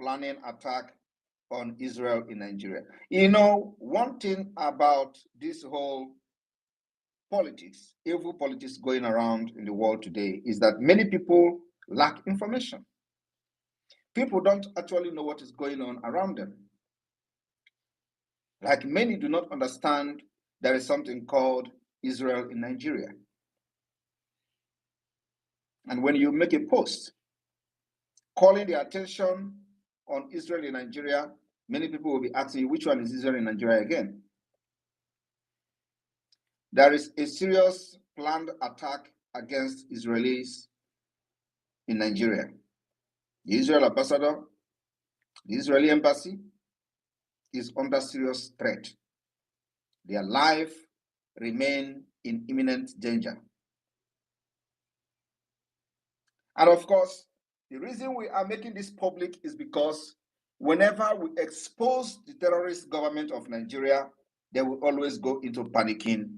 planning attack on Israel in Nigeria. You know, one thing about this whole politics, evil politics going around in the world today, is that many people lack information. People don't actually know what is going on around them. Like many do not understand there is something called Israel in Nigeria. And when you make a post calling the attention on Israel in Nigeria, many people will be asking you, which one is Israel in Nigeria again? There is a serious planned attack against Israelis in Nigeria. The Israel ambassador, the Israeli embassy is under serious threat. Their life remain in imminent danger. And of course, the reason we are making this public is because whenever we expose the terrorist government of Nigeria, they will always go into panicking,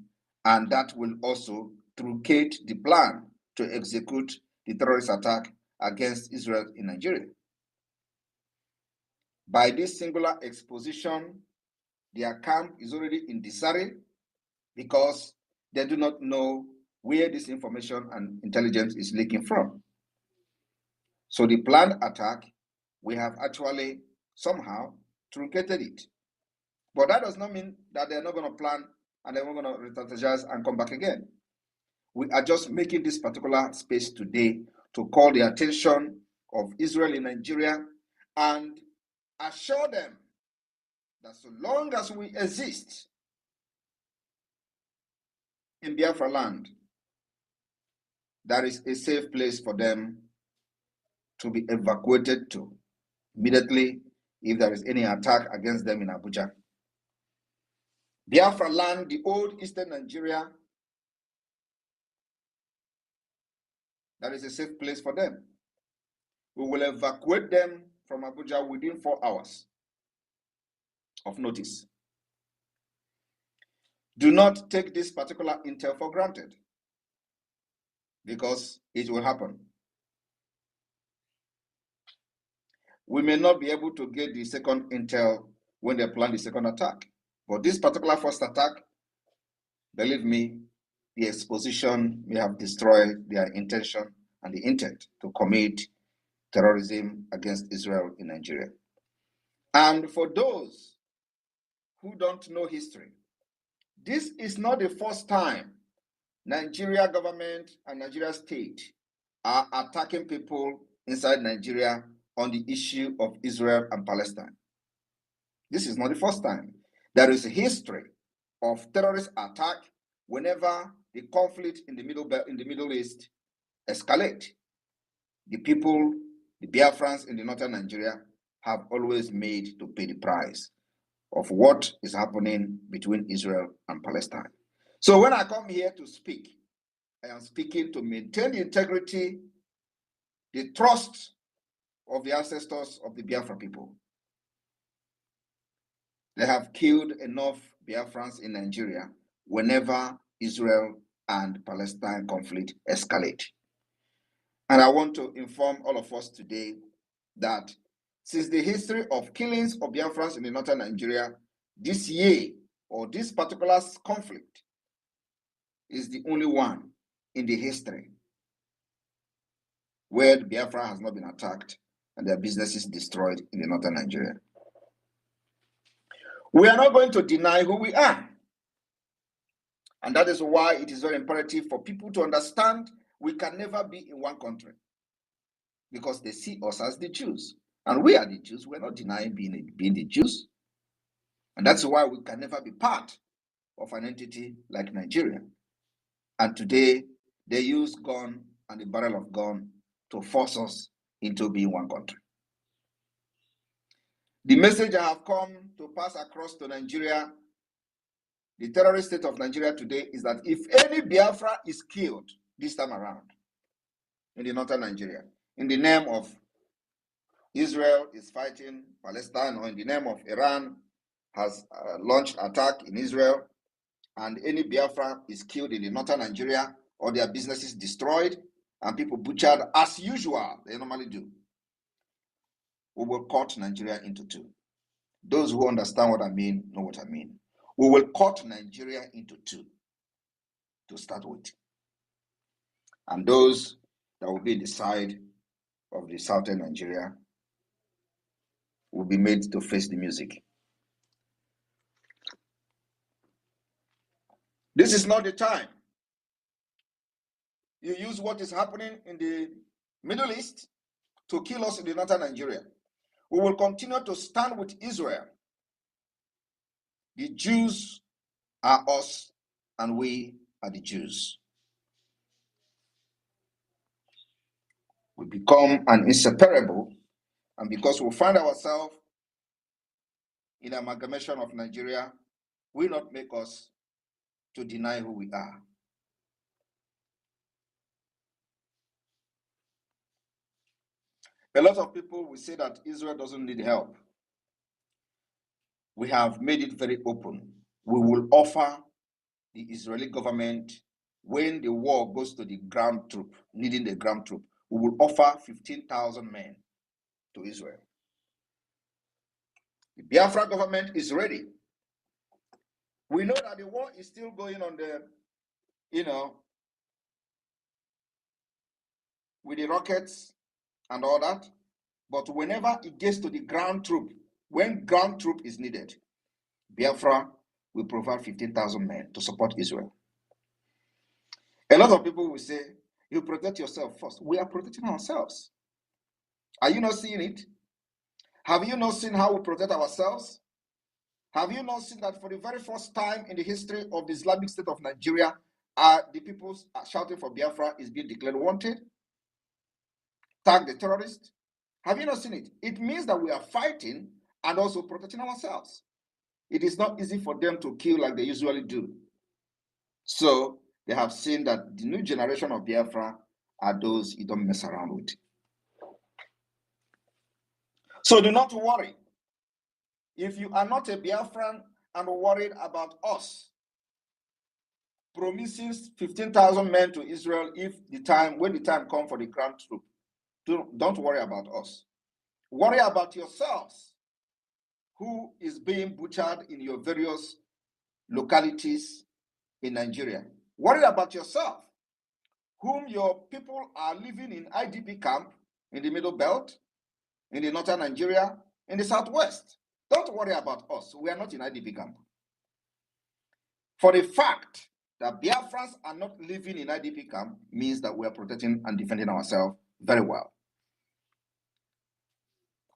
and that will also truncate the plan to execute the terrorist attack against Israel in Nigeria. By this singular exposition, their camp is already in disarray because they do not know where this information and intelligence is leaking from. So the planned attack, we have actually somehow truncated it. But that does not mean that they're not going to plan and they're not going to re-strategize and come back again. We are just making this particular space today to call the attention of Israel in Nigeria and assure them that so long as we exist in Biafra land, there is a safe place for them to be evacuated to immediately if there is any attack against them in Abuja. Biafra land, the old eastern Nigeria, that is a safe place for them. We will evacuate them from Abuja within 4 hours of notice. Do not take this particular intel for granted, because it will happen. We may not be able to get the second intel when they plan the second attack, but this particular first attack, believe me, the exposition may have destroyed their intention and the intent to commit terrorism against Israel in Nigeria. And for those who don't know history, this is not the first time Nigeria government and Nigeria state are attacking people inside Nigeria on the issue of Israel and Palestine. This is not the first time. There is a history of terrorist attack whenever the conflict in the Middle East escalate. The people, the Biafrans in the northern Nigeria, have always made to pay the price of what is happening between Israel and Palestine. So when I come here to speak, I am speaking to maintain the integrity, the trust of the ancestors of the Biafra people. They have killed enough Biafrans in Nigeria whenever Israel and Palestine conflict escalate. And I want to inform all of us today that since the history of killings of Biafrans in the northern Nigeria, this year, or this particular conflict, is the only one in the history where Biafra has not been attacked and their businesses destroyed in the northern Nigeria. We are not going to deny who we are. And that is why it is very imperative for people to understand we can never be in one country, because they see us as the Jews. And we are the Jews. We're not denying being the Jews. And that's why we can never be part of an entity like Nigeria. And today, they use gun and the barrel of gun to force us into being one country. The message I have come to pass across to Nigeria, the terrorist state of Nigeria today, is that if any Biafra is killed this time around in the northern Nigeria, in the name of Israel is fighting Palestine, or in the name of Iran has launched attack in Israel, and any Biafra is killed in the northern Nigeria, or their businesses destroyed and people butchered as usual, they normally do, we will cut Nigeria into two. Those who understand what I mean know what I mean. We will cut Nigeria into two to start with. And those that will be in the side of the southern Nigeria will be made to face the music. This is not the time. You use what is happening in the Middle East to kill us in the northern Nigeria. We will continue to stand with Israel. The Jews are us, and we are the Jews. We become an inseparable, and because we find ourselves in amalgamation of Nigeria, will not make us to deny who we are. A lot of people will say that Israel doesn't need help. We have made it very open. We will offer the Israeli government, when the war goes to the ground troop, needing the ground troop, we will offer 15,000 men to Israel. The Biafra government is ready. We know that the war is still going on with the rockets and all that. But whenever it gets to the ground troop, when ground troop is needed, Biafra will provide 15,000 men to support Israel. A lot of people will say, you protect yourself first. We are protecting ourselves. Are you not seeing it? Have you not seen how we protect ourselves? Have you not seen that for the very first time in the history of the Islamic State of Nigeria, the people shouting for Biafra is being declared wanted? Tag the terrorists? Have you not seen it? It means that we are fighting and also protecting ourselves. It is not easy for them to kill like they usually do. So they have seen that the new generation of Biafra are those you don't mess around with. So do not worry. If you are not a Biafran and worried about us promising 15,000 men to Israel when the time comes for the ground troop, don't worry about us. Worry about yourselves, who is being butchered in your various localities in Nigeria. Worry about yourself, whom your people are living in IDP camp in the Middle Belt, in the northern Nigeria, in the southwest. Don't worry about us. We are not in IDP camp. For the fact that Biafrans are not living in IDP camp means that we are protecting and defending ourselves very well.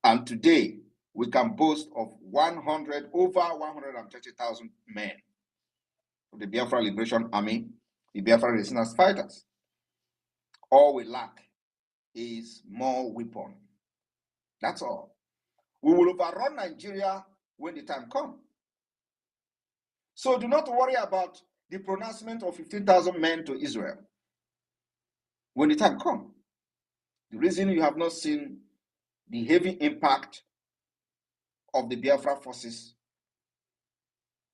And today, we can boast of over 130,000 men of the Biafra Liberation Army, the Biafra resistance fighters. All we lack is more weapons. That's all. We will overrun Nigeria when the time comes. So do not worry about the pronouncement of 15,000 men to Israel when the time comes. The reason you have not seen the heavy impact of the Biafra forces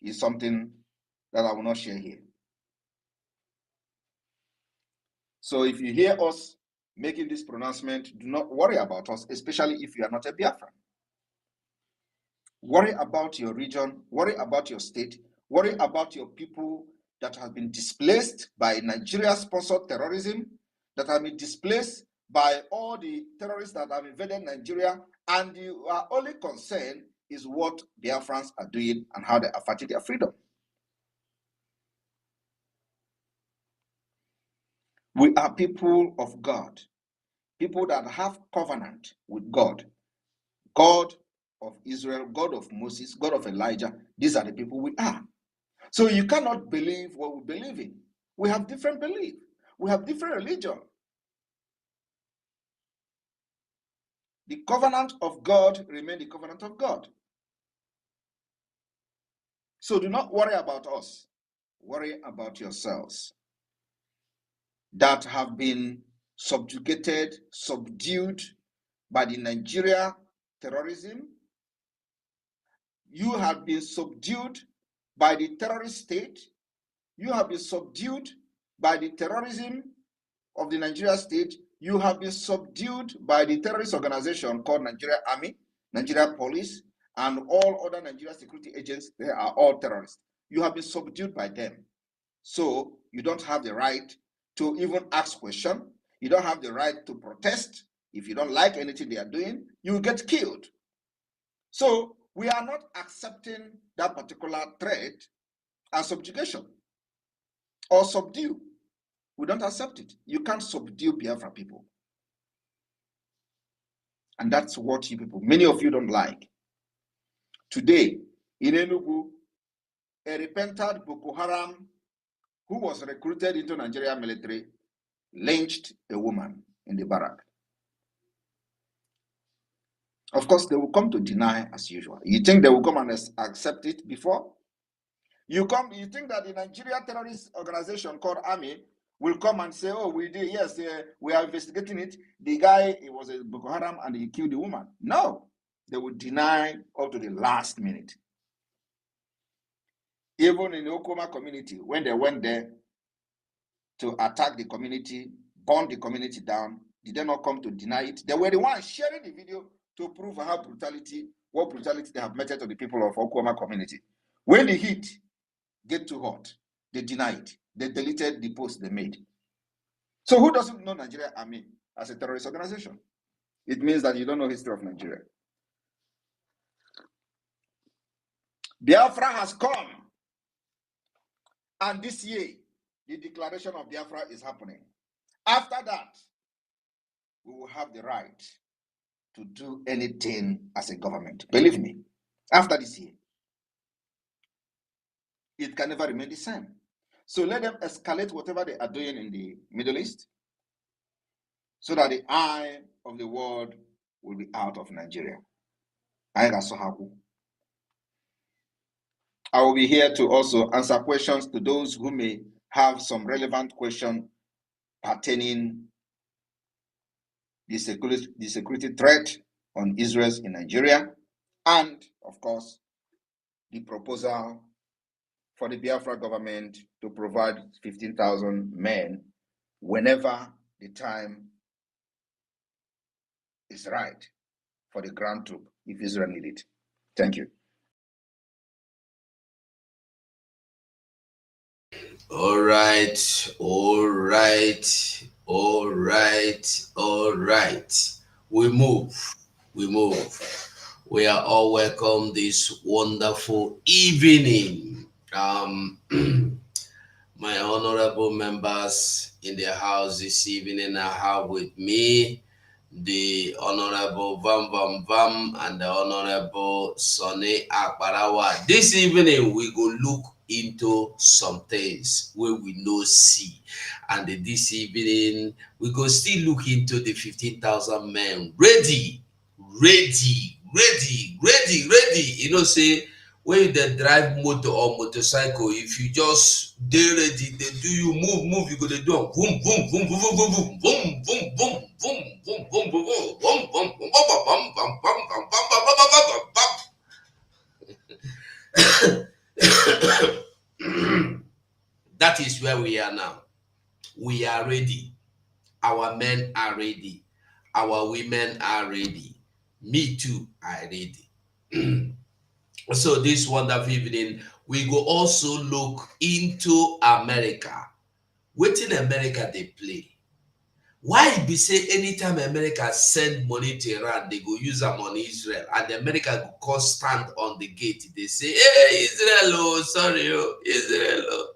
is something that I will not share here. So if you hear us making this pronouncement, do not worry about us, especially if you are not a Biafran. Worry about your region, worry about your state, worry about your people that have been displaced by Nigeria-sponsored terrorism, that have been displaced by all the terrorists that have invaded Nigeria, and you are only concerned is what Biafrans are doing and how they are fighting their freedom. We are people of God, people that have covenant with God, God of Israel, God of Moses, God of Elijah. These are the people we are. So you cannot believe what we believe in. We have different beliefs. We have different religion. The covenant of God remains the covenant of God. So do not worry about us. Worry about yourselves that have been subjugated, subdued by the Nigeria terrorism. You have been subdued by the terrorist state. You have been subdued by the terrorism of the Nigeria state. You have been subdued by the terrorist organization called Nigeria Army, Nigeria Police, and all other Nigeria security agents. They are all terrorists. You have been subdued by them. So you don't have the right to even ask questions. You don't have the right to protest. If you don't like anything they are doing, you will get killed. So we are not accepting that particular threat as subjugation or subdue. We don't accept it. You can't subdue Biafra people. And that's what you people, many of you don't like. Today, in Enugu, a repentant Boko Haram who was recruited into Nigeria military lynched a woman in the barrack. Of course, they will come to deny as usual. You think they will come and accept it before? You think that the Nigeria terrorist organization called Army will come and say, oh, we did, yes, we are investigating it. The guy, it was a Boko Haram and he killed the woman. No, they will deny up to the last minute. Even in the Okoma community, when they went there to attack the community, burn the community down, did they not come to deny it? They were the ones sharing the video to prove what brutality they have meted to the people of Okoma community. When the heat get too hot, they deny it. They deleted the post they made. So who doesn't know Nigeria Army as a terrorist organization? It means that you don't know the history of Nigeria. Biafra has come. And this year, the declaration of Biafra is happening. After that, we will have the right to do anything as a government. Believe me, after this year, it can never remain the same. So let them escalate whatever they are doing in the Middle East so that the eye of the world will be out of Nigeria. I will be here to also answer questions to those who may have some relevant question pertaining the security threat on Israel in Nigeria, and of course, the proposal for the Biafra government to provide 15,000 men whenever the time is right for the ground troop, if Israel need it. Thank you. All right, all right, all right, all right. We move, we move. We are all welcome this wonderful evening. My honorable members in the house this evening, I have with me the Honorable Vam Vam Vam and the Honorable Sonny Akbarawa. This evening, we go look into some things where we no see. And this evening, we go still look into the 15,000 men ready. You know, say, when they drive motor or motorcycle, if you just dey ready, they do you move, you go to do boom, boom, boom, boom, boom, boom, boom, boom, boom, boom, boom, boom, boom, boom, boom, boom, boom. That is where we are now. We are ready. Our men are ready. Our women are ready. Me too, I ready. So this wonderful evening, we go also look into America. Wetin America they play? Why be say anytime America send money to Iran, they go use am on Israel, and America go come stand on the gate. They say, "Hey, Israel, oh, sorry, oh, Israel." Oh.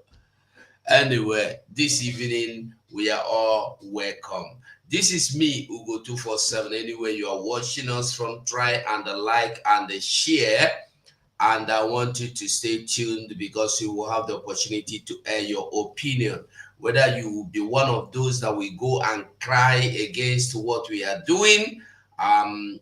Anyway, this evening we are all welcome. This is me, Ugo 247. Anyway, you are watching us from, try and like and share. And I want you to stay tuned because you will have the opportunity to air your opinion. Whether you will be one of those that will go and cry against what we are doing,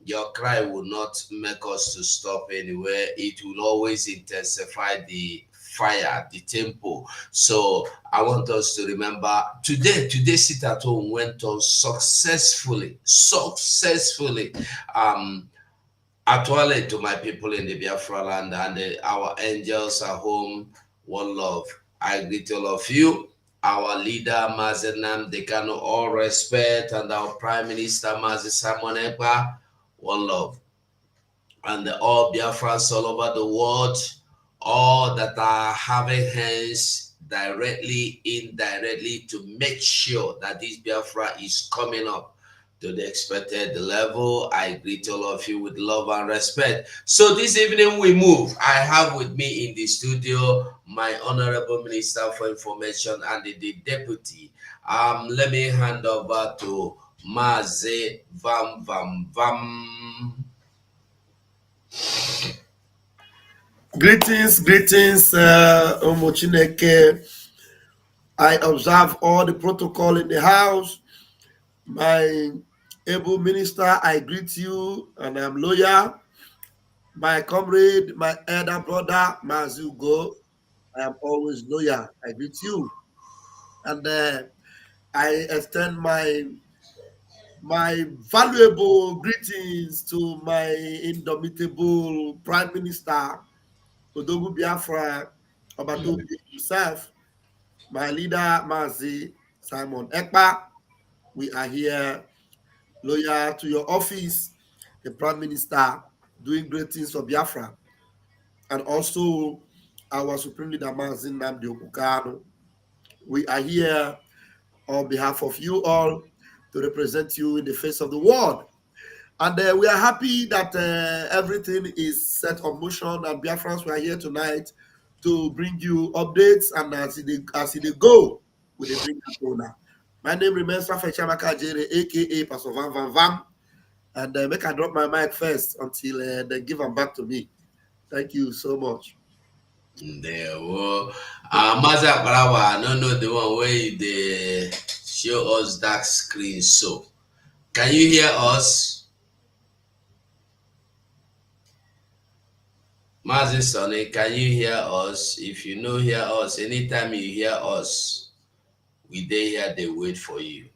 your cry will not make us to stop anywhere. It will always intensify the fire, the tempo. So I want us to remember today Sit at Home went on successfully. Actually, to my people in the Biafra land and our angels are home, one love. I greet all of you. our leader Mazenam Dekano, all respect, and our Prime Minister Mazi Simon Ekpa, one love. And all Biafrans all over the world, all that are having hands directly, indirectly to make sure that this Biafra is coming up to the expected level. I greet all of you with love and respect. So this evening we move. I have with me in the studio my Honorable Minister for Information and the Deputy. Let me hand over to Maze Vam Vam Vam. Greetings, Omochineke. I observe all the protocol in the house. My able minister, I greet you, and I'm loyal. My comrade, my elder brother, Mazugo, I am always loyal. I greet you, and I extend my valuable greetings to my indomitable Prime Minister, Odogu Biafra, Obatobi himself, my leader, Mazi Simon Ekpa. We are here loyal to your office, the Prime Minister, doing great things for Biafra, and also our Supreme Leader, Mazi Nnamdi Okukano. We are here on behalf of you all to represent you in the face of the world. And we are happy that everything is set on motion, and Biafrans, we are here tonight to bring you updates, and as it go, we dey bring that owner. My name remains Rafael Chamaka Jere, aka Pastor Van Van Vam, and make I drop my mic first until they give them back to me. Thank you so much. There were Maza Parawa, I don't know the one where they show us that screen. So, can you hear us? Mazi Sonny, can you hear us? If you know hear us, anytime you hear us, we dey here, they wait for you.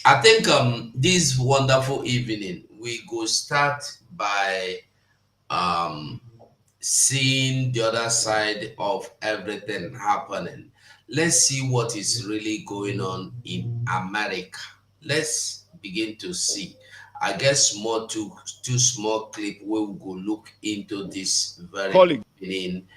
I think this wonderful evening, we go start by seeing the other side of everything happening. Let's see what is really going on in America. Let's begin to see. I guess more two small clip where we go look into this very beginning,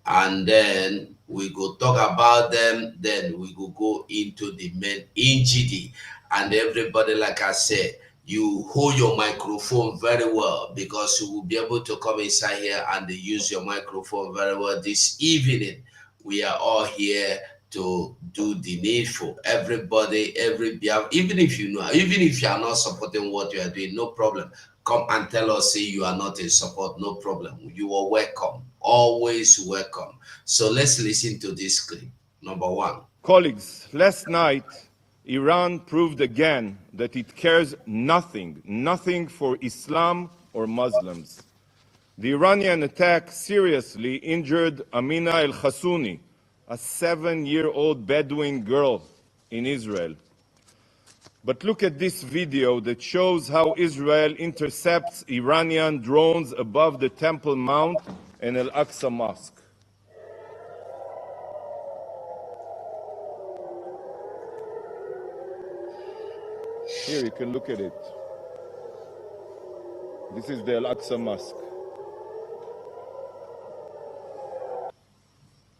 and then we go talk about them. Then we go into the main NGD, and everybody, like I said, you hold your microphone very well, because you will be able to come inside here and use your microphone very well this evening. We are all here to do the needful. Everybody, even if you know, even if you are not supporting what you are doing, no problem. Come and tell us, say you are not in support, no problem. You are welcome, always welcome. So let's listen to this clip. Number one. Colleagues, last night, Iran proved again that it cares nothing for Islam or Muslims. The Iranian attack seriously injured Amina El-Khassouni, a 7-year-old Bedouin girl in Israel. But look at this video that shows how Israel intercepts Iranian drones above the Temple Mount and Al-Aqsa Mosque. Here, you can look at it. This is the Al-Aqsa Mosque.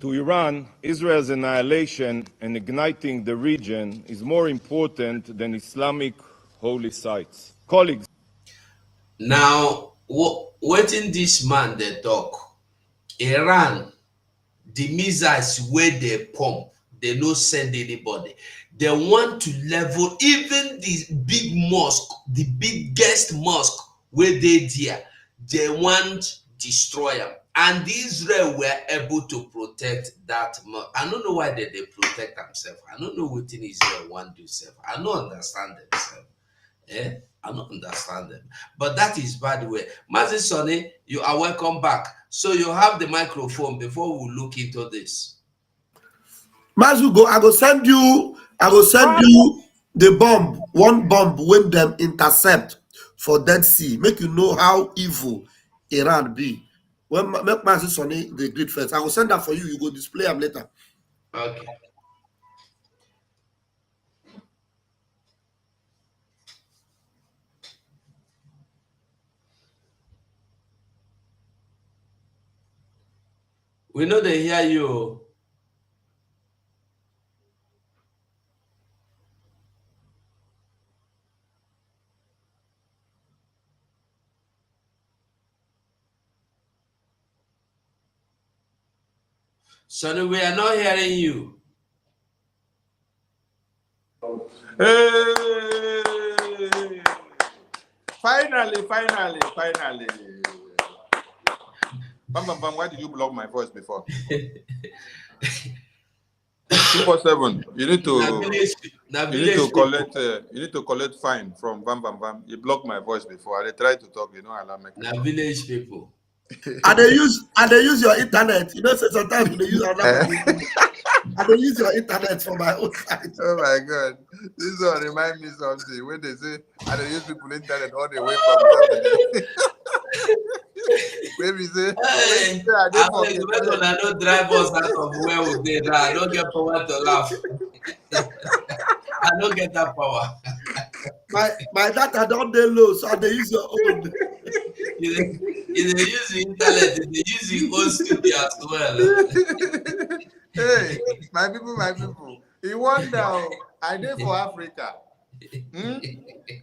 To Iran, Israel's annihilation and igniting the region is more important than Islamic holy sites. Colleagues. Now, waiting this man they talk, Iran, the missiles where they pump, they no send anybody. They want to level even the big mosque, the biggest mosque where they there. They want destroy them. And Israel were able to protect that mosque. I don't know why they protect themselves. I don't know what Israel want to do self. I don't understand themselves. I don't understand them. But that is, by the way. Mazi Sonny, you are welcome back. So you have the microphone before we look into this. Mazugo, I go send you the bomb, one bomb when them intercept for Dead Sea. Make you know how evil Iran be. When make Mazi Sonny the great first. I will send that for you. You go display them later. Okay. We know they hear you. Sonny, we are not hearing you. Hey! Finally. Bam, why did you block my voice before? 247. You need to collect fine from Bam. You blocked my voice before. I tried to talk, allow me. Now village people. And they use your internet. So sometimes they use another and they use your internet for my own side. Oh my God. This one remind me something. When they say, and they use people internet all the way from Germany. Maybe say, hey, I don't drive us out of where we did. I don't get power to laugh. I don't get that power. My data don't they low, so they use your own. If they use the internet, they use your own studio as well. Hey, my people. You wonder, I did for Africa.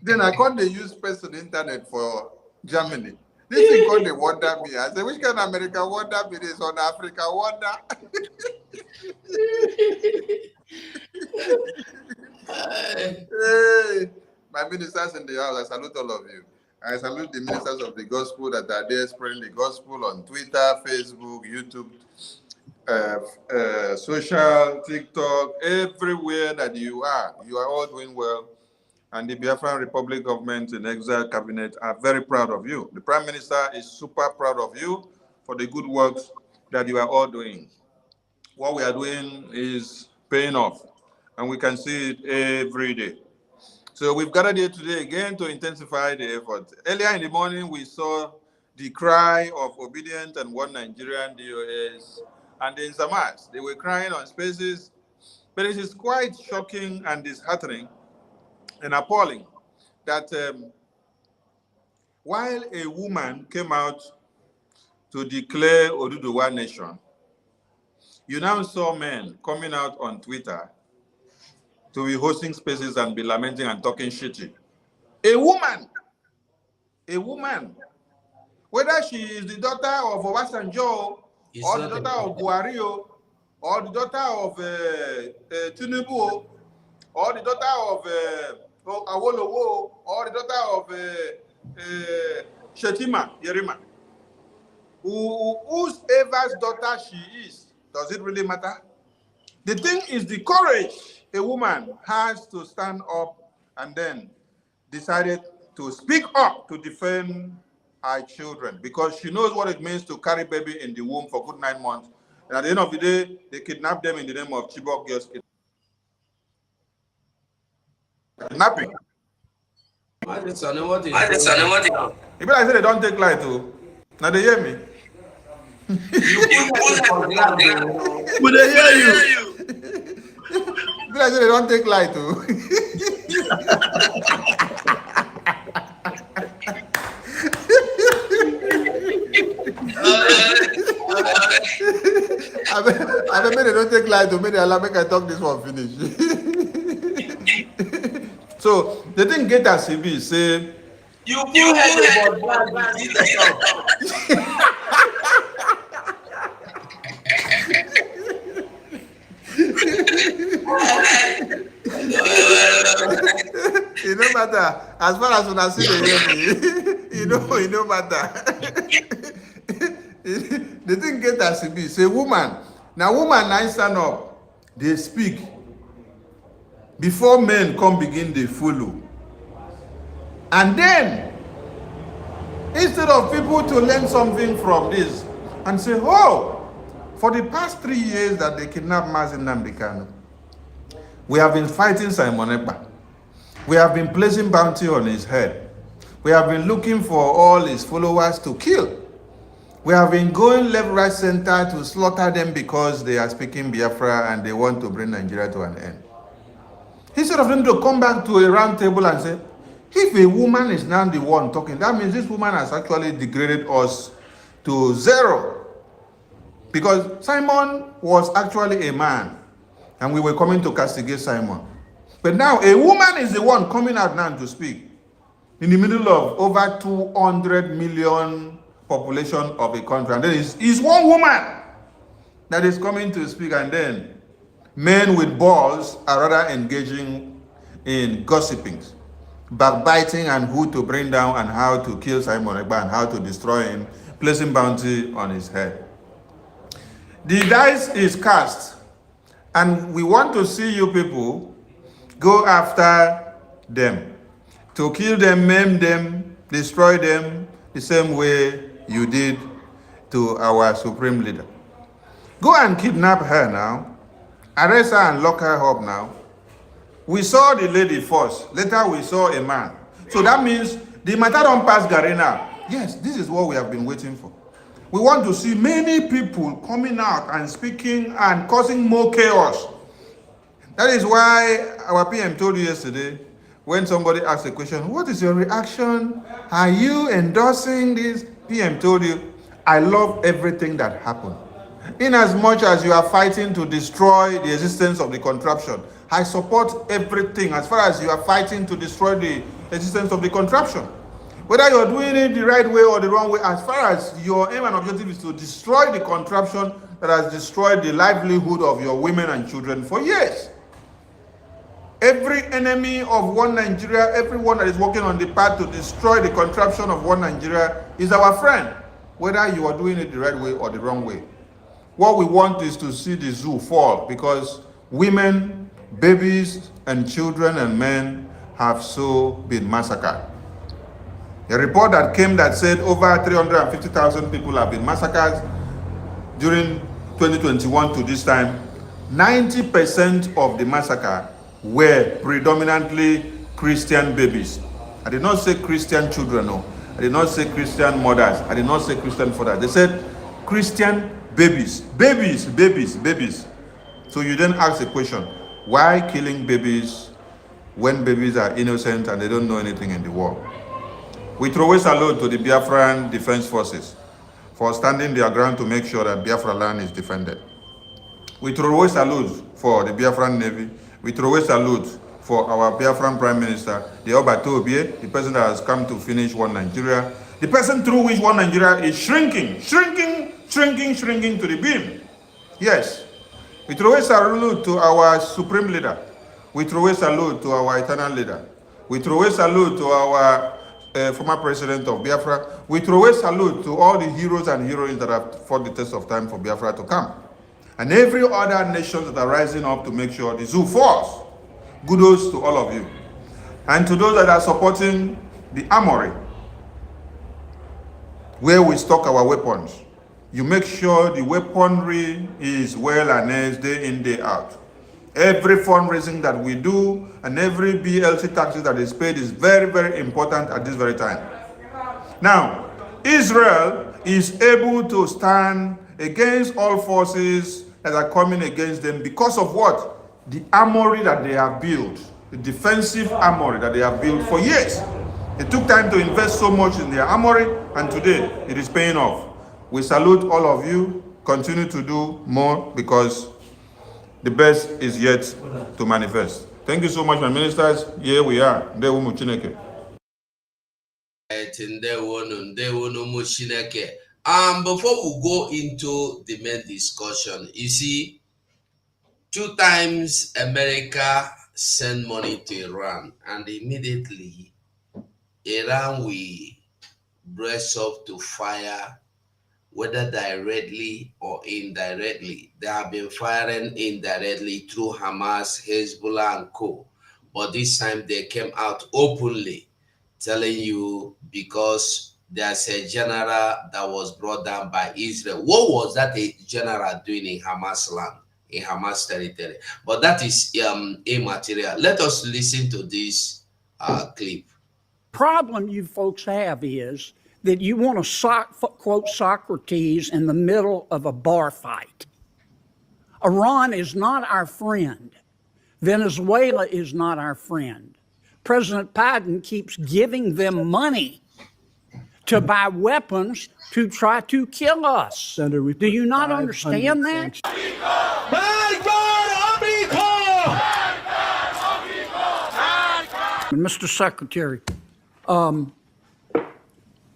Then I can't use personal internet for Germany. This thing called the wonder me. I said, which kind of America wonder me is on Africa wonder? Hey, my ministers in the house, I salute all of you. I salute the ministers of the gospel that are there spreading the gospel on Twitter, Facebook, YouTube, social, TikTok, everywhere that you are all doing well. And the Biafran Republic government and exile cabinet are very proud of you. The Prime Minister is super proud of you for the good works that you are all doing. What we are doing is paying off, and we can see it every day. So we've gathered here today again to intensify the effort. Earlier in the morning, we saw the cry of obedient and one Nigerian DOS and the Insamas. They were crying on spaces, but it is quite shocking and disheartening and appalling that while a woman came out to declare Oduduwa nation, you now saw men coming out on Twitter to be hosting spaces and be lamenting and talking shitty. A woman, whether she is the daughter of Obasanjo, or the daughter of Buhari, or the daughter of Tinubu, or the daughter of Awolowo, or the daughter of Shetima Yerima, whosever's daughter she is, does it really matter? The thing is the courage a woman has to stand up and then decided to speak up to defend her children, because she knows what it means to carry baby in the womb for good 9 months. And at the end of the day, they kidnap them in the name of Chibok girls kidnapping. I just don't know what it is. If I say they don't take light too, now they hear me. But they hear you. If I say they don't take light too. I mean, they don't take light to me. They allow me to talk this one finish. So the thing get as CV say you put head about black. It no matter. As far as when I see the hear me, it no matter. The thing get as it be. Say woman. Now woman now stand up. They speak. Before men come begin they follow. And then, instead of people to learn something from this and say, oh, for the past 3 years that they kidnapped Mazi Nnamdi Kanu, we have been fighting Simon Ekpa. We have been placing bounty on his head. We have been looking for all his followers to kill. We have been going left, right, center to slaughter them because they are speaking Biafra and they want to bring Nigeria to an end. Instead of them to come back to a round table and say, if a woman is now the one talking, that means this woman has actually degraded us to zero. Because Simon was actually a man, and we were coming to castigate Simon. But now a woman is the one coming out now to speak in the middle of over 200 million population of a country. And then it's one woman that is coming to speak, and then men with balls are rather engaging in gossiping, backbiting, and who to bring down and how to kill Simon Ekpa and how to destroy him, placing bounty on his head. The dice is cast, and we want to see you people go after them, to kill them, maim them, destroy them, the same way you did to our supreme leader. Go and kidnap her now, arrest her and lock her up now. We saw the lady first, later we saw a man. So that means the matter don't pass Garena. Yes, this is what we have been waiting for. We want to see many people coming out and speaking and causing more chaos. That is why our PM told you yesterday, when somebody asked a question, what is your reaction? Are you endorsing this? PM told you, I love everything that happened. In as much as you are fighting to destroy the existence of the contraption, I support everything as far as you are fighting to destroy the existence of the contraption. Whether you're doing it the right way or the wrong way, as far as your aim and objective is to destroy the contraption that has destroyed the livelihood of your women and children for years. Every enemy of one Nigeria, everyone that is working on the path to destroy the contraption of one Nigeria is our friend, whether you are doing it the right way or the wrong way. What we want is to see the zoo fall, because women, babies, and children and men have so been massacred. A report that came that said over 350,000 people have been massacred during 2021 to this time. 90% of the massacre were predominantly Christian babies. I did not say Christian children, no. I did not say Christian mothers. I did not say Christian fathers. They said Christian babies. Babies, babies, babies. So you then ask the question, why killing babies when babies are innocent and they don't know anything in the war? We throw a salute to the Biafran Defense Forces for standing their ground to make sure that Biafra land is defended. We throw a salute for the Biafran Navy. We throw a salute for our Biafran Prime Minister, the Obatobie, the person that has come to finish one Nigeria, the person through which one Nigeria is shrinking to the beam. Yes. We throw a salute to our supreme leader. We throw a salute to our eternal leader. We throw a salute to our former president of Biafra. We throw a salute to all the heroes and heroines that have fought the test of time for Biafra to come. And every other nation that are rising up to make sure the zoo falls. Kudos to all of you. And to those that are supporting the armory, where we stock our weapons. You make sure the weaponry is well harnessed day in, day out. Every fundraising that we do and every BLC taxes that is paid is very, very important at this very time. Now, Israel is able to stand against all forces that are coming against them because of what? The armory that they have built, the defensive armory that they have built for years. It took time to invest so much in their armory, and today it is paying off. We salute all of you. Continue to do more, because the best is yet to manifest. Thank you so much, my ministers. Here we are. Before we go into the main discussion, you see, 2 times America sent money to Iran, and immediately Iran will brace up to fire, whether directly or indirectly. They have been firing indirectly through Hamas, Hezbollah, and co. But this time they came out openly telling you, because there's a general that was brought down by Israel. What was that a general doing in Hamas land, in Hamas territory? But that is immaterial. Let us listen to this clip. Problem you folks have is that you want to quote Socrates in the middle of a bar fight. Iran is not our friend. Venezuela is not our friend. President Biden keeps giving them money. to buy weapons to try to kill us. Senator, we Do you not 500 understand that? Mr. Secretary,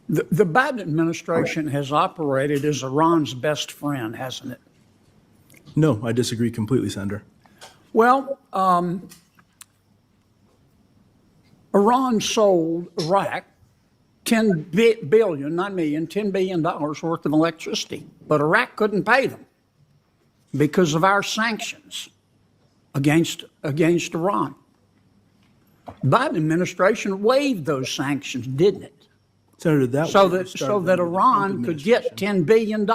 the Biden administration has operated as Iran's best friend, hasn't it? No, I disagree completely, Senator. Well, Iran sold Iraq $10 billion, not million, $10 billion worth of electricity, but Iraq couldn't pay them because of our sanctions against Iran. The Biden administration waived those sanctions, didn't it? Senator, that So waiver that started under the Iran Trump could get administration. $10 billion.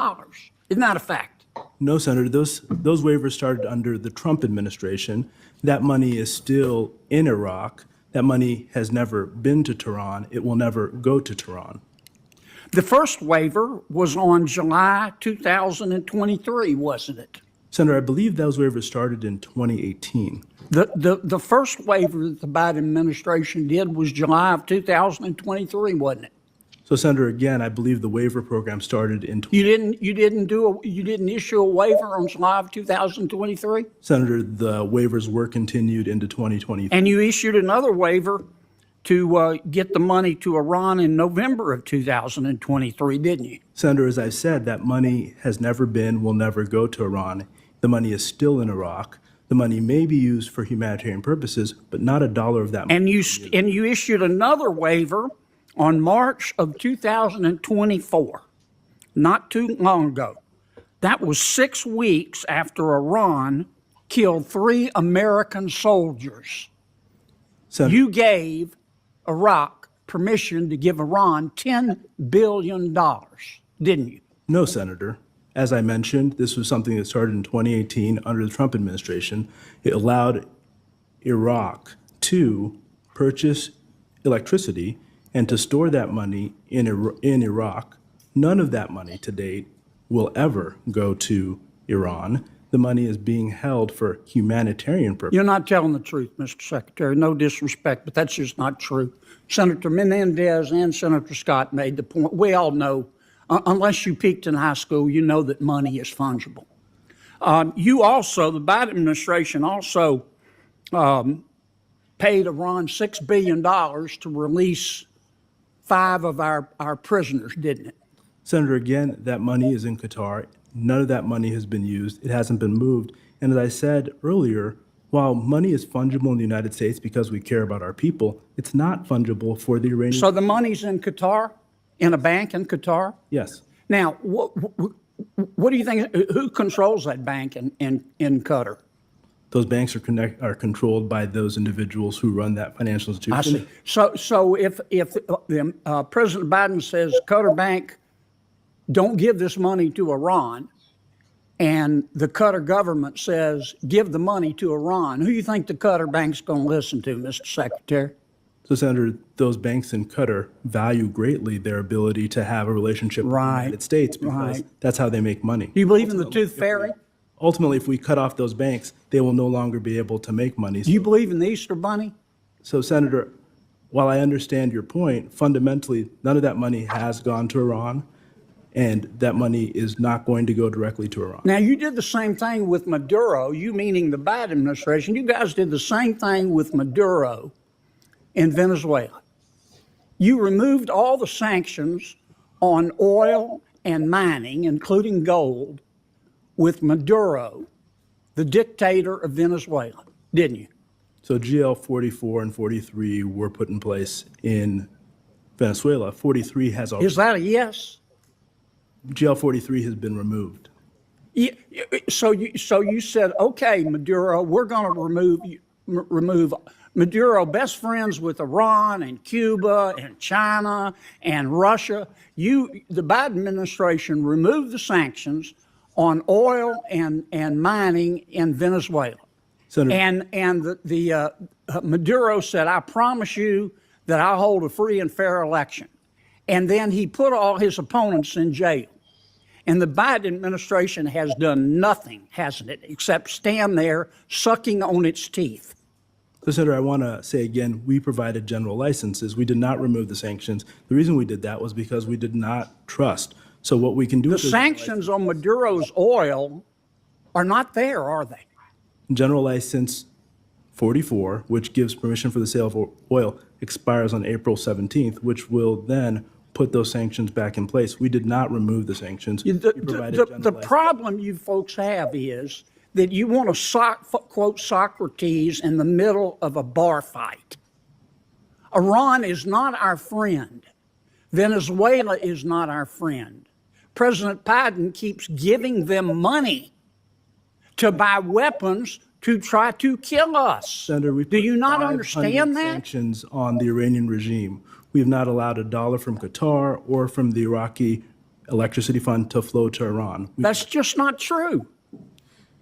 Isn't that a fact? No, Senator, those waivers started under the Trump administration. That money is still in Iraq. That money has never been to Tehran. It will never go to Tehran. The first waiver was on July 2023, wasn't it? Senator, I believe those waivers started in 2018. The first waiver that the Biden administration did was July of 2023, wasn't it? So, Senator, again, I believe the waiver program started in. You didn't issue a waiver on July of 2023, Senator, the waivers were continued into 2020. and you issued another waiver to get the money to Iran in November of 2023, didn't you? Senator, as I said, that money has never been, will never go to Iran. The money is still in Iraq. The money may be used for humanitarian purposes, but not a dollar of that money. And you issued another waiver on March of 2024, not too long ago. That was 6 weeks after Iran killed 3 American soldiers. Senator, You gave Iraq permission to give Iran $10 billion, didn't you? No, Senator. As I mentioned, this was something that started in 2018 under the Trump administration. It allowed Iraq to purchase electricity and to store that money in Iraq. None of that money to date will ever go to Iran. The money is being held for humanitarian purposes. You're not telling the truth, Mr. Secretary. No disrespect, but that's just not true. Senator Menendez and Senator Scott made the point. We all know, unless you peaked in high school, you know that money is fungible. You also, the Biden administration also paid Iran $6 billion to release 5 of our prisoners, didn't it? Senator, again, that money is in Qatar. None of that money has been used. It hasn't been moved. And as I said earlier, while money is fungible in the United States because we care about our people, it's not fungible for the Iranian. So the money's in Qatar, in a bank in Qatar? Yes. Now, what do you think? Who controls that bank in Qatar? Those banks are controlled by those individuals who run that financial institution. I see. So if President Biden says Qatar Bank, don't give this money to Iran, and the Qatar government says give the money to Iran, who do you think the Qatar Bank's going to listen to, Mr. Secretary? So, Senator, those banks in Qatar value greatly their ability to have a relationship with the United States because that's how they make money. Do you believe in the tooth fairy? Ultimately, if we cut off those banks, they will no longer be able to make money. Do you believe in the Easter Bunny? So, Senator, while I understand your point, fundamentally, none of that money has gone to Iran, and that money is not going to go directly to Iran. Now, you did the same thing with Maduro, you meaning the Biden administration. You guys did the same thing with Maduro in Venezuela. You removed all the sanctions on oil and mining, including gold, with Maduro, the dictator of Venezuela, didn't you? So GL 44 and 43 were put in place in Venezuela. 43 has already. Is that a yes? GL 43 has been removed. Yeah, so you said, okay, Maduro, we're going to remove Maduro, best friends with Iran and Cuba and China and Russia. The Biden administration removed the sanctions on oil and mining in Venezuela. Senator, And Maduro said, I promise you that I'll hold a free and fair election. And then he put all his opponents in jail. And the Biden administration has done nothing, hasn't it, except stand there sucking on its teeth. So, Senator, I want to say again, we provided general licenses. We did not remove the sanctions. The reason we did that was because we did not trust. So what we can do The with sanctions on Maduro's oil are not there, are they? General License 44, which gives permission for the sale of oil, expires on April 17th, which will then put those sanctions back in place. We did not remove the sanctions. The problem you folks have is that you want to quote Socrates in the middle of a bar fight. Iran is not our friend. Venezuela is not our friend. President Biden keeps giving them money to buy weapons to try to kill us. Senator, do you not understand that? Sanctions on the Iranian regime. We have not allowed a dollar from Qatar or from the Iraqi electricity fund to flow to Iran. That's just not true.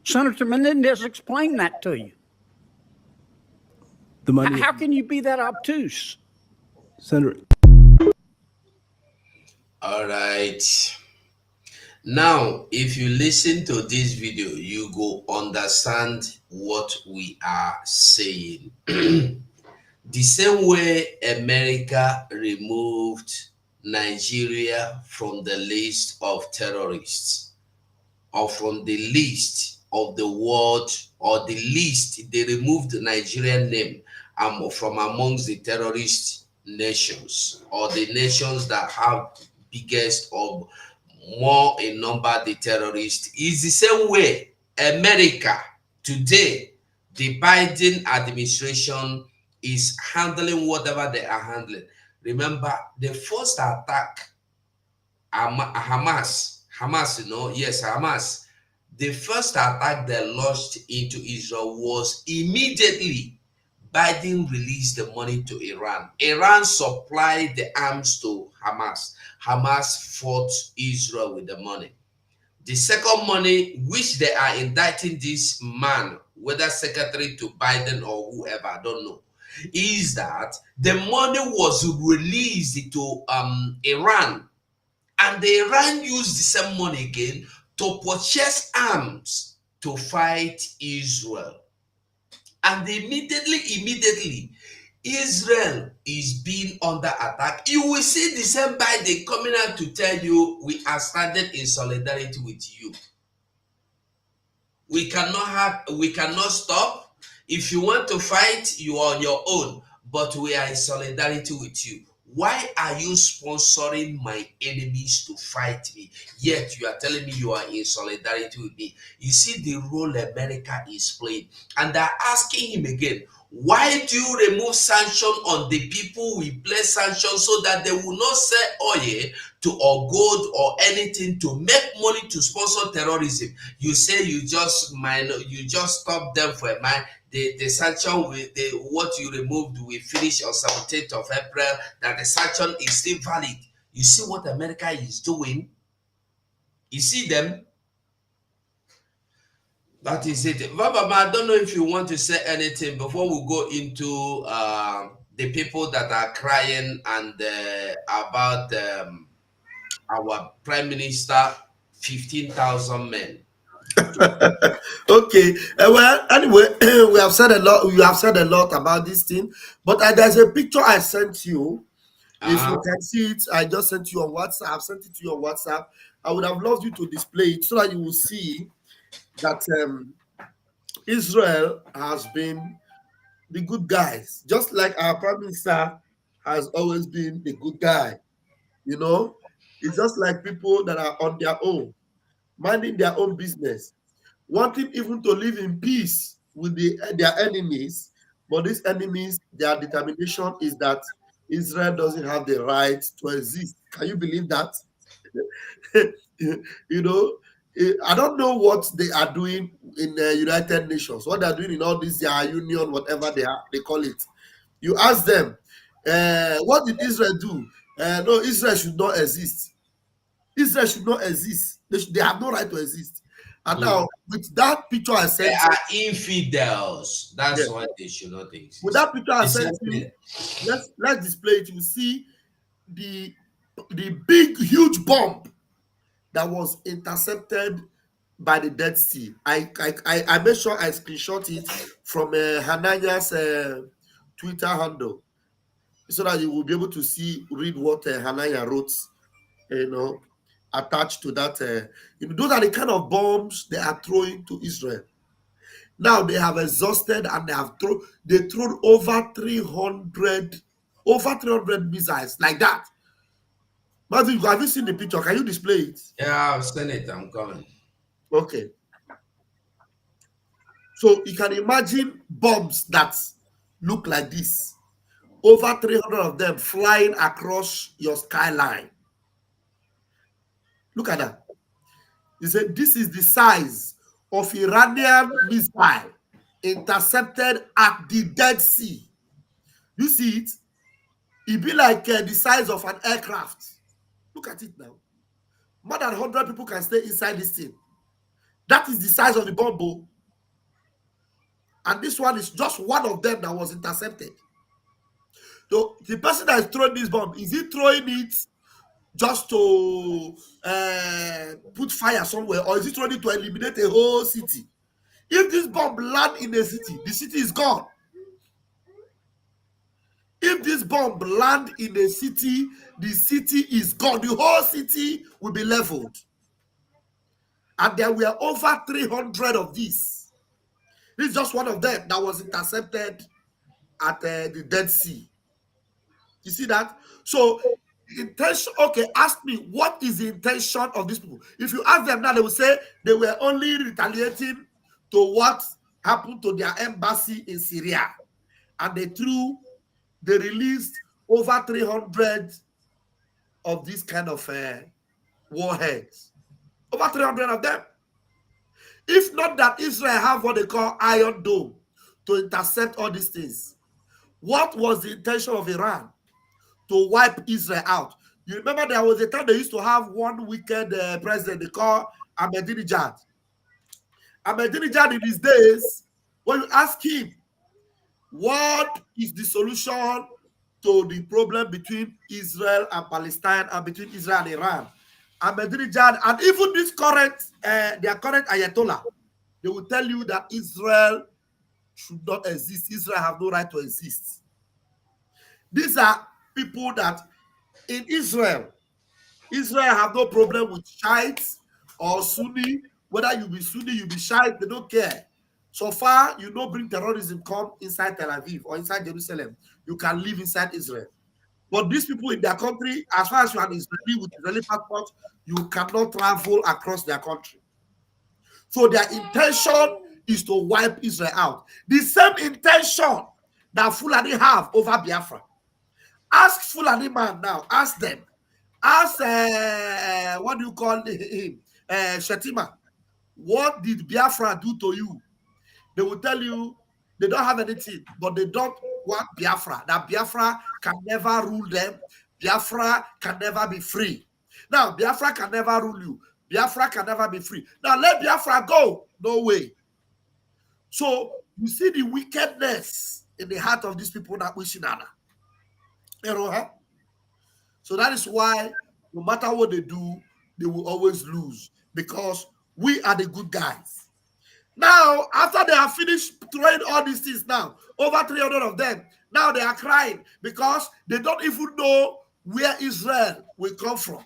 Senator Menendez explained that to you. The money. How can you be that obtuse? Senator. All right. Now, if you listen to this video, you go understand what we are saying. The same way America removed Nigeria from the list of terrorists, or from the list of the world, or the list, they removed the Nigerian name from amongst the terrorist nations, or the nations that have biggest or more in number the terrorists. Is the same way America today, the Biden administration is handling whatever they are handling. Remember, the first attack, Hamas, Hamas. The first attack they launched into Israel was immediately Biden released the money to Iran. Iran supplied the arms to Hamas. Hamas fought Israel with the money. The second money, which they are indicting this man, whether secretary to Biden or whoever, I don't know, is that the money was released to Iran. And the Iran used the same money again to purchase arms to fight Israel. And immediately, Israel is being under attack. You will see the same Biden coming out to tell you, we are standing in solidarity with you. We cannot stop. If you want to fight, you are on your own, but we are in solidarity with you. Why are you sponsoring my enemies to fight me? Yet you are telling me you are in solidarity with me. You see the role America is playing. And they're asking him again, why do you remove sanction on the people we place sanctions so that they will not sell oil to or gold or anything to make money to sponsor terrorism? You say you just stop them for a man. The sanction what you removed will finish on 17th of April, that the sanction is still valid. You see what America is doing? You see them? That is it. Baba, I don't know if you want to say anything before we go into the people that are crying and about our Prime Minister, 15,000 men. Okay. Well, anyway, we have said a lot. You have said a lot about this thing, but there's a picture I sent you. If you can see it, I just sent you on WhatsApp. I've sent it to you on WhatsApp. I would have loved you to display it so that you will see that Israel has been the good guys, just like our Prime Minister has always been the good guy. You know, it's just like people that are on their own, minding their own business, wanting even to live in peace with their enemies. But these enemies, their determination is that Israel doesn't have the right to exist. Can you believe that? You know, I don't know what they are doing in the United Nations, what they're doing in all this union, whatever they call it. You ask them, what did Israel do? No, Israel should not exist. Israel should not exist. They have no right to exist. And now, with that picture I sent you, they are infidels. That's why they should not exist. With that picture I sent you, let's display it. You see the big, huge bomb that was intercepted by the Dead Sea. I made sure I screenshot it from Hananiah's Twitter handle, so that you will be able to read what Hananiah wrote, attached to that. Those are the kind of bombs they are throwing to Israel. Now they have exhausted and they thrown over 300 missiles like that. Matthew, have you seen the picture? Can you display it? Yeah, I've seen it. I'm coming. Okay. So you can imagine bombs that look like this. Over 300 of them flying across your skyline. Look at that. He said this is the size of Iranian missile intercepted at the Dead Sea. You see it? It be like the size of an aircraft. Look at it now. More than 100 people can stay inside this thing. That is the size of the bomb. And this one is just one of them that was intercepted. So the person that is throwing this bomb, is he throwing it just to put fire somewhere, or is he throwing it to eliminate a whole city? If this bomb lands in a city, the city is gone. If this bomb lands in a city, the city is gone. The whole city will be leveled. And there were over 300 of these. This is just one of them that was intercepted at the Dead Sea. You see that? So, intention. Okay, ask me, what is the intention of these people? If you ask them now, they will say they were only retaliating to what happened to their embassy in Syria. And they released over 300 of these kind of warheads. Over 300 of them. If not that Israel have what they call Iron Dome to intercept all these things, what was the intention of Iran? To wipe Israel out. You remember there was a time they used to have one wicked president they call Ahmadinejad. Ahmadinejad in his days, when you ask him, what is the solution to the problem between Israel and Palestine and between Israel and Iran? Ahmadinejad and even this their current Ayatollah, they will tell you that Israel should not exist. Israel have no right to exist. These are people that in Israel have no problem with Shiites or Sunni. Whether you be Sunni, you be Shiite, they don't care. So far, you don't bring terrorism come inside Tel Aviv or inside Jerusalem. You can live inside Israel. But these people in their country, as far as you are an Israeli with Israeli passport, you cannot travel across their country. So their intention is to wipe Israel out. The same intention that Fulani have over Biafra. Ask Fulani man now. Ask them. Ask, what do you call him? Shetima. What did Biafra do to you? They will tell you they don't have anything, but they don't want Biafra. That Biafra can never rule them. Biafra can never be free. Now, Biafra can never rule you. Biafra can never be free. Now, let Biafra go. No way. So, you see the wickedness in the heart of these people that we see now. So that is why no matter what they do, they will always lose, because we are the good guys. Now, after they have finished throwing all these things now, over 300 of them, now they are crying because they don't even know where Israel will come from.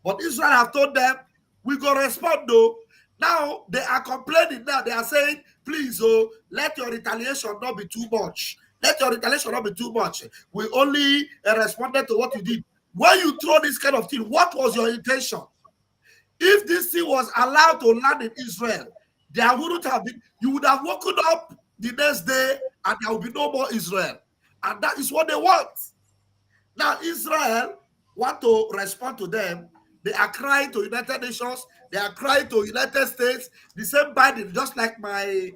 But Israel have told them, we go respond though. Now they are complaining now. They are saying, please, let your retaliation not be too much. Let your retaliation not be too much. We only responded to what you did. When you throw this kind of thing, what was your intention? If this thing was allowed to land in Israel, there wouldn't have been, you would have woken up the next day and there will be no more Israel. And that is what they want. Now, Israel want to respond to them. They are crying to United Nations. They are crying to United States. The same Biden, just like my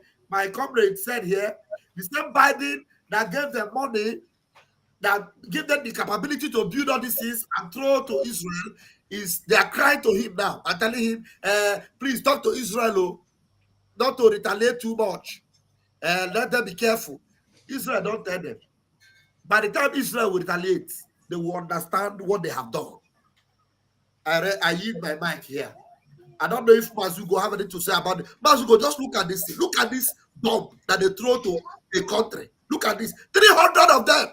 comrade said here, the same Biden that gave them money, that gave them the capability to build all these things and throw to Israel, they are crying to him now and telling him, please talk to Israel, not to retaliate too much. Let them be careful. Israel don't tell them. By the time Israel will retaliate, they will understand what they have done. I yield my mic here. I don't know if Mazugo have anything to say about it. Mazugo, just look at this thing. Look at this bomb that they throw to a country. Look at this. 300 of them.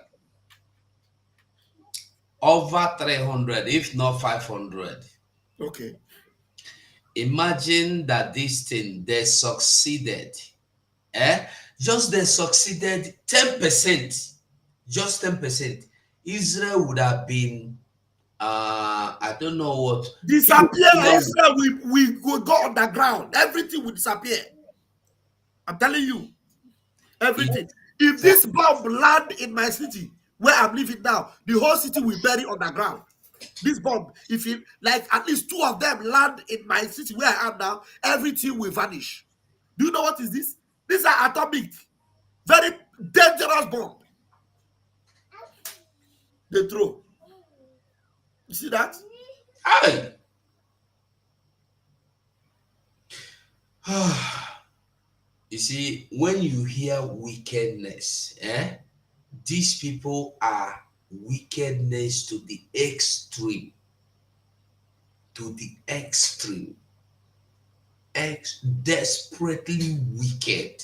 Over 300, if not 500. Okay. Imagine that this thing, they succeeded. Just they succeeded 10%. Just 10%. Israel would have been, I don't know what. Disappear. Israel, we go underground. Everything will disappear. I'm telling you. Everything. If this bomb land in my city, where I'm living now, the whole city will bury underground. This bomb, if it, like at least 2 of them land in my city where I am now, everything will vanish. Do you know what is this? These are atomic, very dangerous bomb. They throw. You see that? Hey. You see, when you hear wickedness, these people are wickedness to the extreme. To the extreme. Desperately wicked.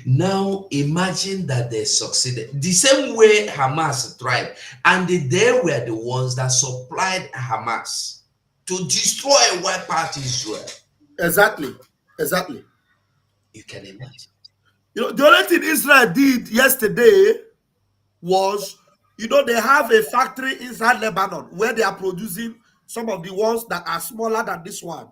Now imagine that they succeeded. The same way Hamas tried, and they were the ones that supplied Hamas to destroy and wipe out Israel. Exactly. Exactly. You can imagine. You know, the only thing Israel did yesterday was, you know, they have a factory inside Lebanon where they are producing some of the ones that are smaller than this one.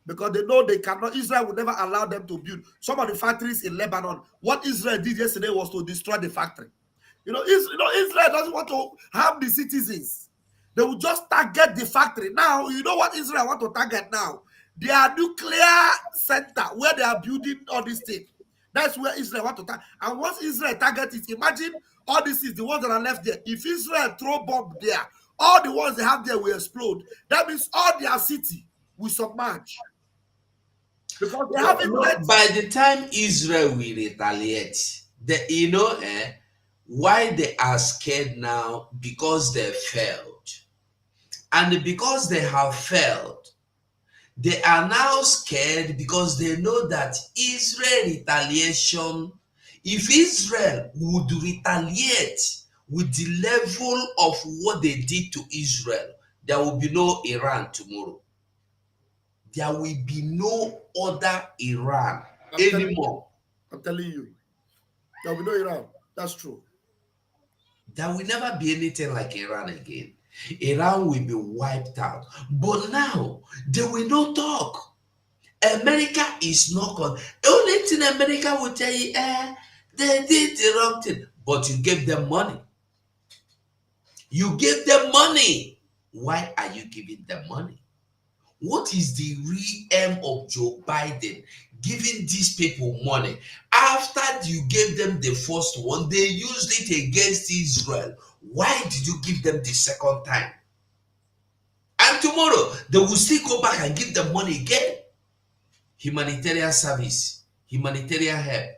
Because they know they cannot, Israel would never allow them to build some of the factories in Lebanon. What Israel did yesterday was to destroy the factory. Israel doesn't want to harm the citizens. They will just target the factory. Now, you know what Israel want to target now? Their nuclear center where they are building all these things. That's where Israel want to target. And once Israel target it, imagine all this is the ones that are left there. If Israel throw bomb there, all the ones they have there will explode. That means all their city will submerge. Because they haven't by the time Israel will retaliate, why they are scared now? Because they failed. And because they have failed, they are now scared because they know that Israel retaliation, if Israel would retaliate with the level of what they did to Israel, there will be no Iran tomorrow. There will be no other Iran anymore. I'm telling you. There will be no Iran. That's true. There will never be anything like Iran again. Iran will be wiped out. But now, they will not talk. America is not on. The only thing America will tell you, they did the wrong thing. But you gave them money. You gave them money. Why are you giving them money? What is the real aim of Joe Biden giving these people money? After you gave them the first one, they used it against Israel. Why did you give them the second time? And tomorrow, they will still go back and give them money again. Humanitarian service, humanitarian help.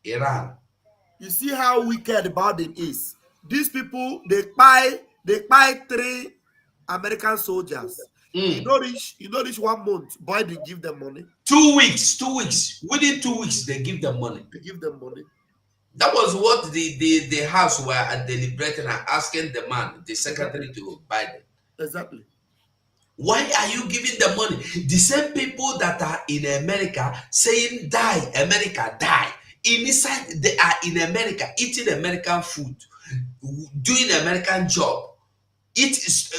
Iran. You see how wicked Biden is. These people, they buy 3 American soldiers. You know this 1 month, Biden give them money. 2 weeks. Within 2 weeks, they give them money. They give them money. That was what the House were deliberating and asking the man, the secretary to Biden. Exactly. Why are you giving them money? The same people that are in America saying, die, America, die. Inside, they are in America, eating American food, doing American job. It is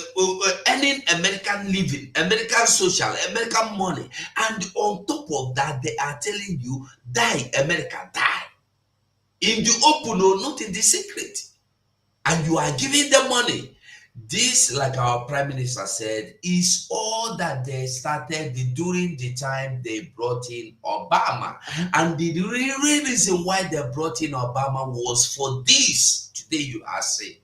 earning American living, American social, American money. And on top of that, they are telling you, die, America, die. In the open or not in the secret. And you are giving them money. This, like our prime minister said, is all that they started during the time they brought in Obama. And the real reason why they brought in Obama was for this. Today you are saying.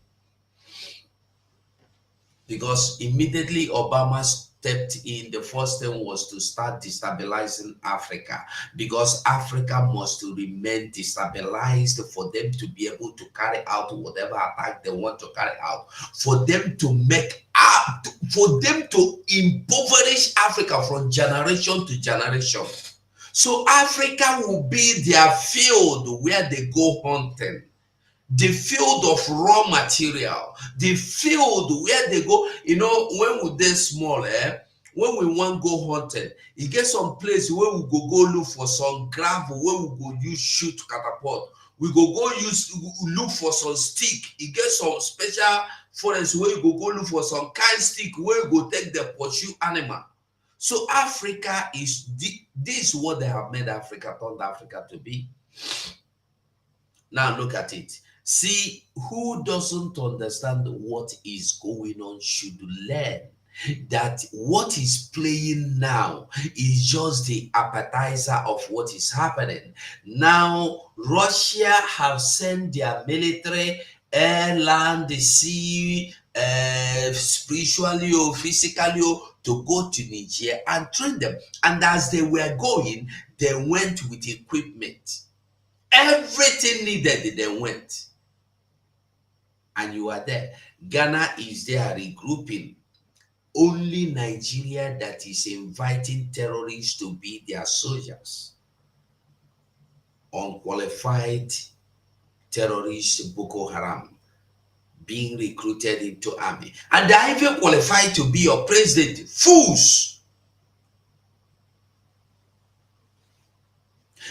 Because immediately Obama stepped in, the first thing was to start destabilizing Africa, because Africa must remain destabilized for them to be able to carry out whatever attack they want to carry out, for them to make up, for them to impoverish Africa from generation to generation. So Africa will be their field where they go hunting, the field of raw material, the field where they go. You know, when we dey small, when we want go hunting, you get some place where we go look for some gravel where we go use shoot catapult. We go look for some stick. You get some special forest where you go look for some kind stick where you go take the pursue animal. So Africa is this is what they have made Africa, turned Africa to be. Now look at it. See, who doesn't understand what is going on should learn that what is playing now is just the appetizer of what is happening. Now, Russia have sent their military, air, land, the sea, spiritually or physically, to go to Niger and train them. And as they were going, they went with equipment. Everything needed, they went. And you are there. Ghana is there regrouping. Only Nigeria that is inviting terrorists to be their soldiers. Unqualified terrorists, Boko Haram, being recruited into army. And they are even qualified to be your president. Fools!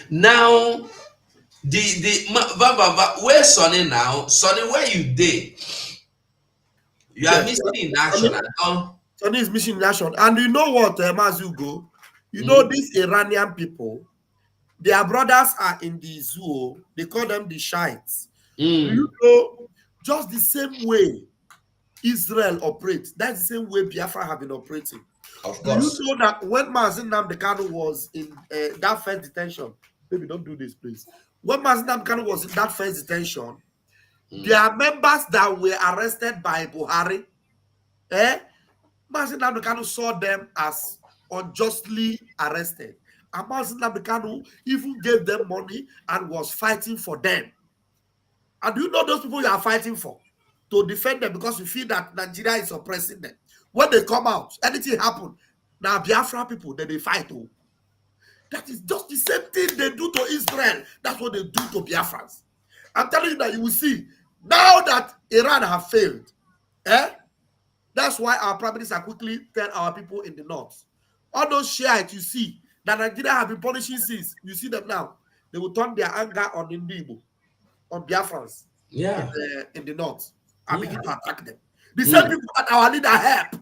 Now, where's Sonny now? Sonny, where you dey? You are missing in action. Sonny is missing in action. And you know what, Mazugo? You know these Iranian people, their brothers are in the zoo. They call them the Shiites. You know, just the same way Israel operates, that's the same way Biafra have been operating. Of course. Do you know that when Mazin Nnamdi Kanu was in that first detention, maybe don't do this, please. When Mazin Nnamdi Kanu was in that first detention, there are members that were arrested by Buhari. Mazin Nnamdi Kanu saw them as unjustly arrested. And Mazin Nnamdi Kanu even gave them money and was fighting for them. And do you know those people you are fighting for? To defend them, because you feel that Nigeria is oppressing them. When they come out, anything happen, now Biafra people, then they fight. Oh. That is just the same thing they do to Israel. That's what they do to Biafrans. I'm telling you that you will see, now that Iran have failed, that's why our prime minister quickly tell our people in the north. All those Shiites you see, that Nigeria have been punishing since, you see them now. They will turn their anger on Indibo, on Biafrans, in the north, and begin to attack them. The same people that our leader help,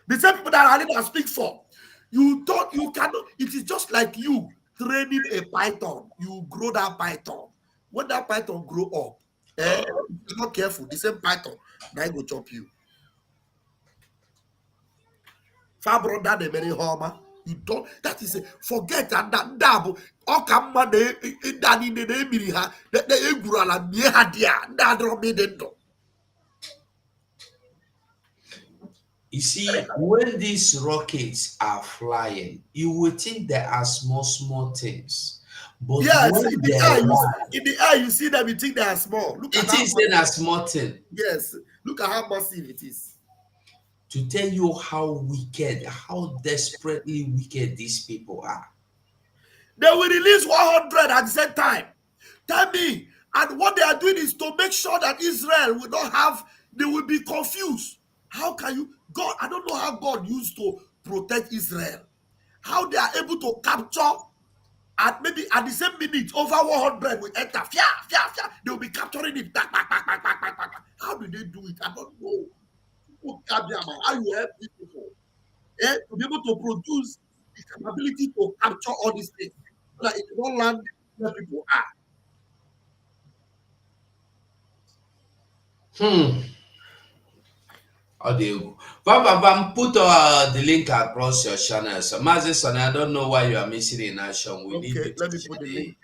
the same people that our leader speak for. You thought you cannot, it is just like you training a python. You grow that python. When that python grow up, if you're not careful, the same python, now it will chop you. Far brother, the very homer. You don't, that is a, forget that double. All come man, they in the name, they gurala, near that don't be the. You see, when these rockets are flying, you would think they are small things. But yes, when in the air, you see them, you think they are small. Look it is a small thing. Yes, look at how massive it is. To tell you how wicked, how desperately wicked these people are. They will release 100 at the same time. Tell me, and what they are doing is to make sure that Israel will not have, they will be confused. How can you, God, I don't know how God used to protect Israel. How they are able to capture, at maybe at the same minute, over 100 will enter. They will be capturing it. How do they do it? I don't know. How you help these people to be able to produce the capability to capture all these things so that it won't land where people are. Audio. Bam, put the link across your channel. So, Mazin, I don't know why you are missing in action. We need you to let me put the link.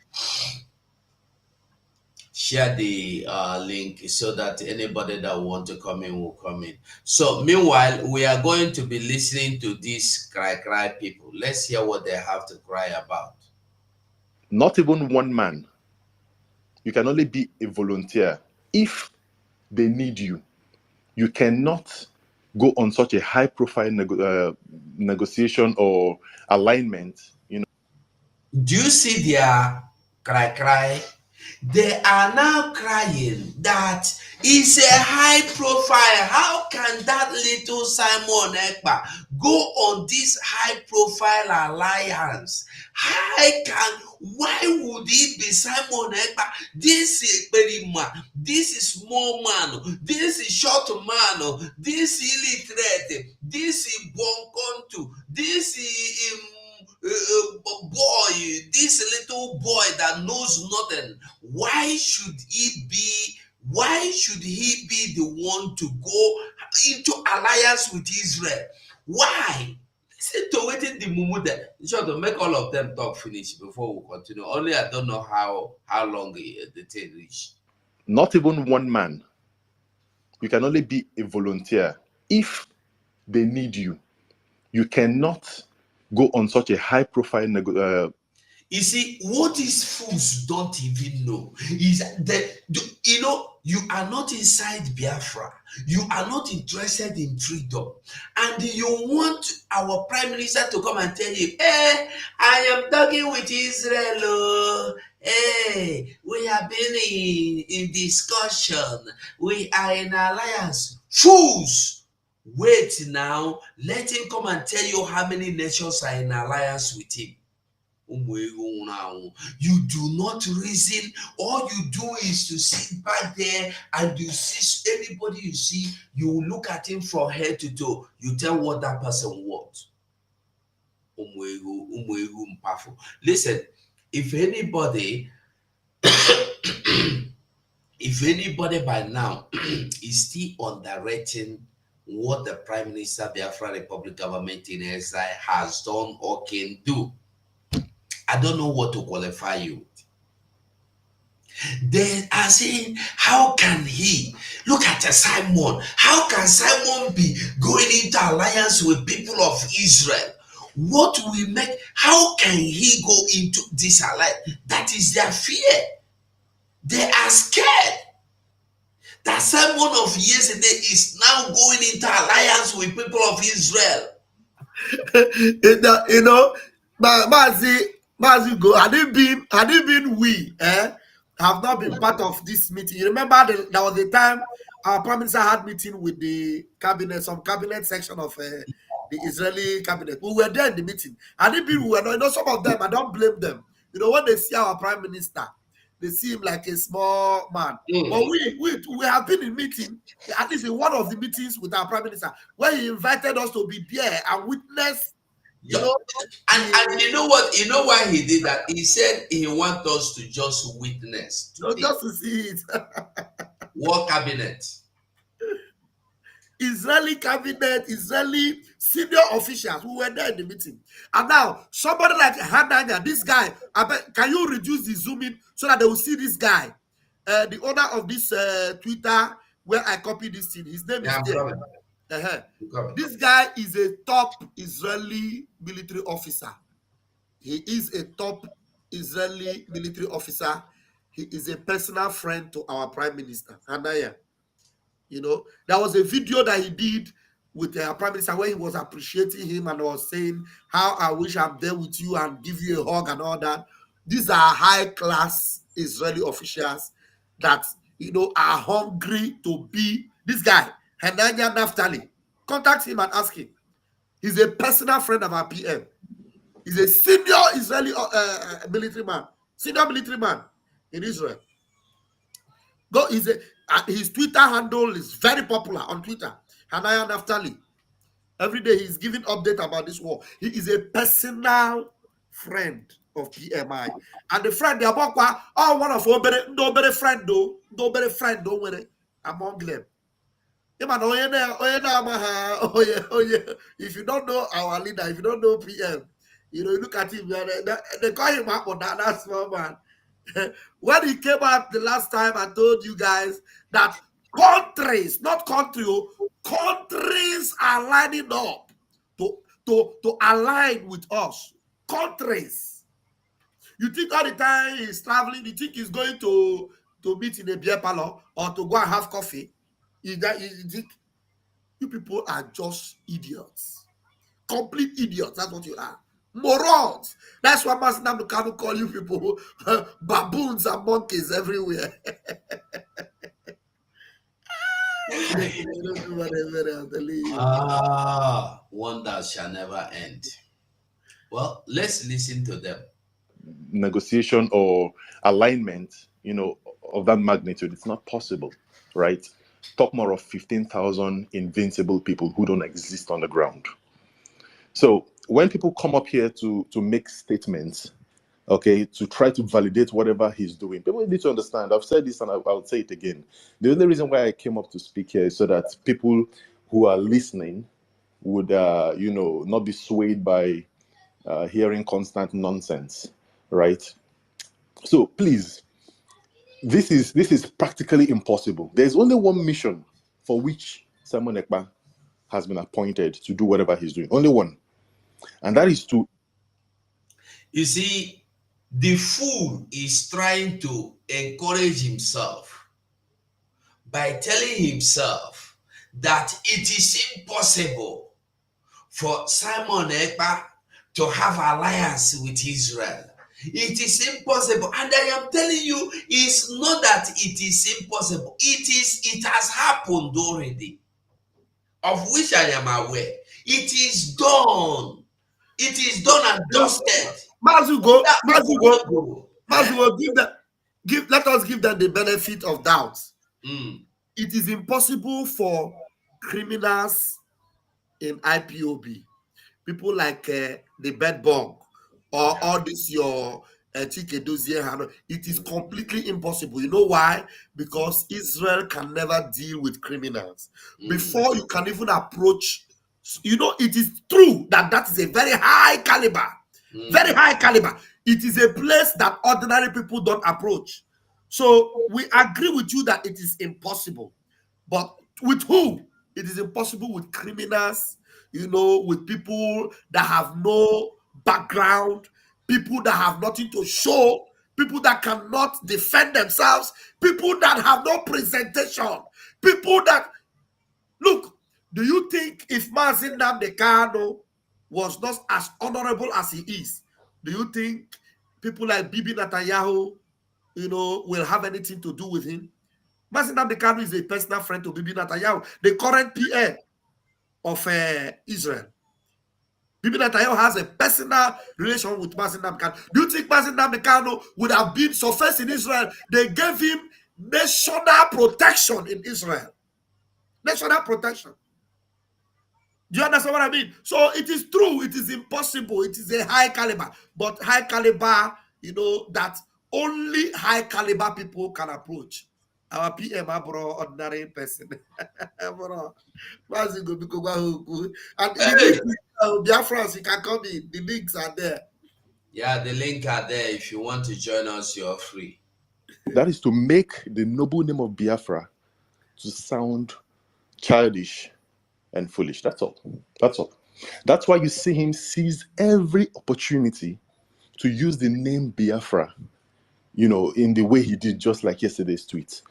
share the link so that anybody that want to come in will come in. So meanwhile, we are going to be listening to these cry people. Let's hear what they have to cry about. Not even one man. You can only be a volunteer if they need you. You cannot go on such a high-profile negotiation or alignment. You know. Do you see their cry? They are now crying that it's a high profile. How can that little Simon Ekpa go on this high profile alliance? Why would it be Simon Ekpa? This is Berima, this is small man, this is short man, this is illiterate, this is Bonkontu, this is boy, this little boy that knows nothing. Why should he be the one to go into alliance with Israel? Why? Listen to waiting the moment that sure to make all of them talk finish before we continue. Only I don't know how long the thing reach. Not even one man. You can only be a volunteer if they need you. You cannot go on such a high-profile You see, what these fools don't even know is that, you are not inside Biafra. You are not interested in freedom. And you want our prime minister to come and tell you, hey, I am talking with Israel. Oh. Hey, we have been in discussion. We are in alliance. Fools! Wait now. Let him come and tell you how many nations are in alliance with him. You do not reason. All you do is to sit back there and you see anybody you see, you look at him from head to toe. You tell what that person wants. Listen, if anybody by now is still underrating what the Prime Minister Biafra Republic government in Israel has done or can do, I don't know what to qualify you. They are saying, how can he look at Simon? How can Simon be going into alliance with people of Israel? What will make, how can he go into this alliance? That is their fear. They are scared that Simon of yesterday is now going into alliance with people of Israel. Mazi go, had it been we, have not been part of this meeting. You remember there was a time our prime minister had meeting with the cabinet, some cabinet section of the Israeli cabinet. We were there in the meeting. Had it been we were not, some of them, I don't blame them. When they see our prime minister, they see him like a small man. But we have been in meeting, at least in one of the meetings with our prime minister, where he invited us to be there and witness. And you know what? You know why he did that? He said he wants us to just witness. Just to see it. War cabinet. Israeli cabinet, Israeli senior officials who were there in the meeting. And now, somebody like Hananya, this guy, can you reduce the zoom in so that they will see this guy? The owner of this Twitter, where I copied this thing, his name is there. This guy is a top Israeli military officer. He is a top Israeli military officer. He is a personal friend to our prime minister, Hanaya. There was a video that he did with our prime minister where he was appreciating him and was saying how I wish I'm there with you and give you a hug and all that. These are high-class Israeli officials that are hungry to be this guy, Hananya Naftali. Contact him and ask him. He's a personal friend of our PM. He's a senior Israeli military man, senior military man in Israel. His Twitter handle is very popular on Twitter. Hanaya Naftali. Every day he's giving update about this war. He is a personal friend of PMI. And the friend, they are one of our no friend though. No better friend though among them. If you don't know our leader, if you don't know PM, you look at him, they call him up on that small man. when he came out the last time, I told you guys that countries, not country, countries are lining up to align with us. Countries. You think all the time he's traveling, you think he's going to meet in a beer parlor or to go and have coffee? You think you people are just idiots. Complete idiots. That's what you are. Morons. That's why Master Namdekanu call you people baboons and monkeys everywhere. Wonders shall never end. Well, let's listen to them. Negotiation or alignment, of that magnitude, it's not possible, right? Talk more of 15,000 invincible people who don't exist on the ground. So when people come up here to make statements, okay, to try to validate whatever he's doing, people need to understand. I've said this and I'll say it again. The only reason why I came up to speak here is so that people who are listening would, not be swayed by hearing constant nonsense, right? So please, this is practically impossible. There's only one mission for which Simon Ekpa has been appointed to do whatever he's doing. Only one. And that is to... You see, the fool is trying to encourage himself by telling himself that it is impossible for Simon Ekpa to have alliance with Israel. It is impossible. And I am telling you, it's not that it is impossible. It has happened already, of which I am aware. It is done. It is done and dusted. Mazugo, let us give them the benefit of doubt. It is impossible for criminals in IPOB, people like the bedbug or all this your Chike Dozie. It is completely impossible. You know why? Because Israel can never deal with criminals. Before you can even approach, it is true that is a very high caliber. Very high caliber. It is a place that ordinary people don't approach. So we agree with you that it is impossible. But with who? It is impossible with criminals, with people that have no background, people that have nothing to show, people that cannot defend themselves, people that have no presentation, people that... Look, do you think if Mazi Nnamdi Kanu was not as honorable as he is, do you think people like Bibi Netanyahu, will have anything to do with him? Mazi Nnamdi Kanu is a personal friend to Bibi Netanyahu, the current PA of Israel. Bibi Netanyahu has a personal relation with Mazi Nnamdi Kanu. Do you think Mazi Nnamdi Kanu would have been so first in Israel? They gave him national protection in Israel. National protection. Do you understand what I mean? So it is true, it is impossible, it is a high caliber, but high caliber, that only high caliber people can approach. Our PM, bro, ordinary person. Bro, and Biafrans, you can come in. The links are there. Yeah, the link are there. If you want to join us, you're free. That is to make the noble name of Biafra to sound childish and foolish. That's all. That's why you see him seize every opportunity to use the name Biafra, in the way he did just like yesterday's tweet.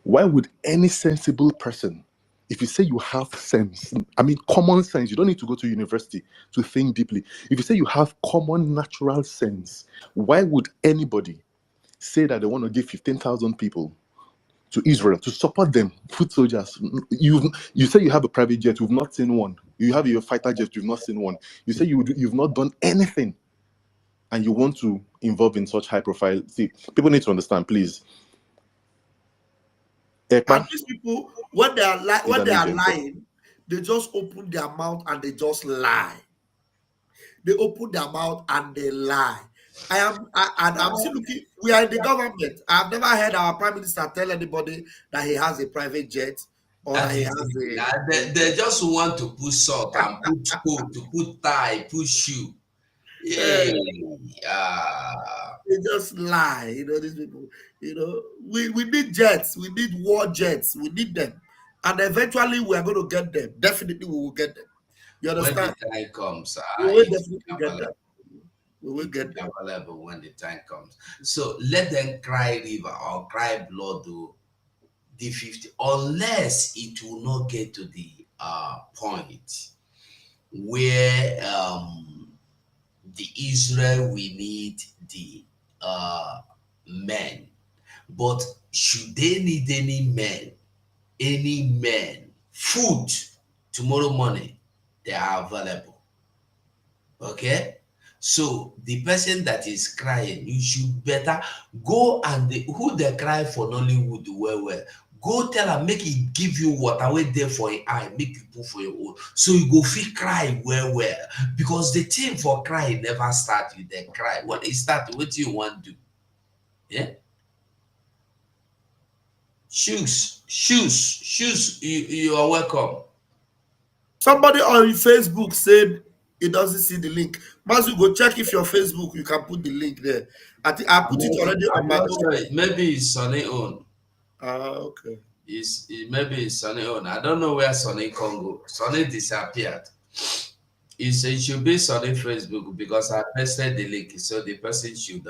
Why would any sensible person, if you say you have sense, common sense, you don't need to go to university to think deeply. If you say you have common natural sense, why would anybody say that they want to give 15,000 people to Israel to support them, foot soldiers? You say you have a private jet, you've not seen one. You have your fighter jet, you've not seen one. You say you've not done anything, and you want to involve in such high profile. See, people need to understand, please. And these people, when they are lying, they just open their mouth and they just lie. They open their mouth and they lie. I'm still looking. We are in the government. I've never heard our prime minister tell anybody that he has a private jet or that he has a. They just want to put sock and put coat, to put tie, put shoe. Yeah. they just lie. These people. We need jets. We need war jets. We need them, and eventually we are going to get them. Definitely, we will get them. You When understand? the time comes, We will it definitely will be get available. them. We will It get will be them. available when the time comes. So let them cry river or cry blood to the 50, unless it will not get to the point where the Israel we need the men. But should they need any men, food tomorrow morning, they are available. Okay? So the person that is crying, you should better go and who they cry for Nollywood well. Go tell her, make it give you water wait there for your eye, make you put for your own. So you go feel cry well. Because the thing for cry never start with the cry. When it start, what you want to do? Yeah. Shoes, you are welcome. Somebody on Facebook said he doesn't see the link. Mazu, go check if your Facebook, you can put the link there. I think I put it already on I'm my not own. sure. Maybe it's Sonny own. Okay. Maybe it's Sonny own. I don't know where Sonny Congo. Sonny disappeared. It should be Sonny Facebook because I pasted the link, so the person should.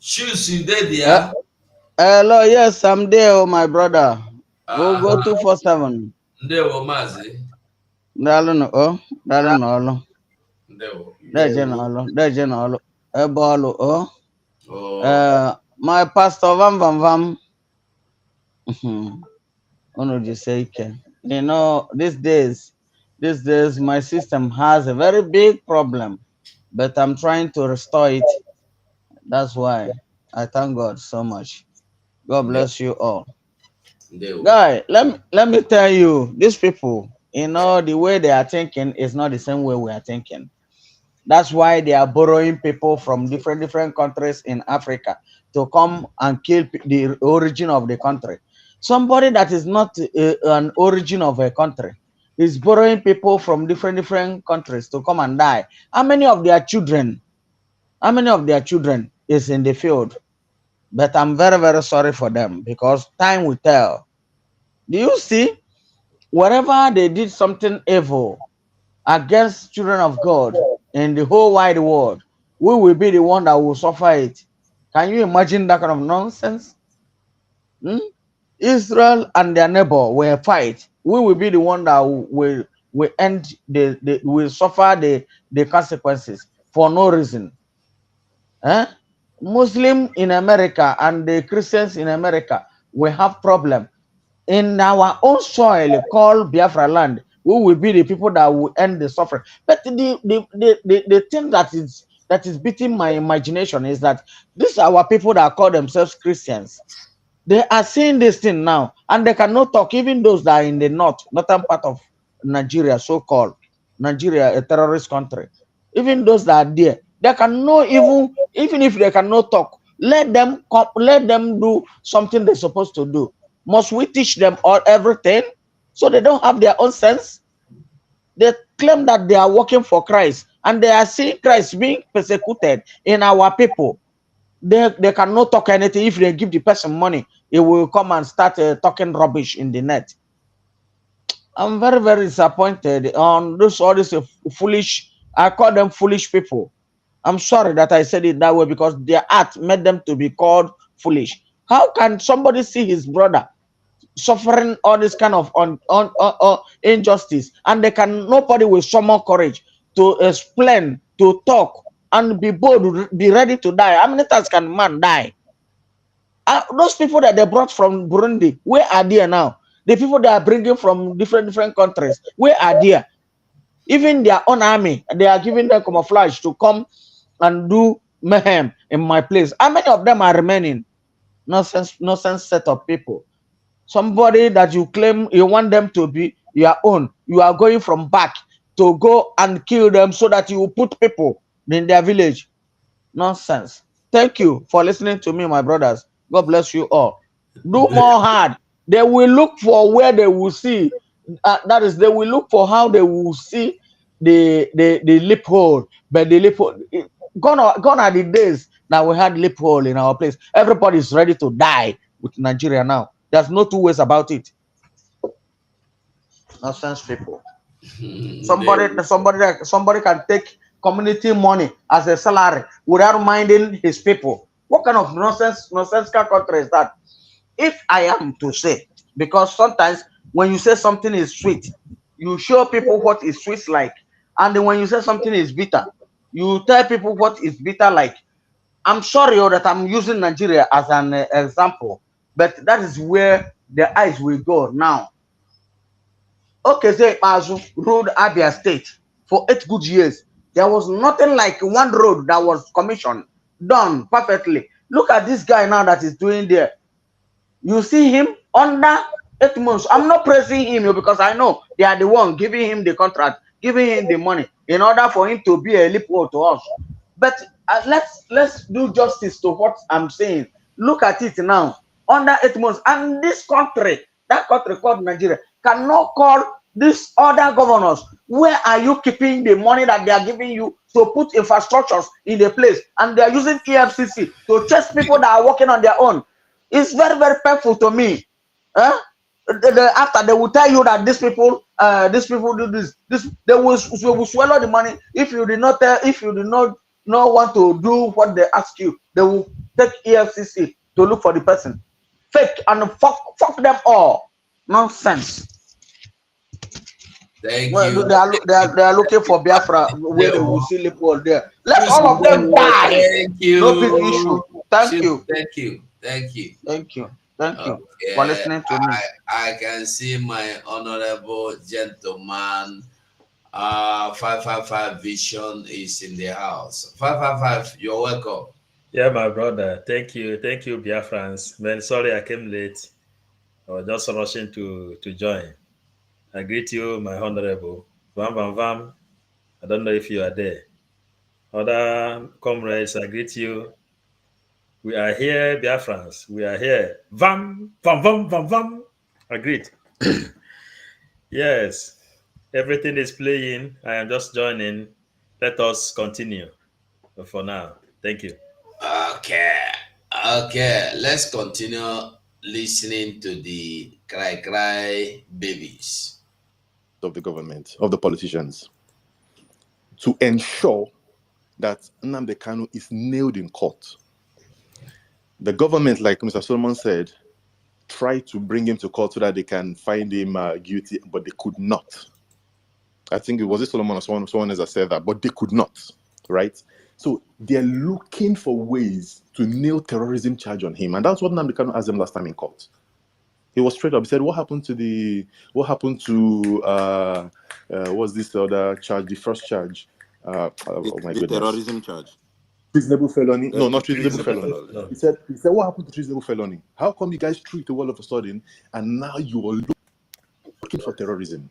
Shoes, you there, dear? Hello, yes, I'm there, my brother. Go 247. Ndewo mazi. Dalo oh, dalo Ndewo. Deje nolo. Ebolo oh. Oh. My pastor vam. Ono just say these days my system has a very big problem, but I'm trying to restore it. That's why I thank God so much. God bless you all. Guy, let me tell you, these people, the way they are thinking is not the same way we are thinking. That's why they are borrowing people from different countries in Africa to come and kill the origin of the country. Somebody that is not an origin of a country is borrowing people from different countries to come and die. How many of their children is in the field? But I'm very, very sorry for them because time will tell. Do you see? Wherever they did something evil against children of God in the whole wide world, we will be the one that will suffer it. Can you imagine that kind of nonsense? Israel and their neighbor will fight. We will be the one that will end will suffer the consequences for no reason. Muslim in America and the Christians in America will have problem. In our own soil called Biafra land, we will be the people that will end the suffering. But the thing that is beating my imagination is that these are our people that call themselves Christians. They are seeing this thing now, and they cannot talk. Even those that are in the northern part of Nigeria, so-called Nigeria, a terrorist country. Even those that are there, they cannot even if they cannot talk. Let them do something they're supposed to do. Must we teach them everything so they don't have their own sense? They claim that they are working for Christ, and they are seeing Christ being persecuted in our people. They cannot talk anything. If they give the person money, he will come and start talking rubbish in the net. I'm very, very disappointed on all this foolish. I call them foolish people. I'm sorry that I said it that way because their act made them to be called foolish. How can somebody see his brother suffering all this kind of injustice, and nobody will summon courage to explain, to talk, and be bold, be ready to die? How many times can man die? Those people that they brought from Burundi, where are they now? The people they are bringing from different countries, where are they? Even their own army, they are giving them camouflage to come and do mayhem in my place. How many of them are remaining? Nonsense set of people. Somebody that you claim you want them to be your own, you are going from back to go and kill them so that you will put people in their village. Nonsense. Thank you for listening to me, my brothers. God bless you all. Do more hard. They will look for where they will see. That is, they will look for how they will see the loophole, but the loophole gone are the days that we had loophole in our place. Everybody is ready to die with Nigeria now. There's no two ways about it. Nonsense people. Somebody can take community money as a salary without minding his people. What kind of nonsensical country is that? If I am to say, because sometimes when you say something is sweet, you show people what is sweet like, and then when you say something is bitter, you tell people what is bitter like. I'm sorry that I'm using Nigeria as an example, but that is where the eyes will go now. Okay, say Mazu ruled Abia State for 8 good years. There was nothing like one road that was commissioned, done perfectly. Look at this guy now that is doing there. You see him under 8 months. I'm not praising him because I know they are the one giving him the contract, giving him the money in order for him to be a loophole to us. But let's do justice to what I'm saying. Look at it now, under 8 months, and this country, that country called Nigeria, cannot call these other governors. Where are you keeping the money that they are giving you to put infrastructures in the place? And they are using EFCC to chase people that are working on their own. It's very, very painful to me. After they will tell you that these people do this, they will swallow the money. If you did not want to do what they ask you, they will take EFCC to look for the person. Fake and fuck them all. Nonsense. Thank you. They are looking for Biafra where they will see people there. Let all of them die. Thank you. No big issue. Thank you. Thank you. Thank you. Thank you. Thank you for listening to me. I can see my honorable gentleman. 555 Vision is in the house. 555, you're welcome. Yeah, my brother. Thank you, Biafrans. Man, sorry I came late. I was just rushing to join. I greet you, my honorable. Vam, vam, vam. I don't know if you are there. Other comrades, I greet you. We are here, Biafrans. We are here. Vam, vam, vam, vam, vam. I greet. Yes, everything is playing. I am just joining. Let us continue for now. Thank you. Okay. Let's continue listening to the cry babies of the government, of the politicians, to ensure that Nnamdi Kanu is nailed in court. The government, like Mr. Solomon said, tried to bring him to court so that they can find him guilty, but they could not. I think it was Solomon or someone else that said that, but they could not, right? So they're looking for ways to nail terrorism charge on him, and that's what Nnamdi Kanu asked them last time in court. He was straight up. He said, "What happened to what's this other charge? The first charge? Oh my goodness, terrorism charge." Treasonable felony? No, not treasonable felony. No. He said, "What happened to treasonable felony? How come you guys threw it all of a sudden, and now you are looking for terrorism?"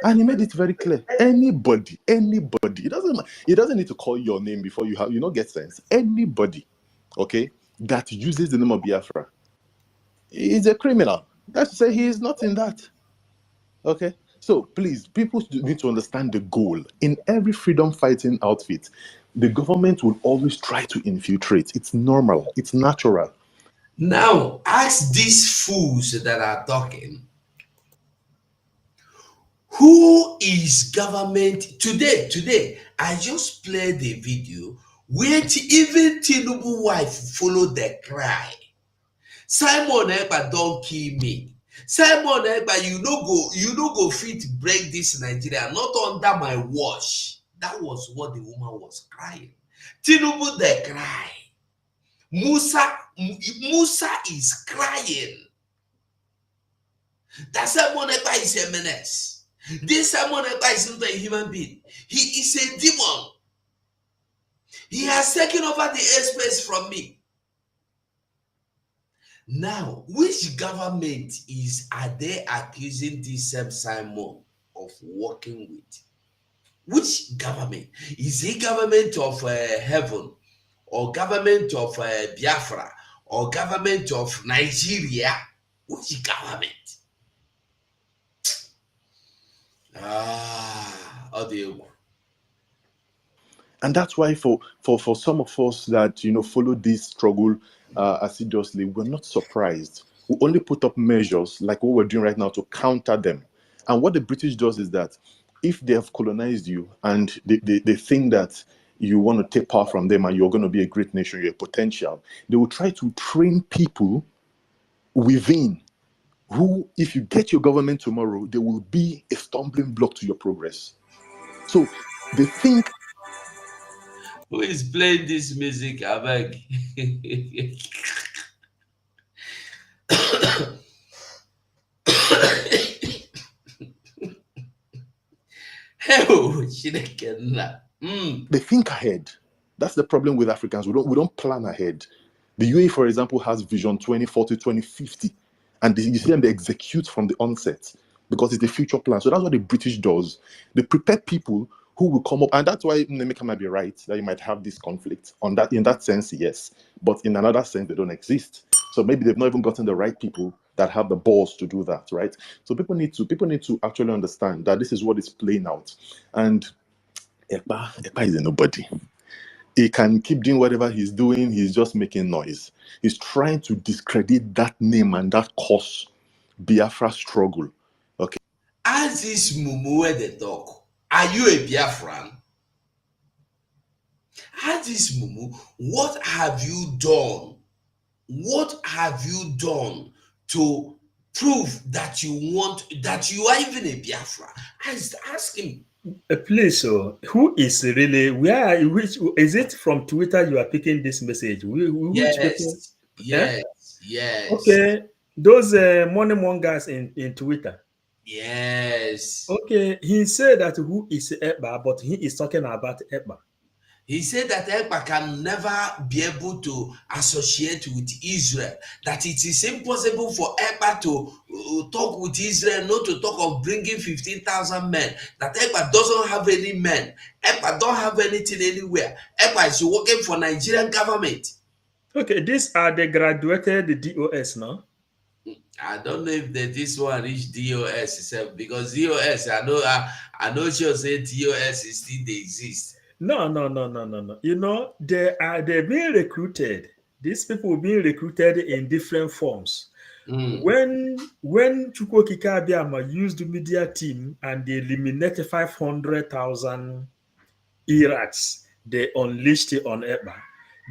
And he made it very clear. Anybody, it doesn't need to call your name before you get sense. Anybody, okay, that uses the name of Biafra is a criminal. That's to say he is not in that. Okay? So please, people need to understand the goal. In every freedom fighting outfit, the government will always try to infiltrate. It's normal. It's natural. Now, ask these fools that are talking. Who is government today? I just played the video where even Tinubu wife followed the cry. Simon Ekpa don't kill me. Simon Ekpa, you no go fit break this Nigeria, not under my watch. That was what the woman was crying. Tinubu the cry. Musa is crying. That Simon Ekpa is a menace. This Simon Ekpa is not a human being. He is a demon. He has taken over the airspace from me. Now, which government are they accusing this same Simon of working with? Which government? Is it government of heaven, or government of Biafra, or government of Nigeria? Which government? And that's why for some of us that follow this struggle assiduously, we're not surprised. We only put up measures like what we're doing right now to counter them. And what the British does is that if they have colonized you and they think that you want to take power from them and you're going to be a great nation, you're a potential, they will try to train people within who, if you get your government tomorrow, they will be a stumbling block to your progress. So they think. Who is playing this music, Abeg? They think ahead. That's the problem with Africans. We don't plan ahead. The UAE, for example, has Vision 2040, 2050. And you see them, they execute from the onset because it's the future plan. So that's what the British does. They prepare people who will come up. And that's why Nemeka might be right, that you might have this conflict. In that sense, yes. But in another sense, they don't exist. So maybe they've not even gotten the right people that have the balls to do that, right? So people need to actually understand that this is what is playing out. And Ekpa is a nobody. He can keep doing whatever he's doing. He's just making noise. He's trying to discredit that name and that cause, Biafra struggle. Okay. As this mumu where they talk, are you a Biafran? As this mumu, what have you done? What have you done to prove that you are even a Biafra? Ask him. Please, so who is really, which is it from Twitter you are picking this message? Which people? Yes. Okay, those money mongers in Twitter. Yes. Okay, he said that who is Ekpa, but he is talking about Ekpa. He said that Ekpa can never be able to associate with Israel, that it is impossible for Ekpa to talk with Israel, not to talk of bringing 15,000 men, that Ekpa doesn't have any men, Ekpa don't have anything anywhere, Ekpa is working for Nigerian government. Okay, these are the graduated DOS, no? I don't know if this one reach DOS itself, because DOS, I know she'll say DOS is still they exist. No. You know, they're being recruited. These people being recruited in different forms. When Chukwuokike Abiama used the media team and they eliminated 500,000 Iraqs, they unleashed it on Ekpa.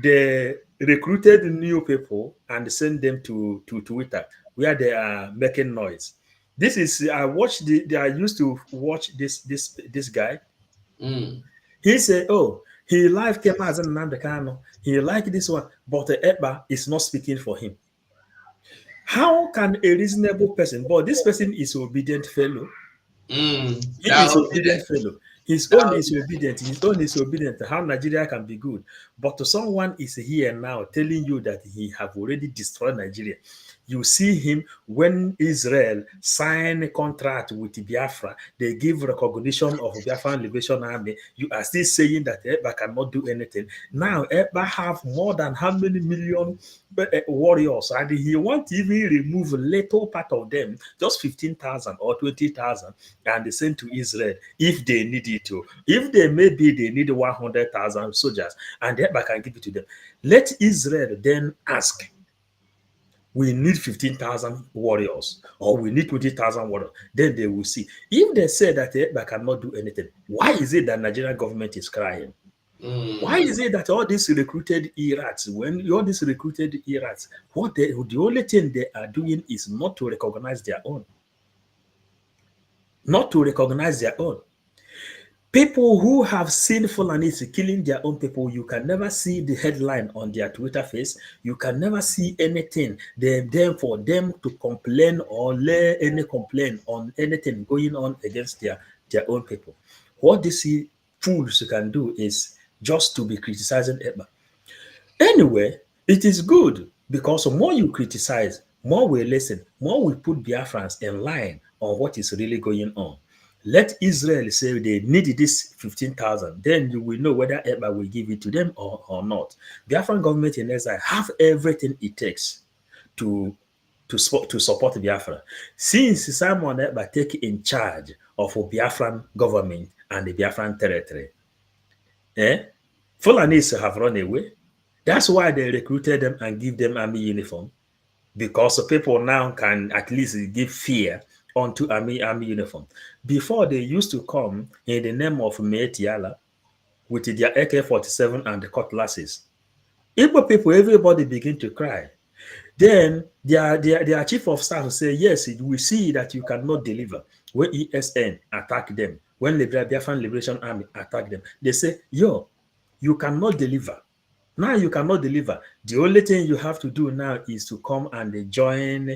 They recruited new people and sent them to Twitter, where they are making noise. This is I used to watch this guy. He said, "Oh, he live came as an Nandekano. He liked this one, but Ekpa is not speaking for him." How can a reasonable person, but this person is obedient fellow. He is obedient fellow. His own is obedient. How Nigeria can be good. But to someone is here now telling you that he have already destroyed Nigeria. You see him when Israel signed a contract with Biafra, they give recognition of Biafran Liberation Army. You are still saying that Ekpa cannot do anything. Now Ekpa have more than how many million warriors, and he won't even remove a little part of them, just 15,000 or 20,000, and they send to Israel if they need it to. If they need 100,000 soldiers, and Ekpa can give it to them. Let Israel then ask, we need 15,000 warriors, or we need 20,000 warriors. Then they will see. If they say that Ekpa cannot do anything, why is it that Nigerian government is crying? Why is it that all these recruited Iraqs, the only thing they are doing is not to recognize their own? Not to recognize their own. People who have seen Fulanis killing their own people, you can never see the headline on their Twitter face. You can never see anything. For them to complain or lay any complaint on anything going on against their own people. What these fools can do is just to be criticizing Ekpa. Anyway, it is good because the more you criticize, more we listen, more we put Biafrans in line on what is really going on. Let Israel say they need this 15,000, then you will know whether Ekpa will give it to them or not. Biafran government in Israel have everything it takes to support Biafra. Since Simon Ekpa take in charge of a Biafran government, and the Biafran territory. Fulanis have run away. That's why they recruited them and give them army uniform, because people now can at least give fear onto army uniform. Before, they used to come in the name of Metiala with their AK-47 and the cutlasses. Igbo people, everybody begin to cry. Then their chief of staff will say, yes, we see that you cannot deliver. When ESN attack them, when the Biafran Liberation Army attack them, they say, yo, you cannot deliver. Now you cannot deliver. The only thing you have to do now is to come and join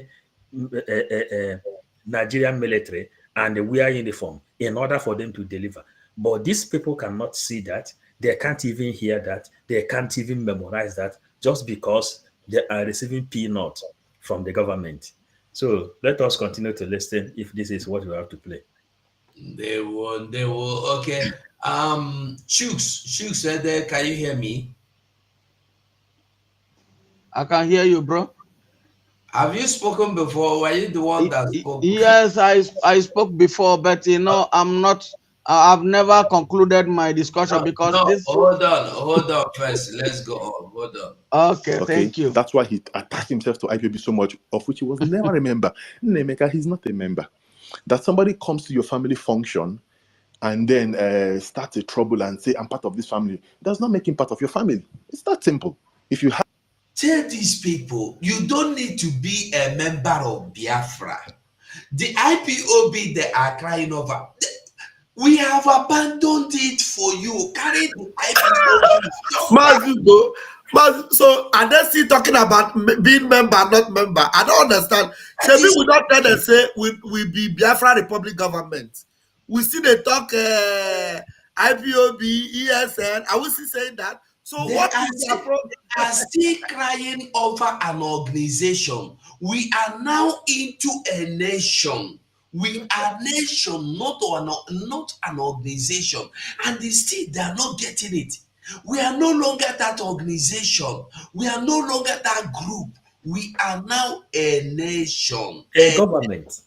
Nigerian military and wear uniform in order for them to deliver. But these people cannot see that. They can't even hear that. They can't even memorize that, just because they are receiving peanuts from the government. So let us continue to listen if this is what we have to play. They will. Okay. Shooks said there, can you hear me? I can hear you, bro. Have you spoken before? Were you the one that spoke? Yes, I spoke before, but I've never concluded my discussion because this. Hold on first. Let's go on. Hold on. Okay, thank you. That's why he attached himself to IPOB so much, of which he was never a member. Nemeka, he's not a member. That somebody comes to your family function and then starts a trouble and say, I'm part of this family, does not make him part of your family. It's that simple. If you have. Tell these people, you don't need to be a member of Biafra. The IPOB they are crying over, we have abandoned it for you. Carry the IPOB. So are they still talking about being member, not member? I don't understand. So we will not tell them say we be Biafra Republic government. We see they talk IPOB, ESN. Are we still saying that? So they what are is their problem? They are still crying over an organization. We are now into a nation. We are a nation, not an organization. And they are not getting it. We are no longer that organization. We are no longer that group. We are now a nation. A government.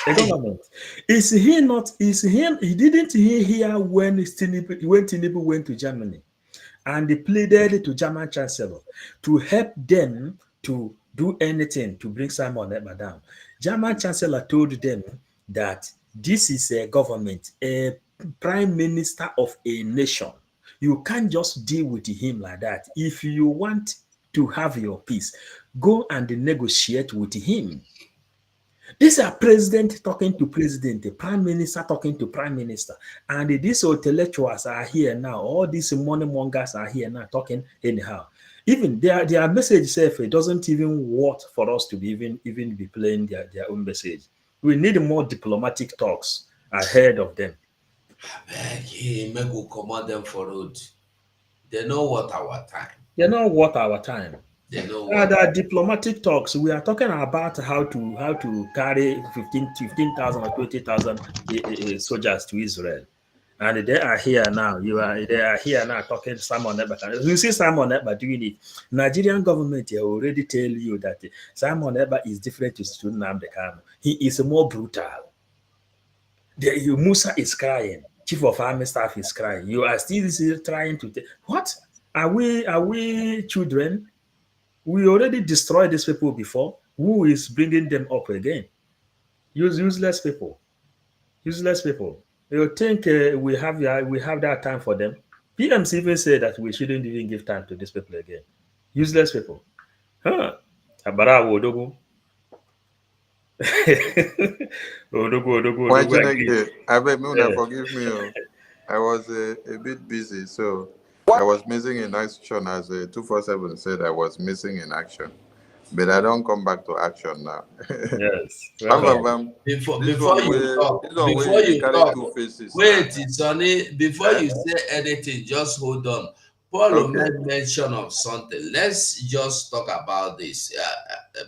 A government. Is he not? He didn't hear when Tinubu went to Germany and they pleaded to German Chancellor to help them to do anything to bring Simon Ekpa down. German Chancellor told them that this is a government, a prime minister of a nation. You can't just deal with him like that. If you want to have your peace, go and negotiate with him. These are president talking to president, the prime minister talking to prime minister. And these intellectuals are here now. All these money mongers are here now talking anyhow. Even their message self, it doesn't even worth for us to be even be playing their own message. We need more diplomatic talks ahead of them. Hey, maybe we'll command them for road. They know what our time. They know what our time. They know the diplomatic talks. We are talking about how to carry 15,000 or 20,000 soldiers to Israel, and they are here now. They are here now talking Simon Ekpa. You see Simon Ekpa doing it. Nigerian government already tell you that Simon Ekpa is different to Nnamdi Kanu. He is more brutal. Musa is crying. Chief of Army Staff is crying. You are still trying to what? Are we children? We already destroyed these people before. Who is bringing them up again? Useless people. Useless people. You think we have that time for them? PMC even said that we shouldn't even give time to these people again. Useless people. Abara Odogu. Odogu. I beg me, forgive me. I was a bit busy, so I was missing in action, as 247 said. I was missing in action, but I don't come back to action now. Yes. Before you talk, wait, Sonny. Before you say anything, just hold on. Paul made mention of something. Let's just talk about this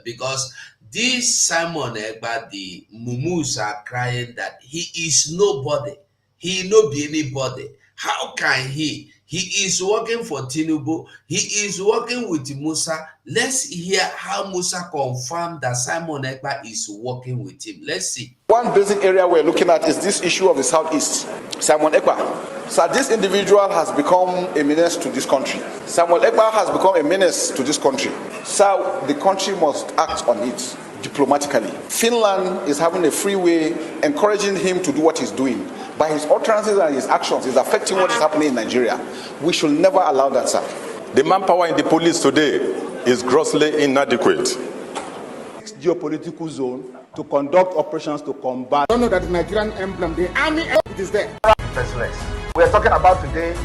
because this Simon Ekpa, the Mumus are crying that he is nobody. He no be anybody. How can he? He is working for Tinubu. He is working with Musa. Let's hear how Musa confirmed that Simon Ekpa is working with him. Let's see. One basic area we're looking at is this issue of the Southeast. Simon Ekpa. So this individual has become a menace to this country. Samuel Ekpa has become a menace to this country. So the country must act on it diplomatically. Finland is having a free way, encouraging him to do what he's doing. By his utterances and his actions, is affecting what is happening in Nigeria. We should never allow that, sir. The manpower in the police today is grossly inadequate. Geopolitical zone to conduct operations to combat. I don't know that the Nigerian emblem, the army, it is there. We are talking about today.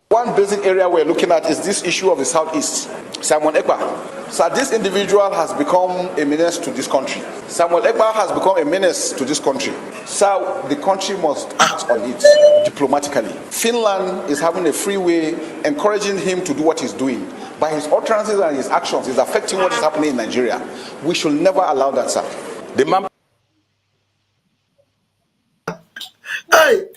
One basic area we're looking at is this issue of the Southeast. Simon Ekpa. So this individual has become a menace to this country. Samuel Ekpa has become a menace to this country. So the country must act on it diplomatically. Finland is having a free way, encouraging him to do what he's doing. By his utterances and his actions, is affecting what is happening in Nigeria. We should never allow that, sir. Hey,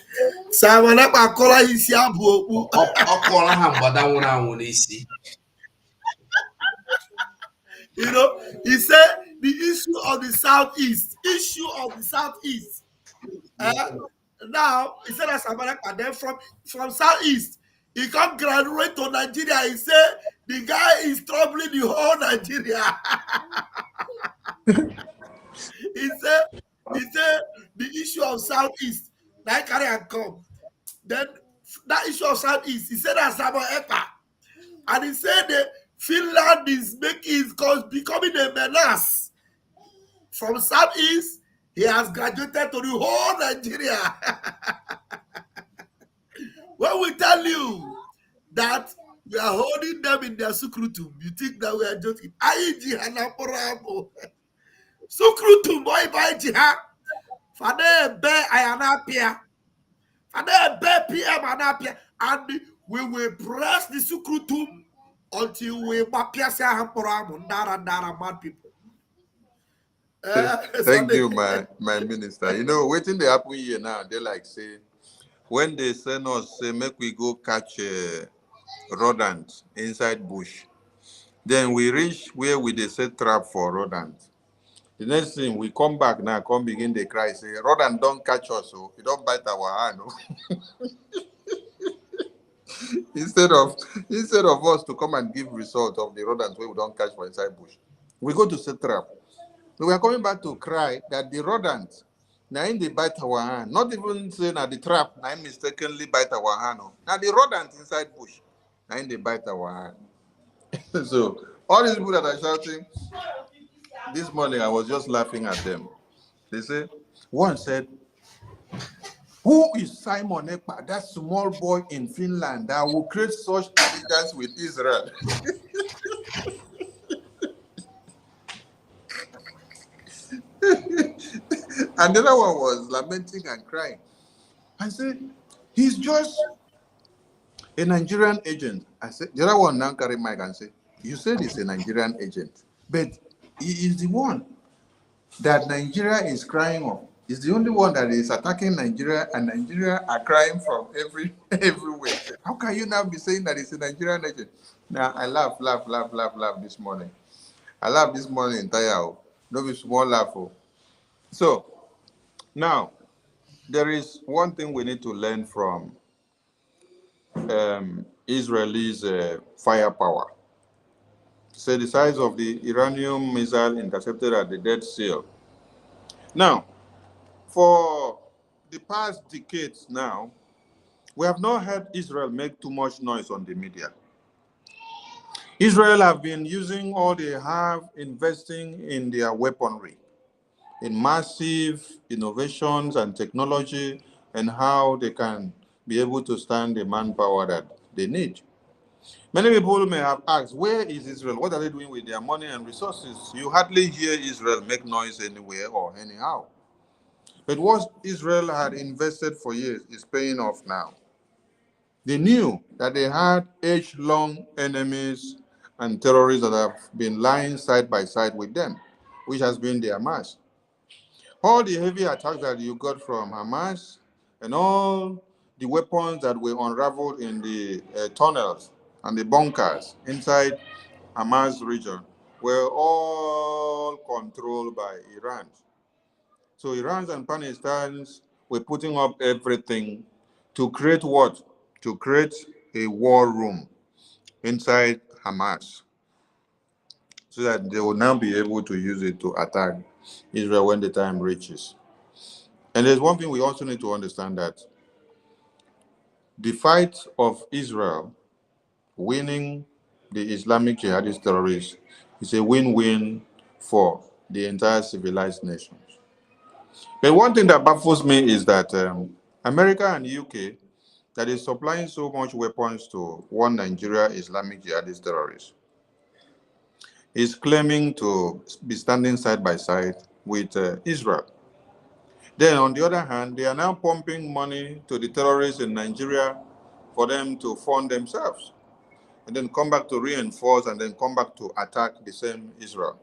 Simon Ekpa kola isi abu okpu. Okola ha mgbada nwụrụ anwụ n'isi. You know, he said the issue of the Southeast. Now, he said that Simon Ekpa, then from Southeast, he can graduate to Nigeria. He said the guy is troubling the whole Nigeria. He said the issue of Southeast, that carry and come. Then that issue of Southeast, he said that Simon Ekpa, and he said that Finland is becoming a menace. From Southeast, he has graduated to the whole Nigeria. When we tell you that we are holding them in their sukrutum, you think that we are joking. Aiji hanaporamo. Sukrutum boy by jiha. Fade be ayanapia. Fade be PM anapia. And we will press the sukrutum until we mapiase haporamo. Ndara mad people. Thank you, my minister. You know, waiting the happen here now, they like say, when they send us, say, make we go catch rodents inside bush. Then we reach where we they set trap for rodents. The next thing, we come back now, come begin the cry, say, rodent don't catch us, so you don't bite our hand. Instead of us to come and give result of the rodents where we don't catch for inside bush, we go to set trap. We are coming back to cry that the rodent, now in they bite our hand, not even saying that the trap, now mistakenly bite our hand. Now the rodent inside bush, now in they bite our hand. So all these people that are shouting, this morning I was just laughing at them. They say, one said, who is Simon Ekpa, that small boy in Finland that will create such allegiance with Israel? And the other one was lamenting and crying. I said, he's just a Nigerian agent. I said, the other one now carry mic and say, you said he's a Nigerian agent, but he is the one that Nigeria is crying on. He's the only one that is attacking Nigeria, and Nigeria are crying from everywhere. How can you now be saying that he's a Nigerian agent? Now I laugh this morning. I laugh this morning entire. No be small laugh. So now there is one thing we need to learn from Israelis' firepower. Say the size of the Iranian missile intercepted at the Dead Sea. Now, for the past decades now, we have not heard Israel make too much noise on the media. Israel have been using all they have, investing in their weaponry, in massive innovations and technology, and how they can be able to stand the manpower that they need. Many people may have asked, where is Israel? What are they doing with their money and resources? You hardly hear Israel make noise anywhere or anyhow. But what Israel had invested for years is paying off now. They knew that they had age-long enemies and terrorists that have been lying side by side with them, which has been their Hamas. All the heavy attacks that you got from Hamas and all the weapons that were unraveled in the tunnels and the bunkers inside Hamas region were all controlled by Iran. So Iran and Pakistan were putting up everything to create what? To create a war room inside Hamas so that they will now be able to use it to attack Israel when the time reaches. And there's one thing we also need to understand, that the fight of Israel winning the Islamic jihadist terrorists is a win-win for the entire civilized nations. But one thing that baffles me is that America and UK, that is supplying so much weapons to one Nigeria Islamic jihadist terrorist, is claiming to be standing side by side with Israel. Then, on the other hand, they are now pumping money to the terrorists in Nigeria for them to fund themselves, and then come back to reinforce and then come back to attack the same Israel.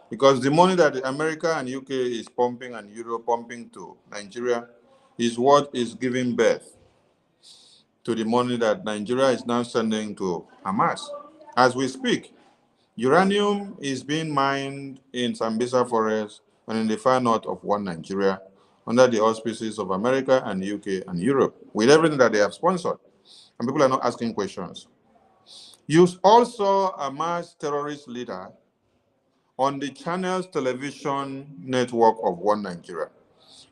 Because the money that America and UK is pumping and Europe pumping to Nigeria is what is giving birth to the money that Nigeria is now sending to Hamas. As we speak, uranium is being mined in Sambisa Forest and in the far north of one Nigeria under the auspices of America and UK and Europe, with everything that they have sponsored. And people are not asking questions. You also a Hamas terrorist leader on the channel's television network of one Nigeria.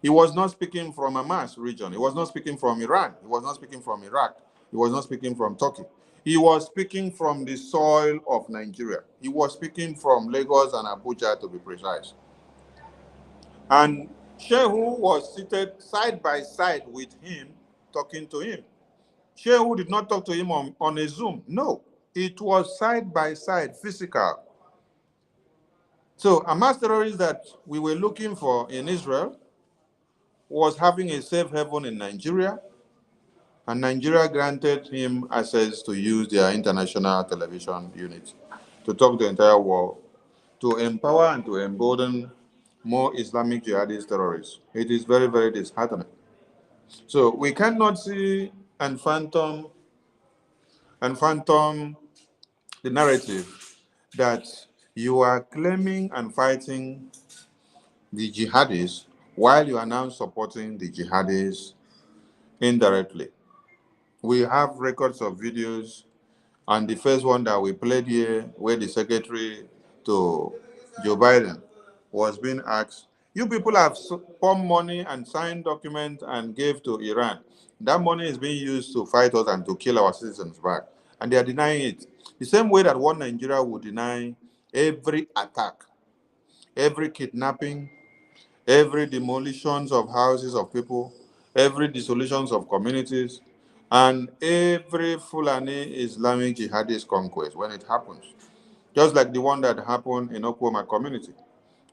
He was not speaking from Hamas region. He was not speaking from Iran. He was not speaking from Iraq. He was not speaking from Turkey. He was speaking from the soil of Nigeria. He was speaking from Lagos and Abuja, to be precise. And Shehu was seated side by side with him, talking to him. Shehu did not talk to him on a Zoom. No, it was side by side, physical. So Hamas terrorists that we were looking for in Israel was having a safe haven in Nigeria, and Nigeria granted him access to use their international television unit to talk to the entire world, to empower and to embolden more Islamic jihadist terrorists. It is very, very disheartening. So we cannot see and phantom the narrative that you are claiming and fighting the jihadists while you are now supporting the jihadists indirectly. We have records of videos, and the first one that we played here, where the secretary to Joe Biden was being asked, you people have pumped money and signed documents and gave to Iran. That money is being used to fight us and to kill our citizens back. And they are denying it. The same way that one Nigeria would deny every attack, every kidnapping, every demolitions of houses of people, every dissolutions of communities, and every Fulani Islamic jihadist conquest when it happens. Just like the one that happened in Oklahoma community.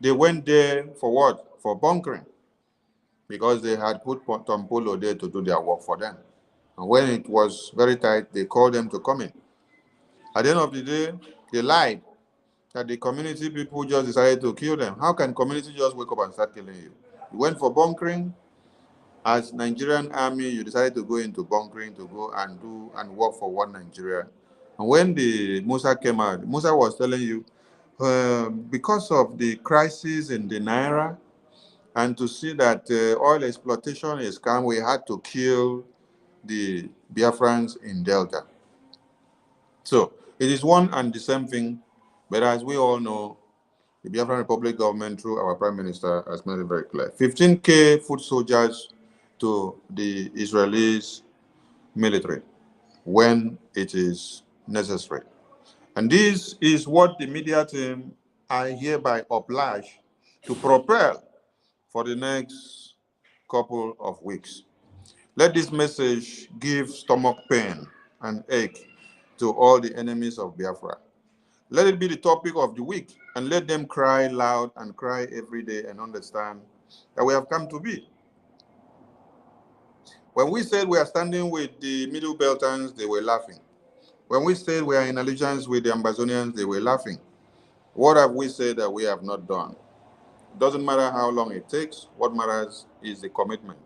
They went there for what? For bunkering. Because they had put Tompolo there to do their work for them. And when it was very tight, they called them to come in. At the end of the day, they lied that the community people just decided to kill them. How can community just wake up and start killing you? You went for bunkering. As Nigerian army, you decided to go into bunkering to go and do and work for one Nigeria. And when the Musa came out, Musa was telling you, because of the crisis in the Naira, and to see that oil exploitation is come, we had to kill the Biafrans in Delta. So it is one and the same thing, but as we all know, the Biafran Republic government, through our Prime Minister, has made it very clear. 15K foot soldiers to the Israelis military when it is necessary. And this is what the media team are hereby obliged to propel for the next couple of weeks. Let this message give stomach pain and ache to all the enemies of Biafra. Let it be the topic of the week, and let them cry loud and cry every day and understand that we have come to be. When we said we are standing with the Middle Beltans, they were laughing. When we said we are in allegiance with the Ambazonians, they were laughing. What have we said that we have not done? It doesn't matter how long it takes. What matters is the commitment.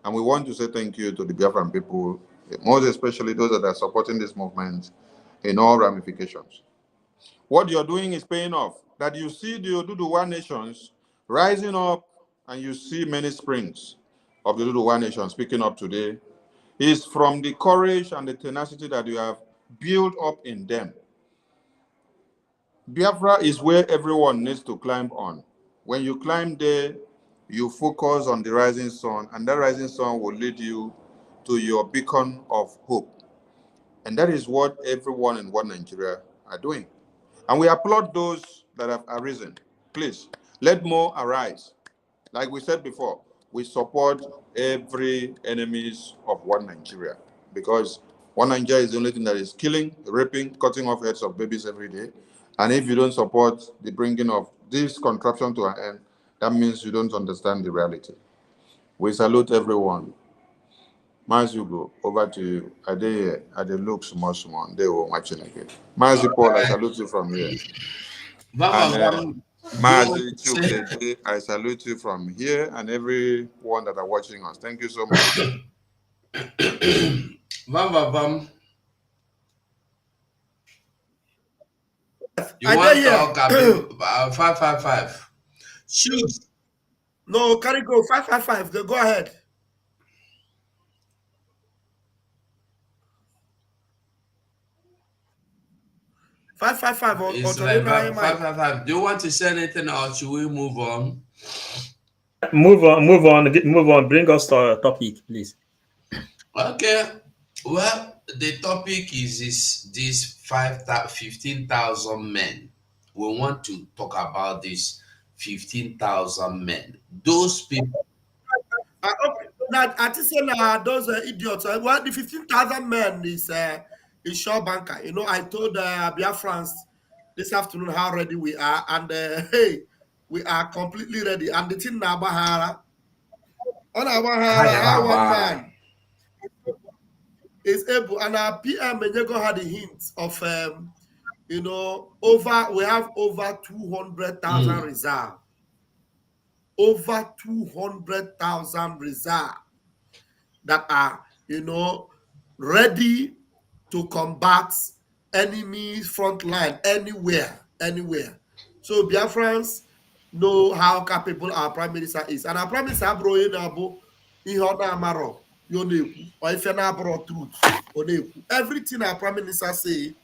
And we want to say thank you to the Biafran people, most especially those that are supporting this movement in all ramifications. What you're doing is paying off. That you see the Oduduwa nations rising up, and you see many springs of the Oduduwa nations speaking up today, is from the courage and the tenacity that you have built up in them. Biafra is where everyone needs to climb on. When you climb there, you focus on the rising sun, and that rising sun will lead you to your beacon of hope. And that is what everyone in One Nigeria are doing. And we applaud those that have arisen. Please, let more arise. Like we said before, we support every enemies of One Nigeria, because One Nigeria is the only thing that is killing, raping, cutting off heads of babies every day. And if you don't support the bringing of this contraption to an end, that means you don't understand the reality. We salute everyone. Mas Hugo, over to you. Are they here? Are they look small? They were watching again. Mas Paul, I salute you from here. And Mazi Chukede, I salute you from here, and everyone that are watching us. Thank you so much. You want to talk about 555? Shoot. No, can it go 555? Go ahead. Five five five or 555. Do you want to say anything, or should we move on? Move on. Bring us to our topic, please. Okay. Well, the topic is this 15,000 men. We want to talk about this 15,000 men. Those people. Okay. Now, I think those idiots. Well, the 15,000 men is shore banker. You know, I told Biafrans this afternoon how ready we are, and hey, we are completely ready. And the thing now, Bahara, on our one man is able, and our PM Menyego had the hint of you know, we have over 200,000 reserve. Over 200,000 reserve that are, you know, ready to combat enemies front line anywhere. So Biafrans know how capable our prime minister is, and our prime minister bro truth. Everything our prime minister say,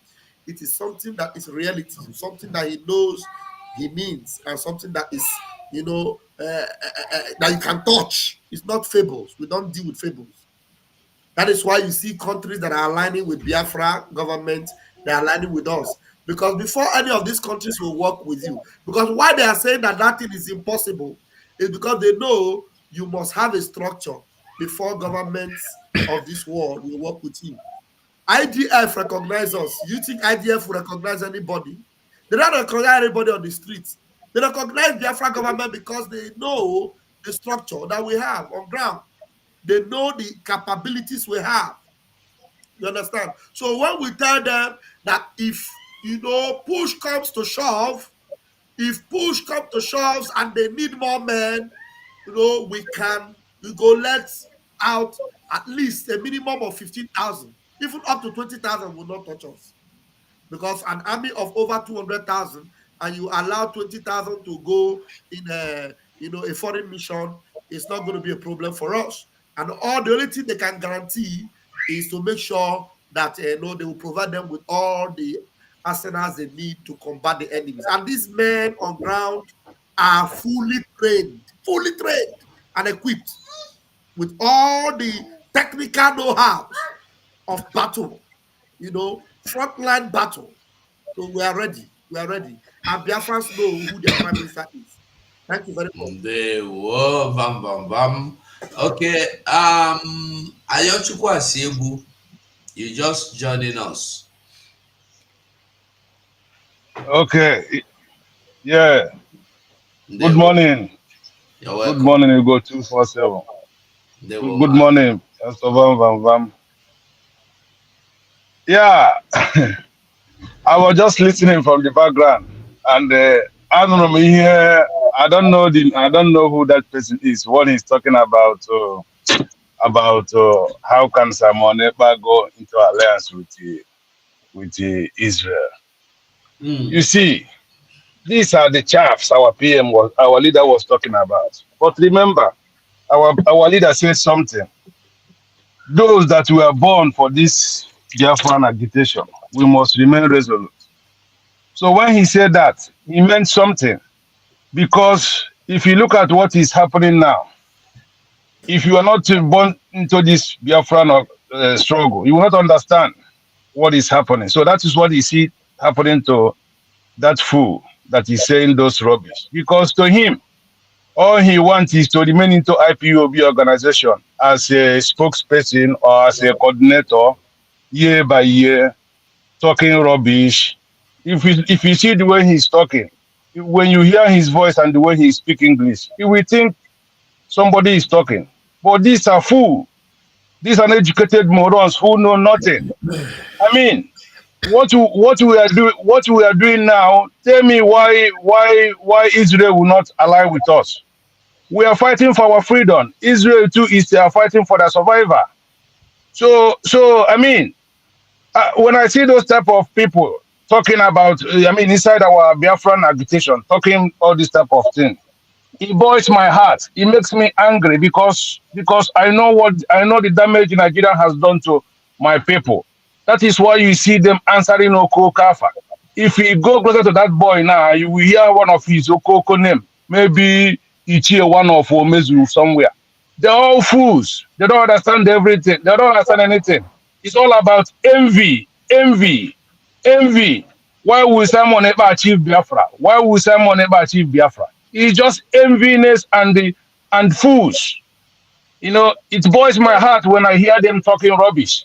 it is something that is reality, something that he knows he means, and something that is, you know, that you can touch. It's not fables. We don't deal with fables. That is why you see countries that are aligning with Biafra government, they are aligning with us. Because before any of these countries will work with you, because why they are saying that thing is impossible is because they know you must have a structure before governments of this world will work with you. IDF recognize us. You think IDF will recognize anybody? They don't recognize anybody on the streets. They recognize Biafra government because they know the structure that we have on ground. They know the capabilities we have. You understand? So when we tell them that if, you know, push comes to shove, and they need more men, you know, we go let out at least a minimum of 15,000. Even up to 20,000 will not touch us. Because an army of over 200,000 and you allow 20,000 to go in a foreign mission, it's not going to be a problem for us. And the only thing they can guarantee is to make sure that they will provide them with all the arsenals they need to combat the enemies. And these men on ground are fully trained and equipped with all the technical know-how of battle, you know, frontline battle. So we are ready. And Biafrans know who their prime minister is. Thank you very much. Okay. Ayochukwu Asiegbu, you just joining us. Okay. Yeah. Good morning. You're welcome. Good morning, you go 247. Good morning, Vam. Yeah. I was just listening from the background, and I don't know here. I don't know who that person is. What he's talking about. about how can Simon Ekpa go into alliance with Israel. You see, these are the chaffs our leader was talking about. But remember, our leader said something. Those that were born for this Biafran agitation, we must remain resolute. So when he said that, he meant something. Because if you look at what is happening now, if you are not born into this Biafran struggle, you will not understand what is happening. So that is what you see happening to that fool that is saying those rubbish. Because to him, all he wants is to remain into IPOB organization as a spokesperson or as a coordinator year by year, talking rubbish. If you see the way he's talking, when you hear his voice and the way he speaks English, you will think somebody is talking. But these are fools. These uneducated morons who know nothing. I mean, what we are doing now, tell me why Israel will not ally with us. We are fighting for our freedom. Israel too is fighting for their survival. So I mean, when I see those type of people talking about, inside our Biafran agitation, talking all this type of thing, it boils my heart. It makes me angry because I know the damage Nigeria has done to my people. That is why you see them answering Oko Kafa. If you go closer to that boy now, you will hear one of his Okoko name. Maybe Ichie one of Omezu somewhere. They're all fools. They don't understand everything. They don't understand anything. It's all about envy. Why will someone ever achieve Biafra? Why will someone ever achieve Biafra? It's just enviness and fools. You know, it boils my heart when I hear them talking rubbish.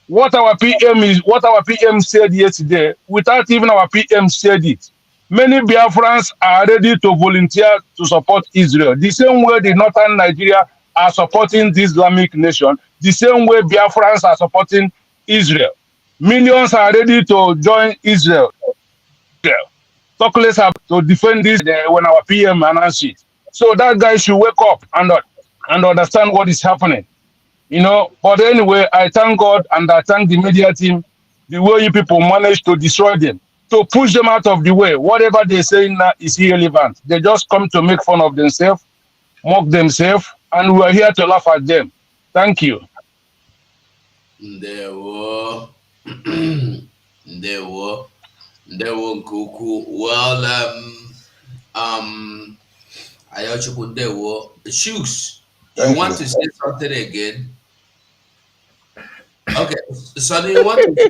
What our PM said yesterday, without even our PM said it. Many Biafrans are ready to volunteer to support Israel. The same way the northern Nigeria are supporting the Islamic nation, the same way Biafrans are supporting Israel. Millions are ready to join Israel. Talk less about to defend this when our PM announced it. So that guy should wake up and understand what is happening. You know, but anyway, I thank God and I thank the media team, the way you people managed to destroy them, to push them out of the way. Whatever they're saying now is irrelevant. They just come to make fun of themselves, mock themselves, and we're here to laugh at them. Thank you. Ndewo. Ndewo. Ndewo Nkuku. Well, Ayochukwu Ndewo. Shooks, you want to say something again? Okay, so do you want to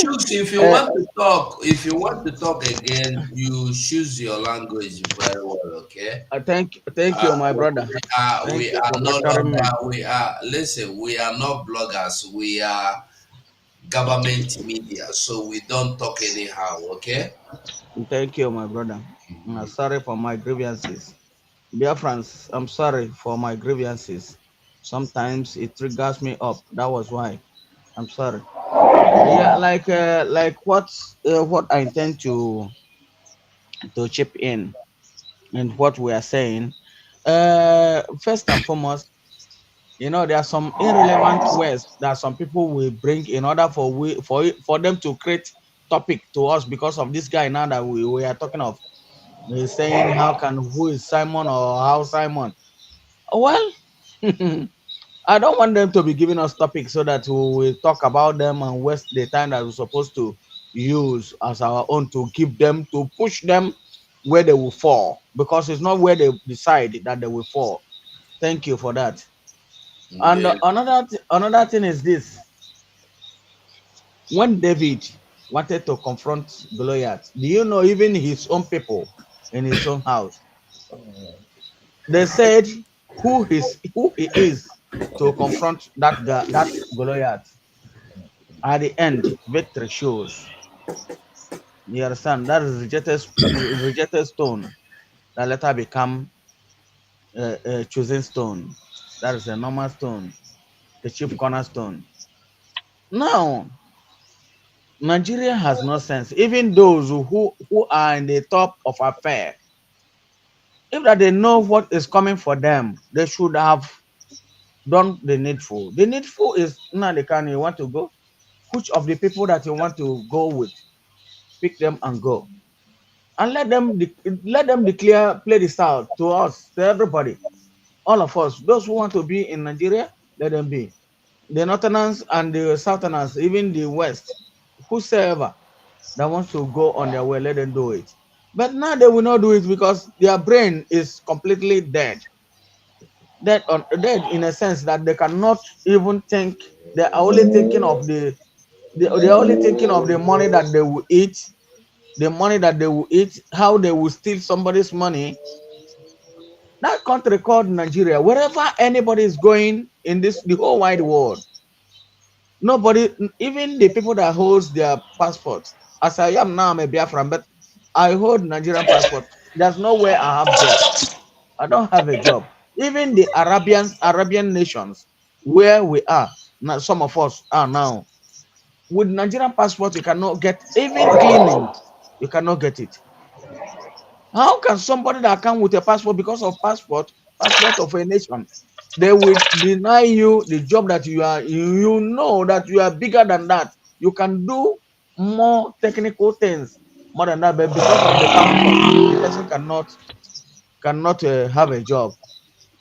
choose if you want to talk again, you choose your language very well, okay? Thank you, my brother. We are no longer listen, we are not bloggers, we are government media, so we don't talk anyhow, okay? Thank you, my brother. I'm sorry for my grievances. Biafrans, I'm sorry for my grievances. Sometimes it triggers me up. That was why. I'm sorry. Yeah, like what I intend to chip in and what we are saying. First and foremost, you know, there are some irrelevant words that some people will bring in order for them to create topic to us because of this guy now that we are talking of. They're saying who is Simon or how Simon? Well, I don't want them to be giving us topics so that we will talk about them and waste the time that we're supposed to use as our own to give them, to push them where they will fall, because it's not where they decide that they will fall. Thank you for that. And another thing is this: when David wanted to confront Goliath, do you know even his own people in his own house, they said who he is to confront that Goliath. At the end, victory shows. You understand? That is rejected stone that later become a chosen stone. That is a normal stone, the chief cornerstone. Now, Nigeria has no sense. Even those who are in the top of affair, if that they know what is coming for them, they should have done the needful. The needful is Nnamdi you want to go. Which of the people that you want to go with, pick them and go, and let them declare, play this out to us, to everybody, all of us. Those who want to be in Nigeria, let them be. The Northerners and the Southerners, even the West, whosoever that wants to go on their way, let them do it. But now they will not do it because their brain is completely dead. Dead in a sense that they cannot even think. They are only thinking of they're only thinking of the money that they will eat, how they will steal somebody's money. That country called Nigeria, wherever anybody is going in the whole wide world, nobody, even the people that holds their passports. As I am now, I'm a Biafran, but I hold Nigerian passport. There's nowhere I have job. I don't have a job. Even the Arabian nations, where we are now, some of us are now with Nigerian passport. You cannot get even cleaning. You cannot get it. How can somebody that come with a passport because of passport of a nation, they will deny you the job that you are, you know that you are bigger than that. You can do more technical things more than that, but because of the passport, the person cannot have a job.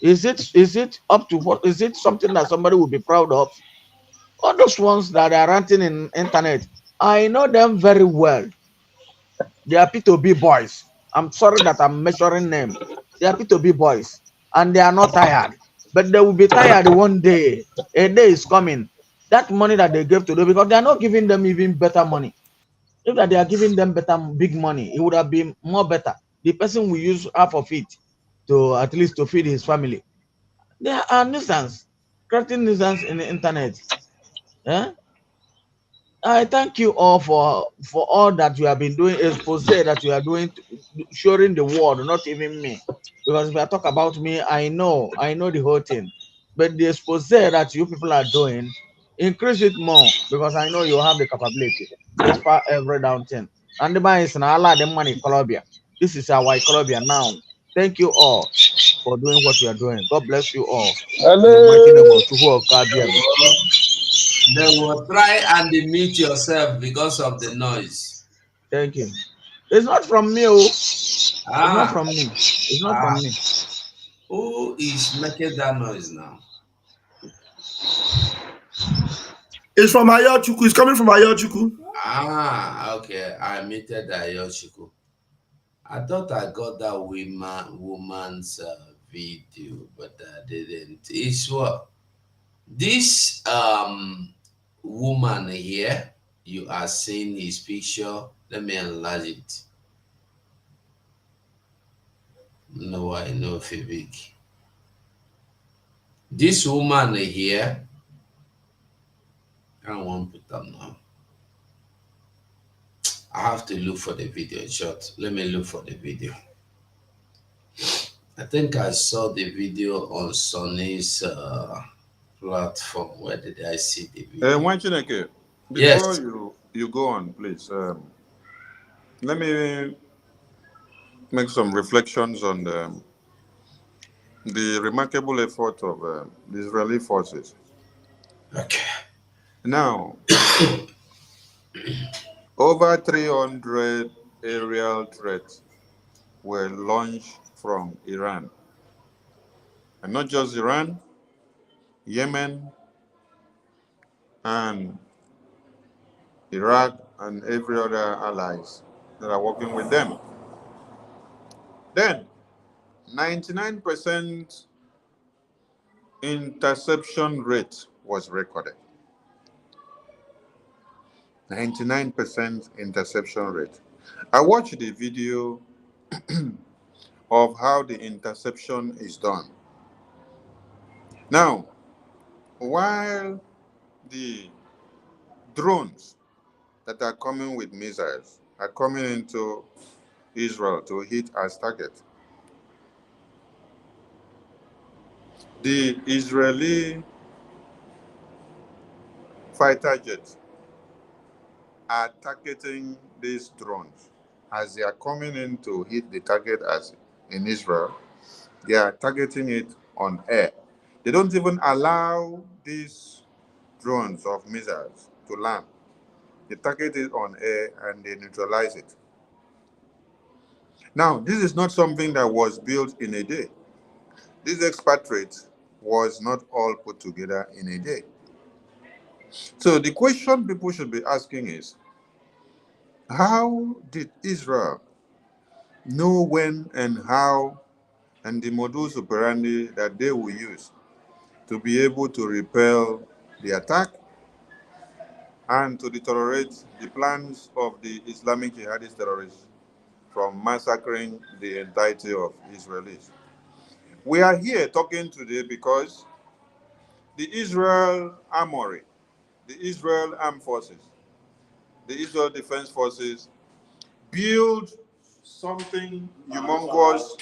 Is it up to what? Is it something that somebody will be proud of? All those ones that are ranting in internet, I know them very well. They are P2B boys. I'm sorry that I'm measuring them. They are P2B boys, and they are not tired. But they will be tired one day. A day is coming. That money that they gave to them, because they are not giving them even better money. If that they are giving them better big money, it would have been more better. The person will use half of it to at least to feed his family. There are nuisance, creating nuisance in the internet. Eh? I thank you all for all that you have been doing, expose that you are doing, showing the world, not even me. Because if I talk about me, I know the whole thing. But the expose that you people are doing, increase it more because I know you have the capability, despite every down thing. And the man is an Allah, the money Colombia. This is our Colombia now. Thank you all for doing what you are doing. God bless you all. In the mighty name of Chuhu Okabiam. They will try and mute yourself because of the noise. Thank you. It's not from me. Oh. It's not Ah, from me. It's not from me. who is making that noise now? It's from Ayochuku. It's coming from Ayochuku. Ah, okay. I muted Ayochuku. I thought I got that woman's video, but I didn't. It's what? This woman here, you are seeing his picture. Let me enlarge it. No, I know Fibik. This woman here, I won't put them now. I have to look for the video in short. Let me look for the video. I think I saw the video on Sony's platform. Where did I see the video? Before Yes. you go on, please, let me make some reflections on the remarkable effort of the Israeli forces. Okay. Now, over 300 aerial threats were launched from Iran. And not just Iran, Yemen, and Iraq, and every other allies that are working with them. Then, 99% interception rate was recorded. 99% interception rate. I watched the video of how the interception is done. Now, while the drones that are coming with missiles are coming into Israel to hit as target, the Israeli fighter jets are targeting these drones as they are coming in to hit the target as in Israel. They are targeting it on air. They don't even allow these drones of missiles to land. They target it on air and they neutralize it. Now, this is not something that was built in a day. This expatriate was not all put together in a day. So the question people should be asking is, how did Israel know when and how and the modus operandi that they will use to be able to repel the attack and to deteriorate the plans of the Islamic jihadist terrorists from massacring the entirety of Israelis? We are here talking today because the Israel Armory, the Israel Armed Forces, the Israel Defense Forces build something humongous,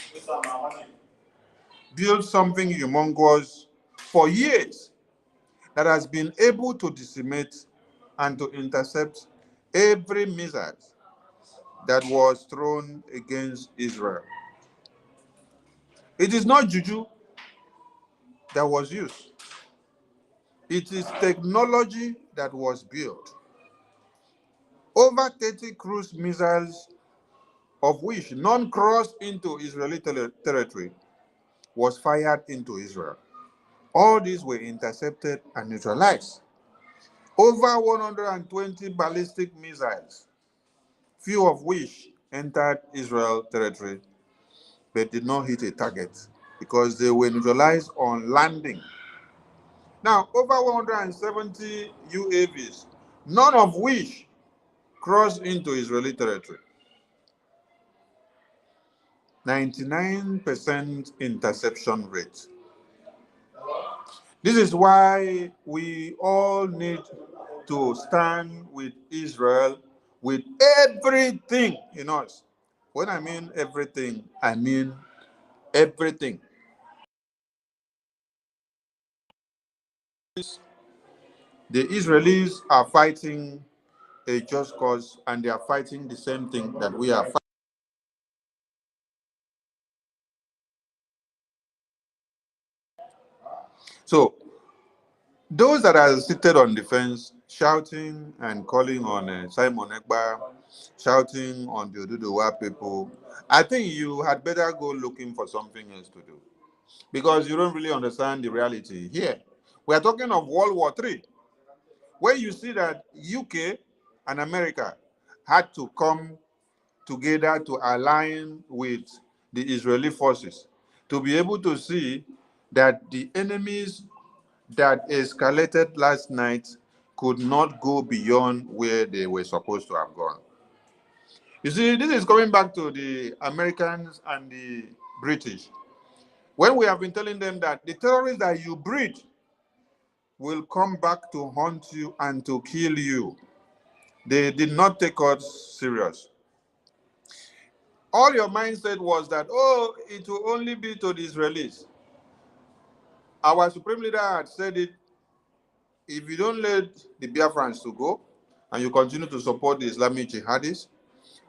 for years that has been able to decimate and to intercept every missile that was thrown against Israel. It is not juju that was used. It is technology that was built. Over 30 cruise missiles, of which none crossed into Israeli territory, was fired into Israel. All these were intercepted and neutralized. Over 120 ballistic missiles, few of which entered Israel territory, but did not hit a target because they were neutralized on landing. Now, over 170 UAVs, none of which crossed into Israeli territory. 99% interception rate. This is why we all need to stand with Israel with everything in us. When I mean everything, I mean everything. The Israelis are fighting a just cause, and they are fighting the same thing that we are fighting. So, those that are seated on the fence, shouting and calling on Simon Ekpa, shouting on the Oduduwa people, I think you had better go looking for something else to do, because you don't really understand the reality here. We are talking of World War III, where you see that UK and America had to come together to align with the Israeli forces to be able to see that the enemies that escalated last night could not go beyond where they were supposed to have gone. You see, this is coming back to the Americans and the British. When we have been telling them that the terrorists that you breed will come back to haunt you and to kill you, they did not take us serious. All your mindset was that, oh, it will only be to the Israelis. Our supreme leader had said it, if you don't let the Biafrans to go and you continue to support the Islamic jihadists,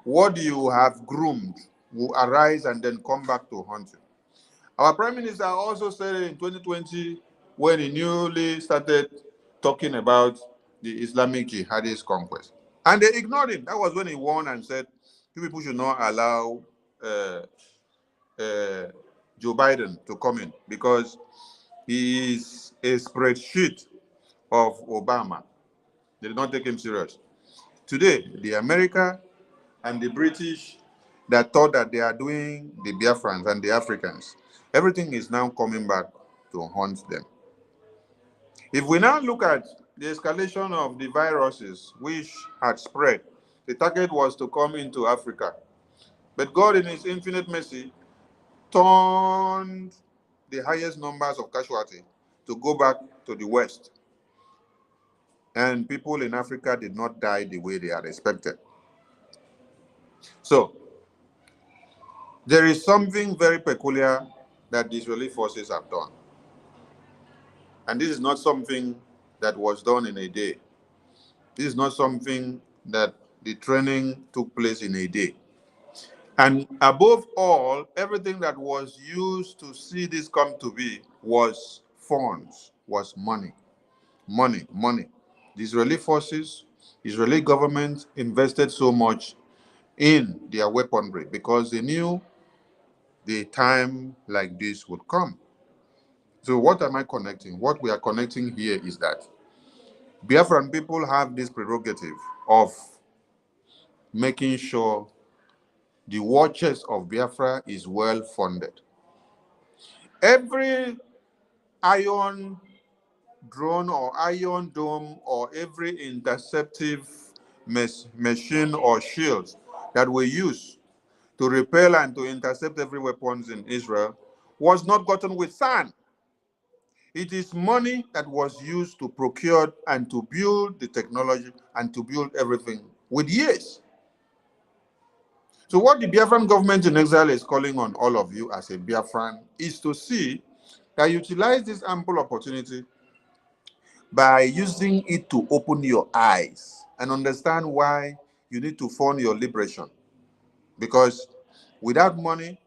what you have groomed will arise and then come back to haunt you. Our prime minister also said in 2020, when he newly started talking about the Islamic jihadist conquest. And they ignored him. That was when he warned and said, you people should not allow Joe Biden to come in because he is a spreadsheet of Obama. They did not take him serious. Today, the America and the British that thought that they are doing the Biafrans and the Africans, everything is now coming back to haunt them. If we now look at the escalation of the viruses which had spread, the target was to come into Africa. But God, in his infinite mercy, turned the highest numbers of casualties to go back to the West. And people in Africa did not die the way they had expected. So, there is something very peculiar that the Israeli forces have done. And this is not something that was done in a day. This is not something that the training took place in a day. And above all, everything that was used to see this come to be was funds was money. Money, money. The Israeli forces, Israeli government invested so much in their weaponry because they knew the time like this would come. So what am I connecting? What we are connecting here is that Biafran people have this prerogative of making sure the war chest of Biafra is well funded. Every iron drone or iron dome or every interceptive machine or shields that we use to repel and to intercept every weapons in Israel was not gotten with sand. It is money that was used to procure and to build the technology and to build everything with years. So what the Biafran government in exile is calling on all of you as a Biafran is to see that you utilize this ample opportunity by using it to open your eyes and understand why you need to fund your liberation. Because without money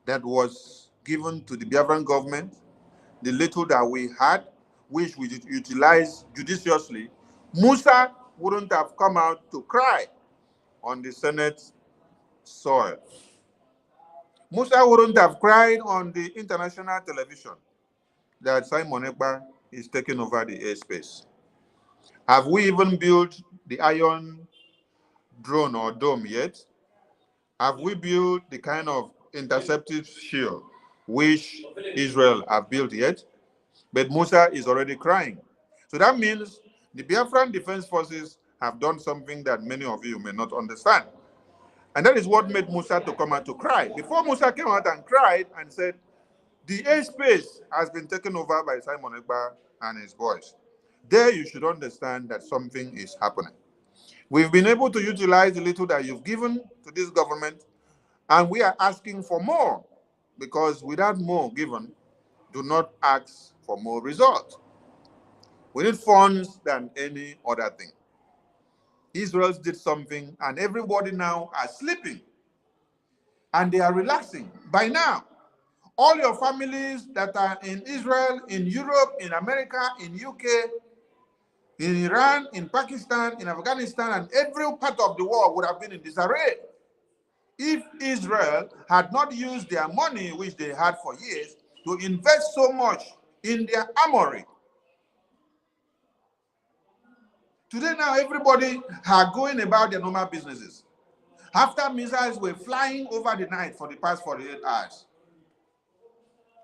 that was given to the Biafran government, the little that we had, which we utilized judiciously, Musa wouldn't have come out to cry on the Senate soil. Musa wouldn't have cried on the international television that Simon Ekpa is taking over the airspace. Have we even built the iron drone or dome yet? Have we built the kind of interceptive shield which Israel have built yet? But Musa is already crying. So that means the Biafran Defense Forces have done something that many of you may not understand. And that is what made Musa to come out to cry. Before Musa came out and cried and said, the airspace has been taken over by Simon Ekpa and his boys. There you should understand that something is happening. We've been able to utilize the little that you've given to this government, and we are asking for more, because without more given, do not ask for more results. We need funds than any other thing. Israel did something, and everybody now are sleeping, and they are relaxing. By now, all your families that are in Israel, in Europe, in America, in UK, in Iran, in Pakistan, in Afghanistan, and every part of the world would have been in disarray if Israel had not used their money, which they had for years, to invest so much in their armory. Today now, everybody are going about their normal businesses. After missiles were flying over the night for the past 48 hours.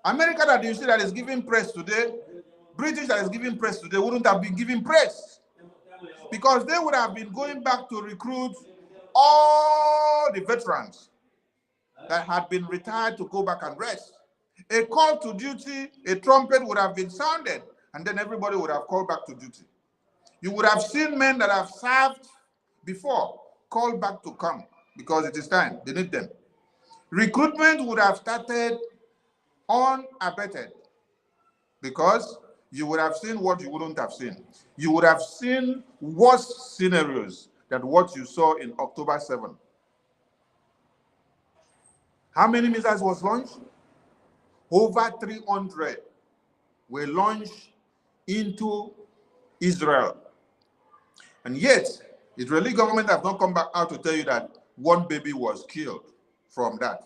America that you see that is giving press today, British that is giving press today wouldn't have been giving press, because they would have been going back to recruit all the veterans that had been retired to go back and rest. A call to duty, a trumpet would have been sounded, and then everybody would have called back to duty. You would have seen men that have served before called back to come because it is time. They need them. Recruitment would have started unabated, because you would have seen what you wouldn't have seen. You would have seen worse scenarios than what you saw in October 7. How many missiles was launched? Over 300 were launched into Israel. And yet, the Israeli government have not come back out to tell you that one baby was killed from that.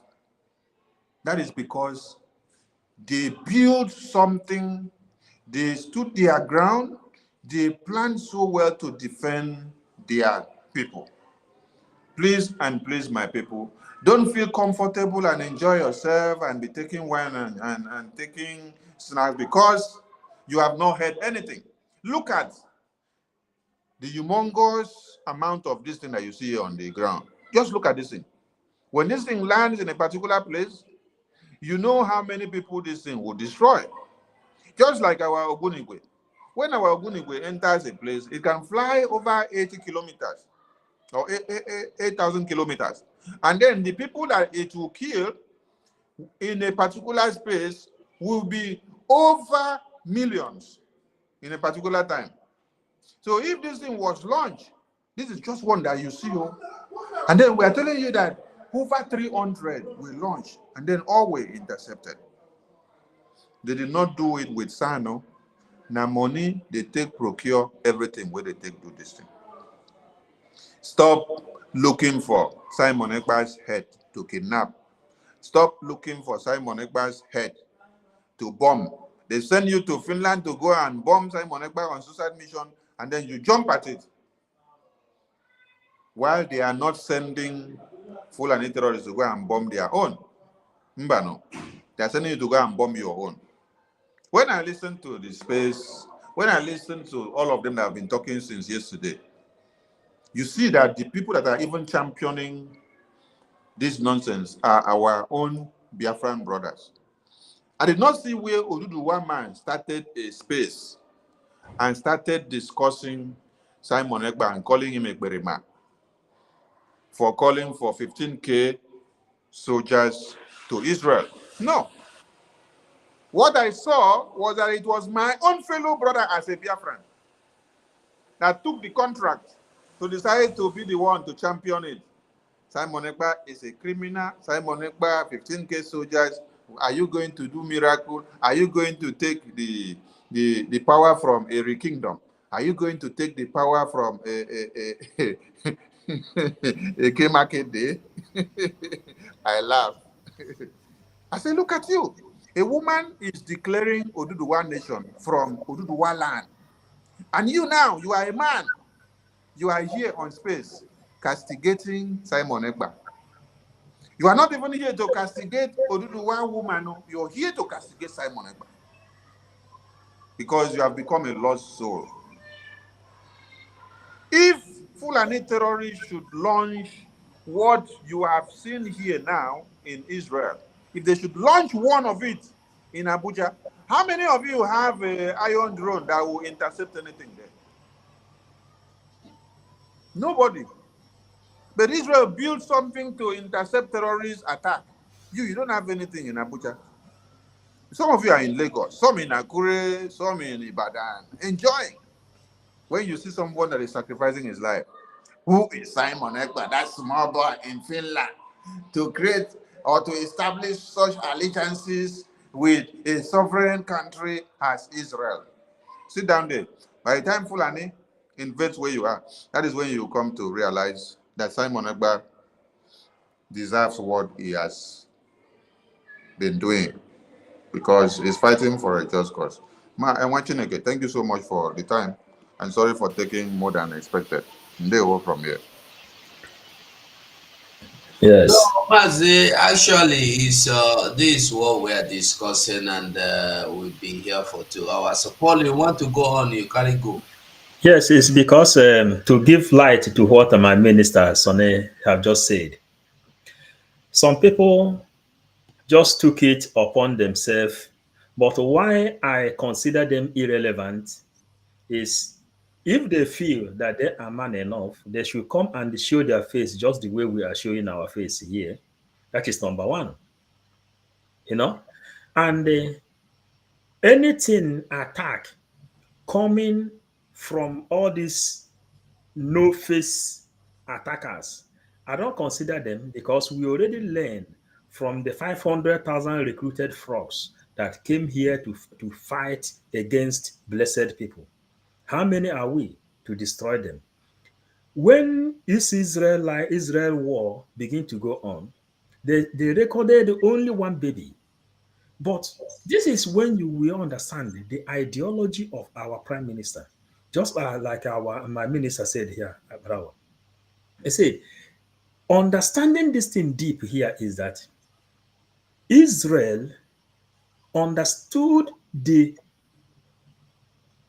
That is because they built something, they stood their ground, they planned so well to defend their people. Please and please, my people, don't feel comfortable and enjoy yourself and be taking wine and taking snacks because you have not heard anything. Look at the humongous amount of this thing that you see on the ground. Just look at this thing. When this thing lands in a particular place, you know how many people this thing will destroy. Just like our Ogunigwe. When our Ogunigwe enters a place, it can fly over 80 kilometers or 8,000 kilometers. And then the people that it will kill in a particular space will be over millions in a particular time. So if this thing was launched, this is just one that you see. And then we are telling you that over 300 were launched and then all were intercepted. They did not do it with Sano. Now money, they take procure everything where they take do this thing. Stop looking for Simon Ekpa's head to kidnap. Stop looking for Simon Ekpa's head to bomb. They send you to Finland to go and bomb Simon Ekpa on suicide mission, and then you jump at it. While they are not sending Fulani terrorists to go and bomb their own. Mbano, they are sending you to go and bomb your own. When I listen to the space, when I listen to all of them that have been talking since yesterday, you see that the people that are even championing this nonsense are our own Biafran brothers. I did not see where Oduduwa man started a space and started discussing Simon Ekpa and calling him a Berima for calling for 15K soldiers to Israel. No. What I saw was that it was my own fellow brother as a Biafran that took the contract to decide to be the one to champion it. Simon Ekpa is a criminal. Simon Ekpa, 15K soldiers. Are you going to do miracle? Are you going to take the power from a kingdom? Are you going to take the power from a K market day? I laugh. I say, look at you. A woman is declaring Oduduwa nation from Oduduwa land. And you now, you are a man. You are here on space castigating Simon Ekpa. You are not even here to castigate Oduduwa woman. No. You're here to castigate Simon Ekpa. Because you have become a lost soul. If Fulani terrorists should launch what you have seen here now in Israel, if they should launch one of it in Abuja, how many of you have an iron drone that will intercept anything there? Nobody. But Israel built something to intercept terrorist attack. You don't have anything in Abuja. Some of you are in Lagos, some in Akure, some in Ibadan, enjoying. When you see someone that is sacrificing his life, who is Simon Ekpa, that small boy in Finland, to create or to establish such allegiances with a sovereign country as Israel? Sit down there. By the time Fulani invades where you are, that is when you come to realize that Simon Ekpa deserves what he has been doing because he's fighting for a just cause. I'm watching again. Thank you so much for the time. And sorry for taking more than expected. They go from here. Yes. No, Mazi, actually, this is what we are discussing, and we've been here for 2 hours. So, Paul, you want to go on? You can't go. Yes, it's because to give light to what my minister Sonny have just said. Some people just took it upon themselves, but why I consider them irrelevant is if they feel that they are man enough, they should come and show their face just the way we are showing our face here. That is number one. And anything attack coming from all these no-face attackers, I don't consider them because we already learned from the 500,000 recruited frogs that came here to fight against blessed people. How many are we to destroy them? When this Israel war began to go on, they recorded only one baby. But this is when you will understand the ideology of our prime minister. Just like my minister said here, Abrawa. I say, understanding this thing deep here is that Israel understood the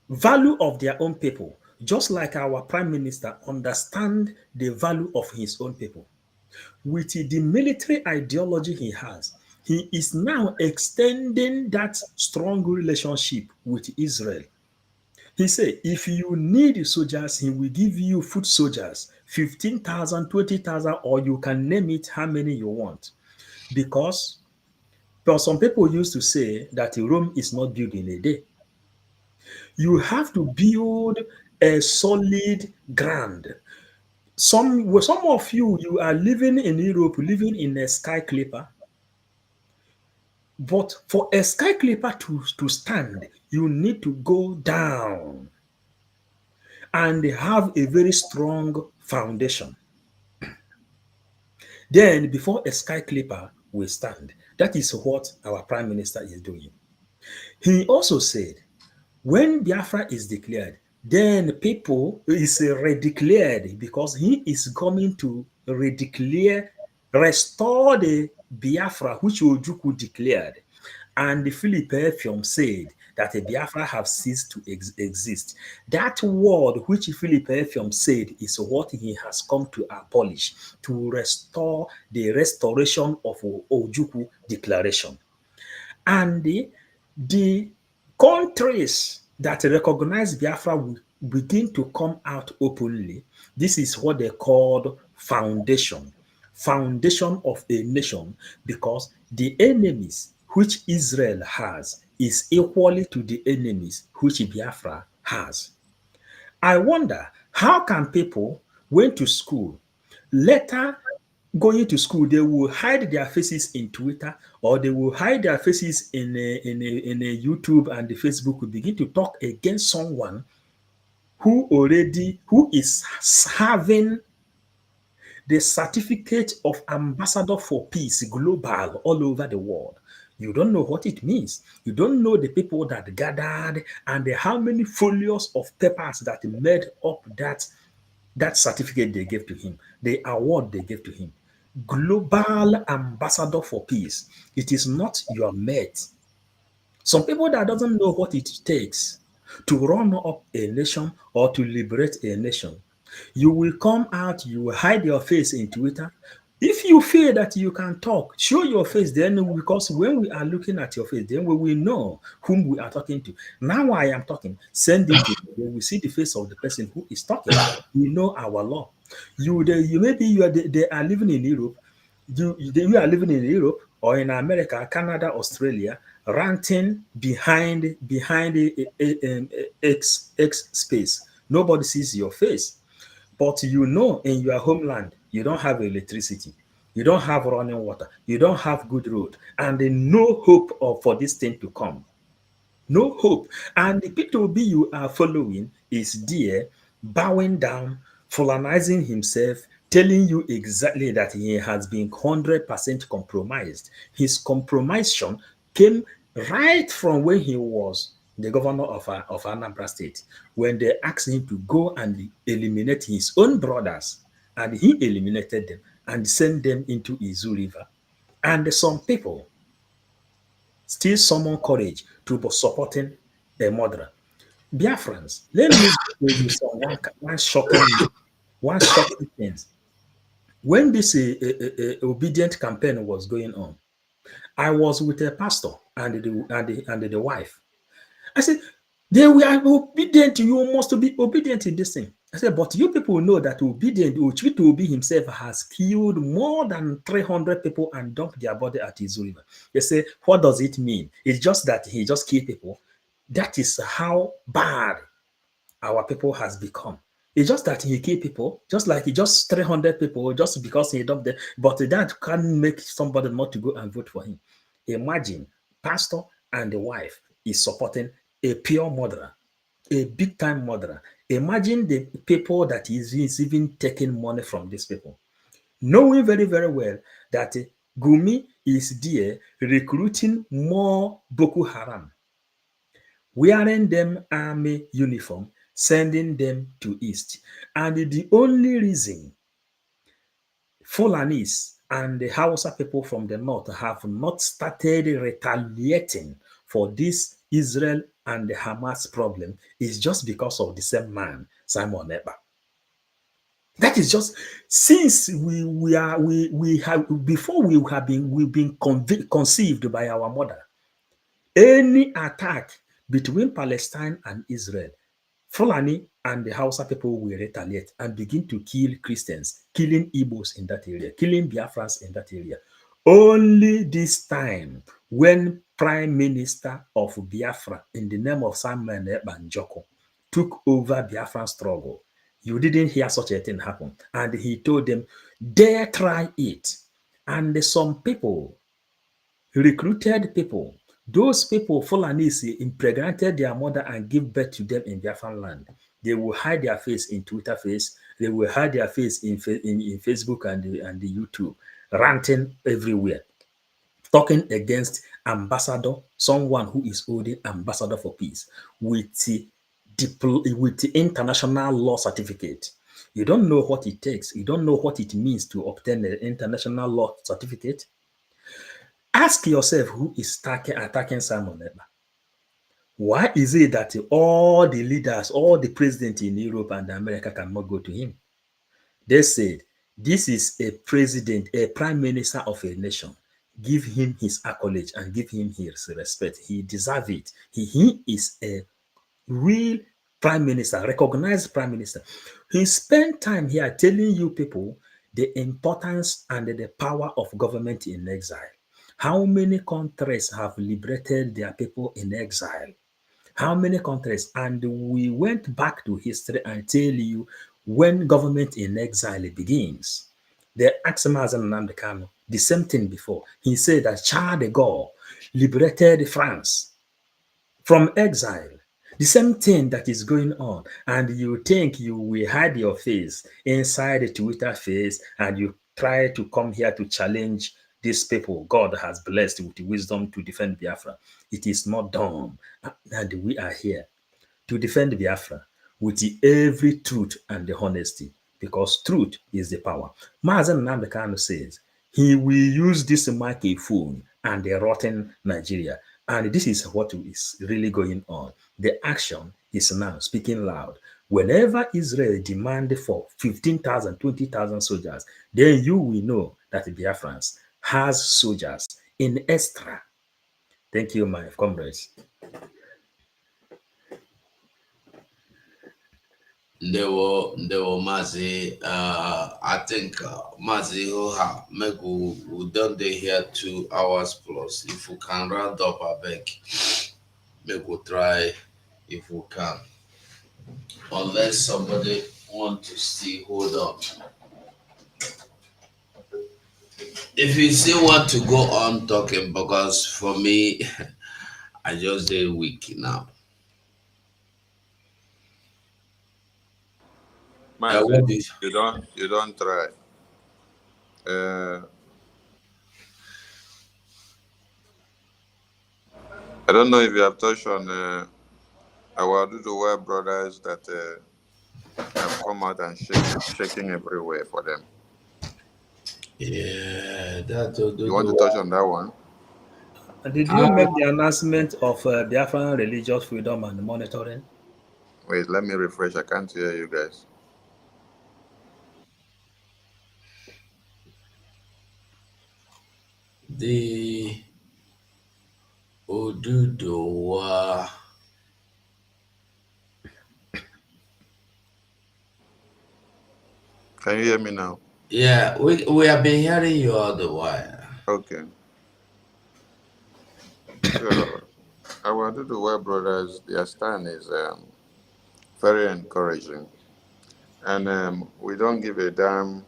value of their own people, just like our prime minister understand the value of his own people. With the military ideology he has, he is now extending that strong relationship with Israel. He said, if you need soldiers, he will give you foot soldiers, 15,000, 20,000, or you can name it how many you want. Because some people used to say that Rome is not built in a day. You have to build a solid ground. Some of you are living in Europe, living in a sky clipper. But for a sky clipper to stand, you need to go down and have a very strong foundation. Then, before a sky clipper will stand, that is what our prime minister is doing. He also said, when Biafra is declared, then people is redeclared because he is coming to redeclare, restore the Biafra which Ojukwu declared. And the Philip Effiong said that a Biafra have ceased to exist. That word which Philip Effiong said is what he has come to abolish, to restore the restoration of Ojukwu declaration. And the countries that recognize Biafra will begin to come out openly. This is what they called foundation of a nation, because the enemies which Israel has is equally to the enemies which Biafra has. I wonder, how can people went to school, later going to school, they will hide their faces in Twitter, or they will hide their faces in a YouTube, and the Facebook will begin to talk against someone who is having the certificate of ambassador for peace global all over the world. You don't know what it means. You don't know the people that gathered and how many folios of papers that made up that certificate they gave to him, the award they gave to him. Global ambassador for peace. It is not your mate. Some people that doesn't know what it takes to run up a nation or to liberate a nation. You will come out, you will hide your face in Twitter. If you feel that you can talk, show your face then, because when we are looking at your face, then we will know whom we are talking to. Now I am talking, send it to you. When we see the face of the person who is talking, we know our law. They are living in Europe. You are living in Europe or in America, Canada, Australia, ranting behind X space. Nobody sees your face. But you know in your homeland, you don't have electricity, you don't have running water, you don't have good road, and no hope for this thing to come. No hope. And the P2B you are following is there, bowing down, fulanizing himself, telling you exactly that he has been 100% compromised. His compromission came right from when he was the governor of Anambra State, when they asked him to go and eliminate his own brothers, and he eliminated them and sent them into Izu River. And some people still summon courage to be supporting a murderer. Biafrans, let me tell you one shocking thing. When this obedient campaign was going on, I was with a pastor and the wife. I said, they were obedient. You must be obedient in this thing. I said, but you people know that Obi himself has killed more than 300 people and dumped their body at Izu River. They say, what does it mean? It's just that he just killed people. That is how bad our people has become. It's just that he killed people, just like he just 300 people, just because he dumped them. But that can't make somebody not to go and vote for him. Imagine, pastor and the wife is supporting a pure murderer, a big time murderer. Imagine the people that is even taking money from these people, knowing very, very well that Gumi is there recruiting more Boko Haram, wearing them army uniform, sending them to East. And the only reason Fulanis and the Hausa people from the north have not started retaliating for this Israel and the Hamas problem is just because of the same man, Simon Ekpa. That is just since we've been conceived by our mother. Any attack between Palestine and Israel, Fulani and the Hausa people will retaliate and begin to kill Christians, killing Igbos in that area, killing Biafrans in that area. Only this time, when Prime Minister of Biafra, in the name of Samuel Banjoko, took over Biafran struggle, you didn't hear such a thing happen. And he told them, dare try it. And some people He recruited people. Those people, Fulanis, impregnated their mother and give birth to them in Biafran land. They will hide their face in Twitter face. They will hide their face in Facebook and the YouTube, ranting everywhere, talking against ambassador, someone who is holding ambassador for peace with the international law certificate. You don't know what it takes. You don't know what it means to obtain an international law certificate. Ask yourself who is attacking Simon Ekpa. Why is it that all the leaders, all the presidents in Europe and America cannot go to him? They said, this is a president, a prime minister of a nation. Give him his accolade and give him his respect. He deserves it. He is a real prime minister, recognized prime minister. He spent time here telling you people the importance and the power of government in exile. How many countries have liberated their people in exile? How many countries? And we went back to history and tell you when government in exile begins. They asked Mazen Nnamdi Kanu the same thing before. He said that Charles de Gaulle liberated France from exile. The same thing that is going on, and you think you will hide your face inside the Twitter face, and you try to come here to challenge these people God has blessed with wisdom to defend Biafra. It is not done, and we are here to defend Biafra with every truth and the honesty, because truth is the power. Mazen Nnamdi Kanu says he will use this microphone and the rotten Nigeria. And this is what is really going on. The action is now speaking loud. Whenever Israel demand for 15,000, 20,000 soldiers, then you will know that Biafrans has soldiers in extra. Thank you, my comrades. Ndewo Mazi. I think Mazi Hoha Megu we done dey here 2 hours plus. If we can round up a beg, make we try if we can. Unless somebody want to still hold on. If you still want to go on talking, because for me, I just dey weak now. Mazi, you don't try. I don't know if you have touched on our Duduwa brothers that have come out and shaking everywhere for them. Yeah, you want to touch on that one? Did you make the announcement of Biafran religious freedom and monitoring? Wait, let me refresh. I can't hear you guys. The Oduduwa. Can you hear me now? Yeah, we have been hearing you all the while. Okay. So, our Duduwa brothers, their stand is very encouraging. And we don't give a damn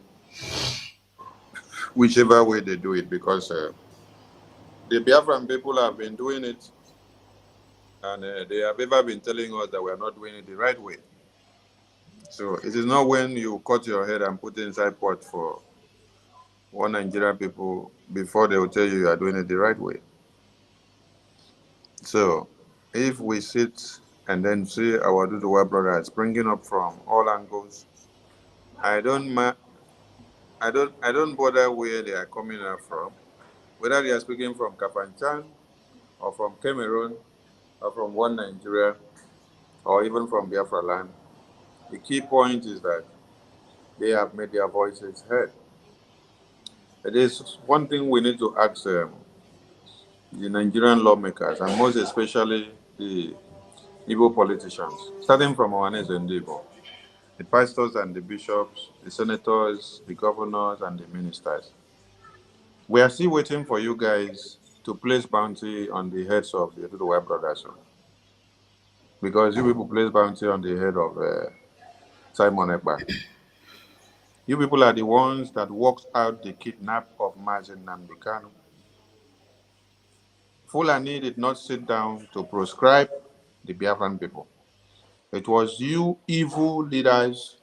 whichever way they do it, because the Biafran people have been doing it, and they have ever been telling us that we are not doing it the right way. So it is not when you cut your head and put it inside pot for one Nigerian people before they will tell you are doing it the right way. So if we sit and then see our Duduwa brothers bringing up from all angles, I don't bother where they are coming up from, whether they are speaking from Kafanchan or from Cameroon or from one Nigeria or even from Biafra land. The key point is that they have made their voices heard. It is one thing we need to ask the Nigerian lawmakers, and most especially the Igbo politicians, starting from Ohanes and Igbo, the pastors and the bishops, the senators, the governors, and the ministers. We are still waiting for you guys to place bounty on the heads of the Duduwa brothers. Because you people place bounty on the head of Simon Ekpa. You people are the ones that worked out the kidnap of Mazen Nnamdi Kanu. Fulani did not sit down to proscribe the Biafran people. It was you evil leaders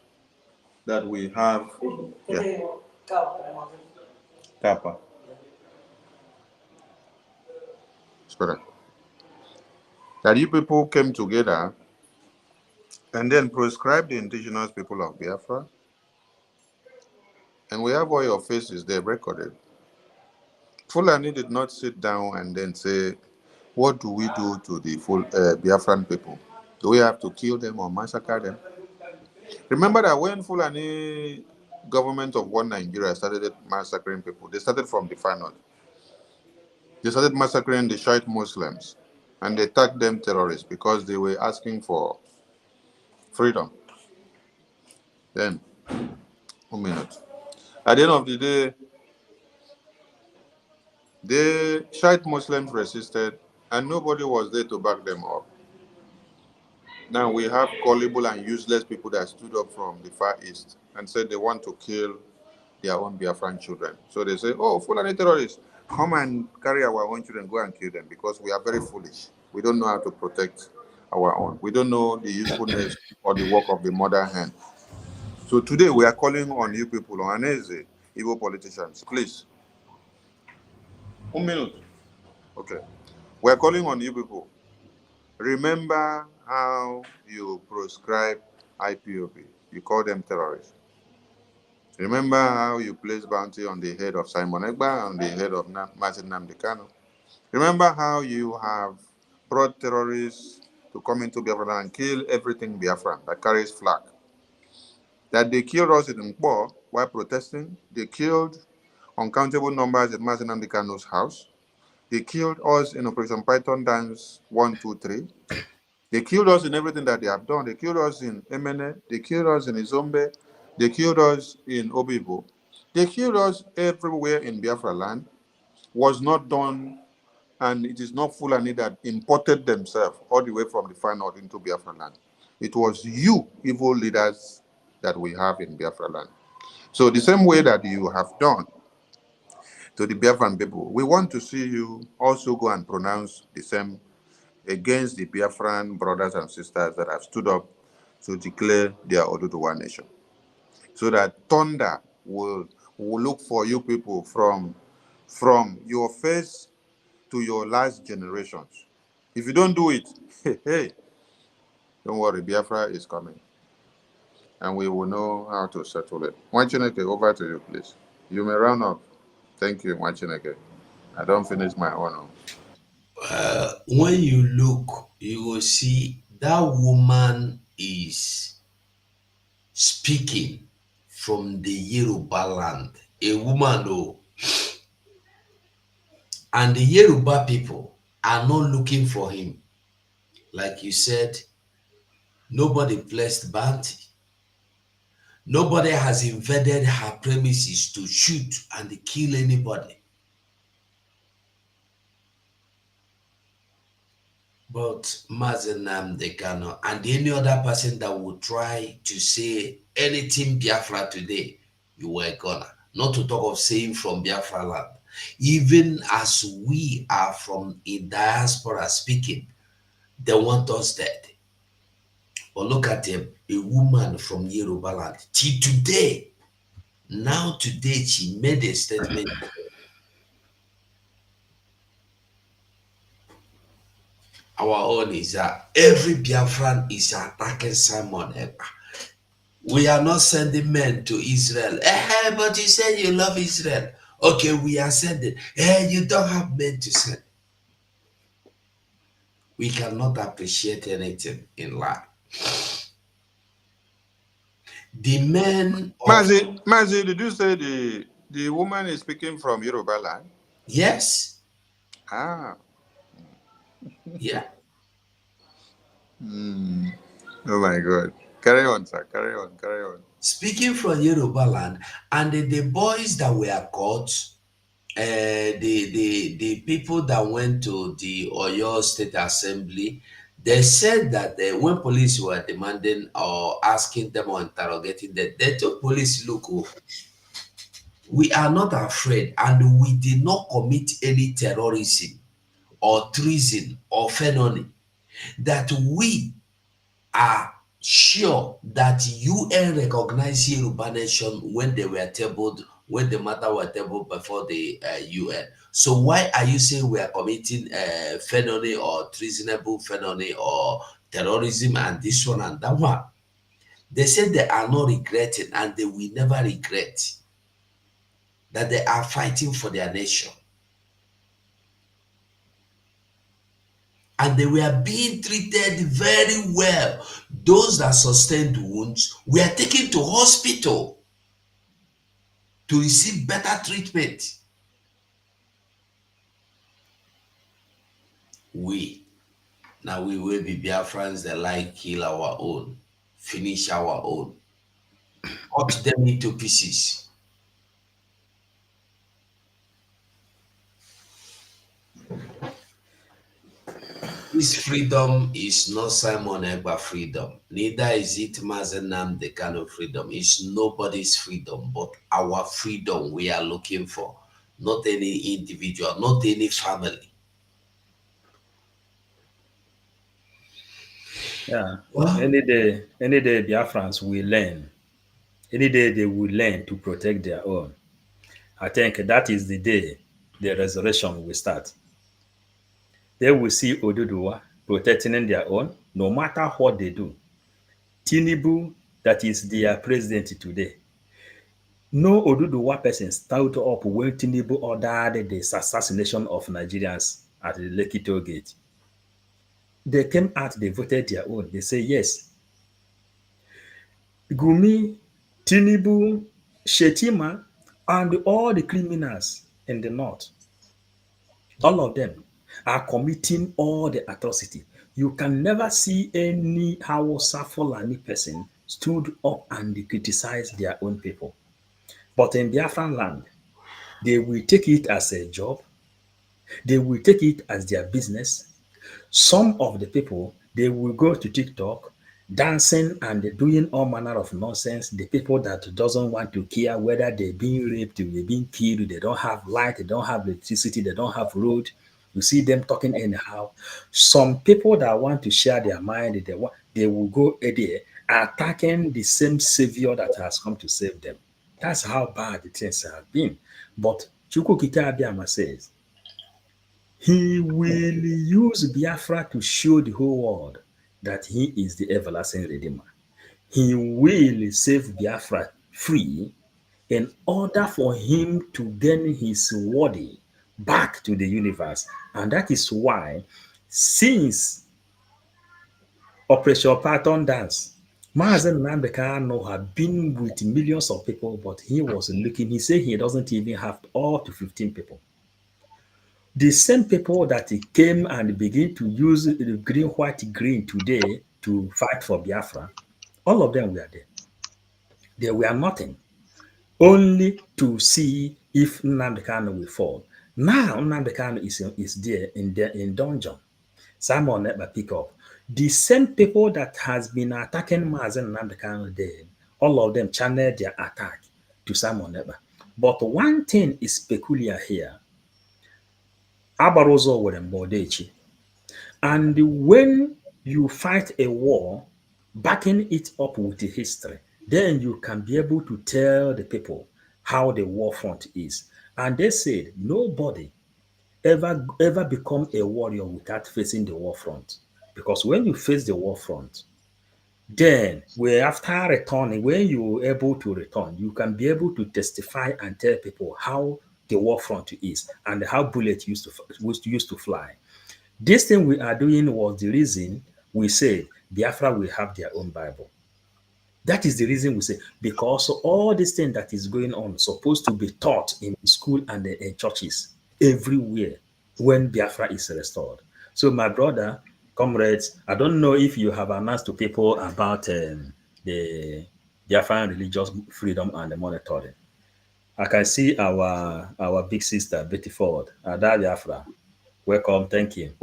that we have. Yeah. Kappa. Spirit. That you people came together and then proscribed the indigenous people of Biafra. And we have all your faces there recorded. Fulani did not sit down and then say, what do we do to the full Biafran people? Do we have to kill them or massacre them? Remember that when Fulani government of one Nigeria started massacring people, they started from the far north. They started massacring the Shiite Muslims and they tagged them terrorists because they were asking for freedom. Then, 1 minute. At the end of the day, the Shiite Muslims resisted and nobody was there to back them up. Now we have gullible and useless people that stood up from the Far East and said they want to kill their own Biafran children. So they say, oh, Fulani terrorists, come and carry our own children, go and kill them because we are very foolish. We don't know how to protect our own. We don't know the usefulness or the work of the mother hen. So today we are calling on you people, on Aneze, evil politicians, please. 1 minute. Okay. We are calling on you people. Remember how you proscribe IPOB. You call them terrorists. Remember how you place bounty on the head of Simon Egba, on the head of Martin Namdekano. Remember how you have brought terrorists to come into Biafra and kill everything Biafran that carries flag. That they killed us in Nkpo while protesting. They killed uncountable numbers at Martin Namdekano's house. They killed us in Operation Python Dance 1, 2, 3. They killed us in everything that they have done. They killed us in Emene. They killed us in Izombe. They killed us in Obibo. They killed us everywhere in Biafra land. Was not done, and it is not Fulani that imported themselves all the way from the far north into Biafra land. It was you, evil leaders, that we have in Biafra land. So the same way that you have done to the Biafran people, we want to see you also go and pronounce the same against the Biafran brothers and sisters that have stood up to declare their Oduduwa nation. So that thunder will look for you people from your first to your last generations. If you don't do it, hey, don't worry, Biafra is coming. And we will know how to settle it. Mwachineke, over to you, please. You may round up. Thank you, Mwachineke. I don't finish my own. When you look, you will see that woman is speaking from the Yoruba land. A woman, though. And the Yoruba people are not looking for him. Like you said, nobody placed bounty. Nobody has invaded her premises to shoot and kill anybody. But Mazen Namdekano and any other person that would try to say anything Biafra today, you were gonna. Not to talk of saying from Biafra land. Even as we are from a diaspora speaking, they want us dead. But look at him, a woman from Yoruba land. Till today, now today, she made a statement. Our own is that every Biafran is attacking Simon Ekpa. We are not sending men to Israel. But you said you love Israel. Okay, we are sending. You don't have men to send. We cannot appreciate anything in life. The men of... Mazi, did you say the woman is speaking from Yoruba land? Yes. Ah. Yeah. Oh my God. Carry on, sir. Carry on. Speaking from Yoruba land, and the boys that were caught, the people that went to the Oyo State Assembly, they said that when police were demanding or asking them or interrogating them, they told police, look, we are not afraid and we did not commit any terrorism or treason or felony, that we are sure that UN recognized Yoruba nation when they were tabled, when the matter was tabled before the UN. So why are you saying we are committing felony or treasonable felony or terrorism and this one and that one? They said they are not regretting and they will never regret that they are fighting for their nation. And they were being treated very well. Those that sustained wounds were taken to hospital to receive better treatment. Now we will be Biafrans that like kill our own, finish our own, cut them into pieces. This freedom is not Simon Egba freedom. Neither is it Mazen Nnamdi Kanu freedom. It's nobody's freedom, but our freedom we are looking for. Not any individual, not any family. Yeah. Any day Biafrans will learn. Any day they will learn to protect their own. I think that is the day the resurrection will start. They will see Oduduwa protecting their own, no matter what they do. Tinubu, that is their president today. No Oduduwa person stood up when Tinubu ordered the assassination of Nigerians at the Lekki toll gate. They came out, they voted their own. They say yes. Gumi, Tinubu, Shetima, and all the criminals in the north, all of them are committing all the atrocity. You can never see any Hausa Fulani person stood up and criticize their own people. But in Biafran land, they will take it as a job. They will take it as their business. Some of the people, they will go to TikTok, dancing and doing all manner of nonsense. The people that doesn't want to care whether they're being raped, they're being killed, they don't have light, they don't have electricity, they don't have road. You see them talking anyhow. Some people that want to share their mind, they will go there attacking the same savior that has come to save them. That's how bad the things have been. But Chukwukike Abiyama says, he will use Biafra to show the whole world that he is the everlasting Redeemer. He will save Biafra free in order for him to gain his worthy back to the universe. And that is why, since Operation Python Dance, Mazen Nnamdi Kanu had been with millions of people, but he was looking, he said he doesn't even have up to 15 people. The same people that he came and began to use the green, white, green today to fight for Biafra, all of them were there. They were nothing, only to see if Nnamdi Kanu will fall. Now Nnamdi Kanu is there in dungeon. Simon Ekpa pick up. The same people that has been attacking Mazen Nnamdi Kanu there, all of them channeled their attack to Simon Ekpa. But one thing is peculiar here. Abarozo were Modechi. And when you fight a war, backing it up with the history, then you can be able to tell the people how the war front is. And they said nobody ever become a warrior without facing the war front. Because when you face the war front, then after returning, when you're able to return, you can be able to testify and tell people how the war front is and how bullets used to fly. This thing we are doing was the reason we said Biafra will have their own Bible. That is the reason we say, because all this thing that is going on is supposed to be taught in school and in churches everywhere when Biafra is restored. So my brother, comrades, I don't know if you have announced to people about the Biafran religious freedom and the monitoring. I can see our big sister, Betty Ford, Ada Biafra. Welcome, thank you.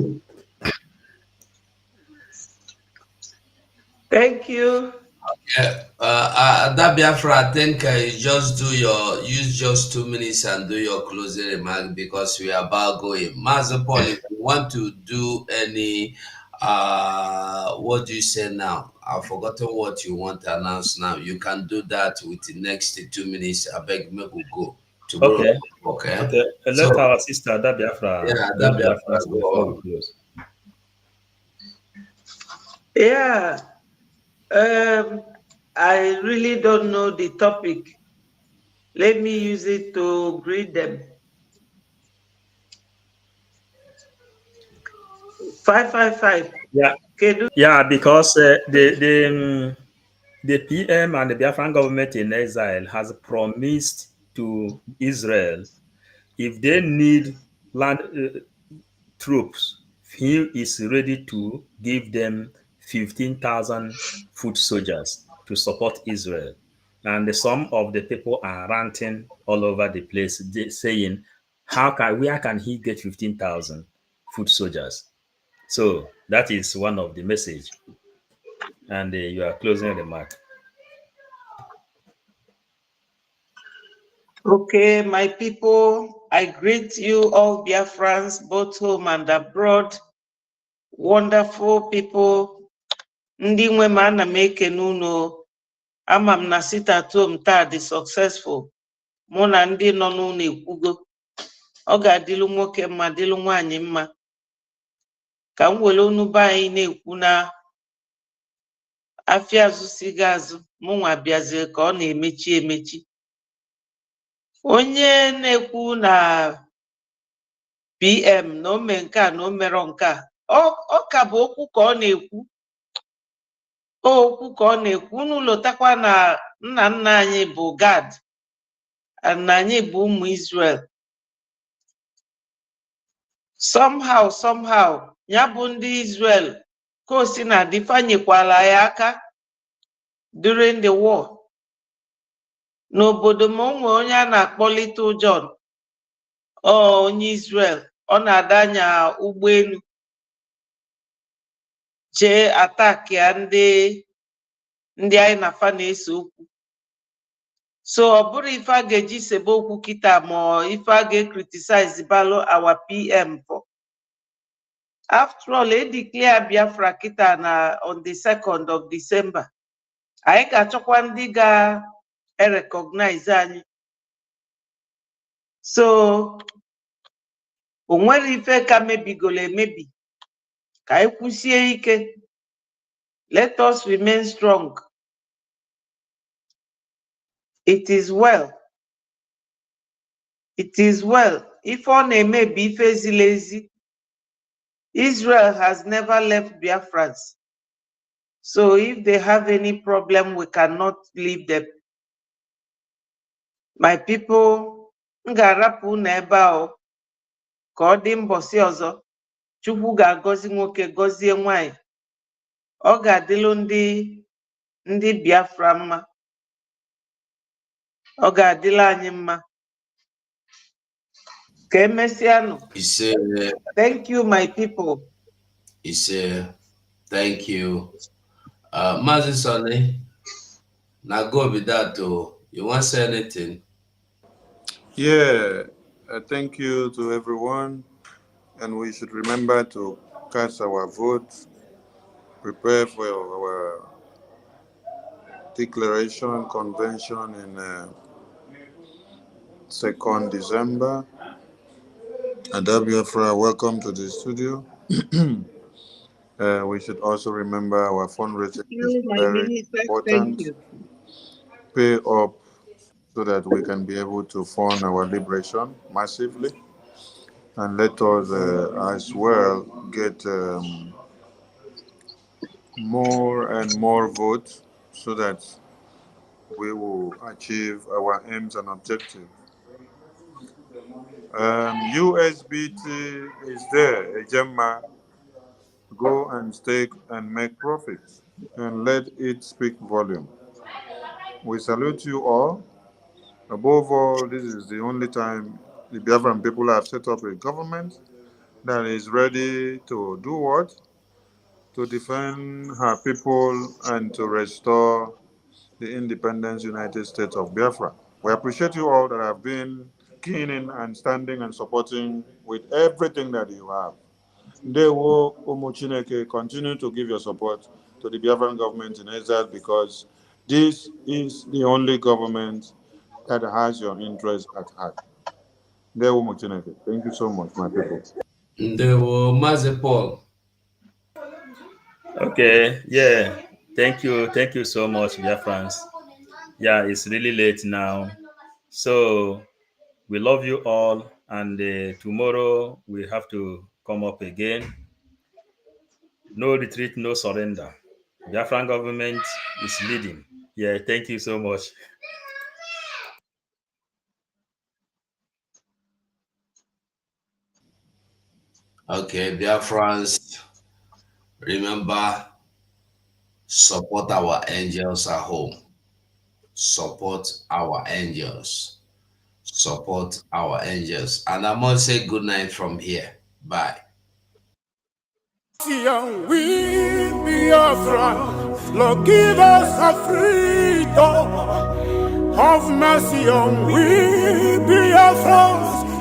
Thank you. Yeah, that Biafra, I think you just use just 2 minutes and do your closing remark because we are about going. Master Paul, if you want to do any, what do you say now? I've forgotten what you want to announce now. You can do that with the next 2 minutes. I beg me we go tomorrow. Okay. Okay. Okay. Let So our sister Da Biafra yeah, do that Biafra Biafra go before we on. close. Yeah. I really don't know the topic. Let me use it to greet them. 555. Yeah. Yeah, because the PM and the Biafran government in exile has promised to Israel if they need land troops, he is ready to give them 15,000 foot soldiers to support Israel. And some of the people are ranting all over the place, saying, where can he get 15,000 foot soldiers? So that is one of the message. And you are closing remark. Okay, my people, I greet you all Biafrans, both home and abroad. Wonderful people. Ndị nwe m ana m ekene unu. Ama m na sit at home taa dị successful. Mụ na ndị nọ n'ụlọ ekwugo. Ọ ga-adịlu nwoke mma, dịlu nwaanyị mma. Ka m were unu be anyị na-ekwu na afịa azụ siga azụ, mụnwa bịazie ka ọ na-emechi emechi. Onye na-ekwu na PM na o mee nke a na o merọ nke a, ọ ka bụ okwu ka ọ na-ekwu. Okwu ka ọ na-ekwu. Unu lotakwa na nna nna anyị bụ Gad na anyị bụ ụmụ Israel. Somehow, ya bụ ndị Israel ka o si na dịfanyekwala ya aka during the war. N'obodo m onwe onye a na-akpọ Little John, onye Israel, ọ na-ada anya ụgbọelu jee attack ya ndị anyị na-afa na-ese okwu. So ọ bụrụ ife a ga-eji sebe okwu kịta ma ife a ga-criticize balụ our PM for. After all, declare Biafra kịta na on the 2nd of December. Anyị ga-achọkwa ndị ga-recognize anyị. So o nwere ife ka mebigolo emebi. Ka anyị kwụsie ike. Let us remain strong. It is well. It is well. If ọ na-eme bụ ife ziri ezi, Israel has never left Biafrans. So if they have any problem, we cannot leave them. My people, m ga-arapụ unu ebe a ka ọ dị mbọsị ọzọ. Chukwu ga-agọzi nwoke, gọzie nwanyị. Ọ ga-adịlụ ndị Biafra mma. Ọ ga-adịla anyị mma. Ka emesịanụ. Thank you, my people. Thank you. Mazi Sonny, now go with that too. You want to say anything? Yeah, thank you to everyone. And we should remember to cast our vote, prepare for our declaration convention in 2nd December. Biafra, welcome to the studio. We should also remember our fundraising is very important. Pay up so that we can be able to fund our liberation massively. And let us as well get more and more votes so that we will achieve our aims and objectives. USBT is there, a Gemma. Go and stake and make profits and let it speak volume. We salute you all. Above all, this is the only time the Biafran people have set up a government that is ready to do what? to defend her people and to restore the independent United States of Biafra. We appreciate you all that have been keen in and standing and supporting with everything that you have. Ndewo Chineke, continue to give your support to the Biafran government in exile because this is the only government that has your interest at heart. Ndewo Chineke. Thank you so much, my people. Ndewo Mazi Paul. Okay, yeah. Thank you so much, Biafrans. Yeah, it's really late now. So we love you all, and tomorrow we have to come up again. No retreat, no surrender. Biafran government is leading. Yeah, thank you so much. Okay, Biafrans, remember, support our angels at home. Support our angels. Support our angels. And I must say good night from here. Bye. We Biafra, Lord, give us a freedom. Have mercy on we Biafra.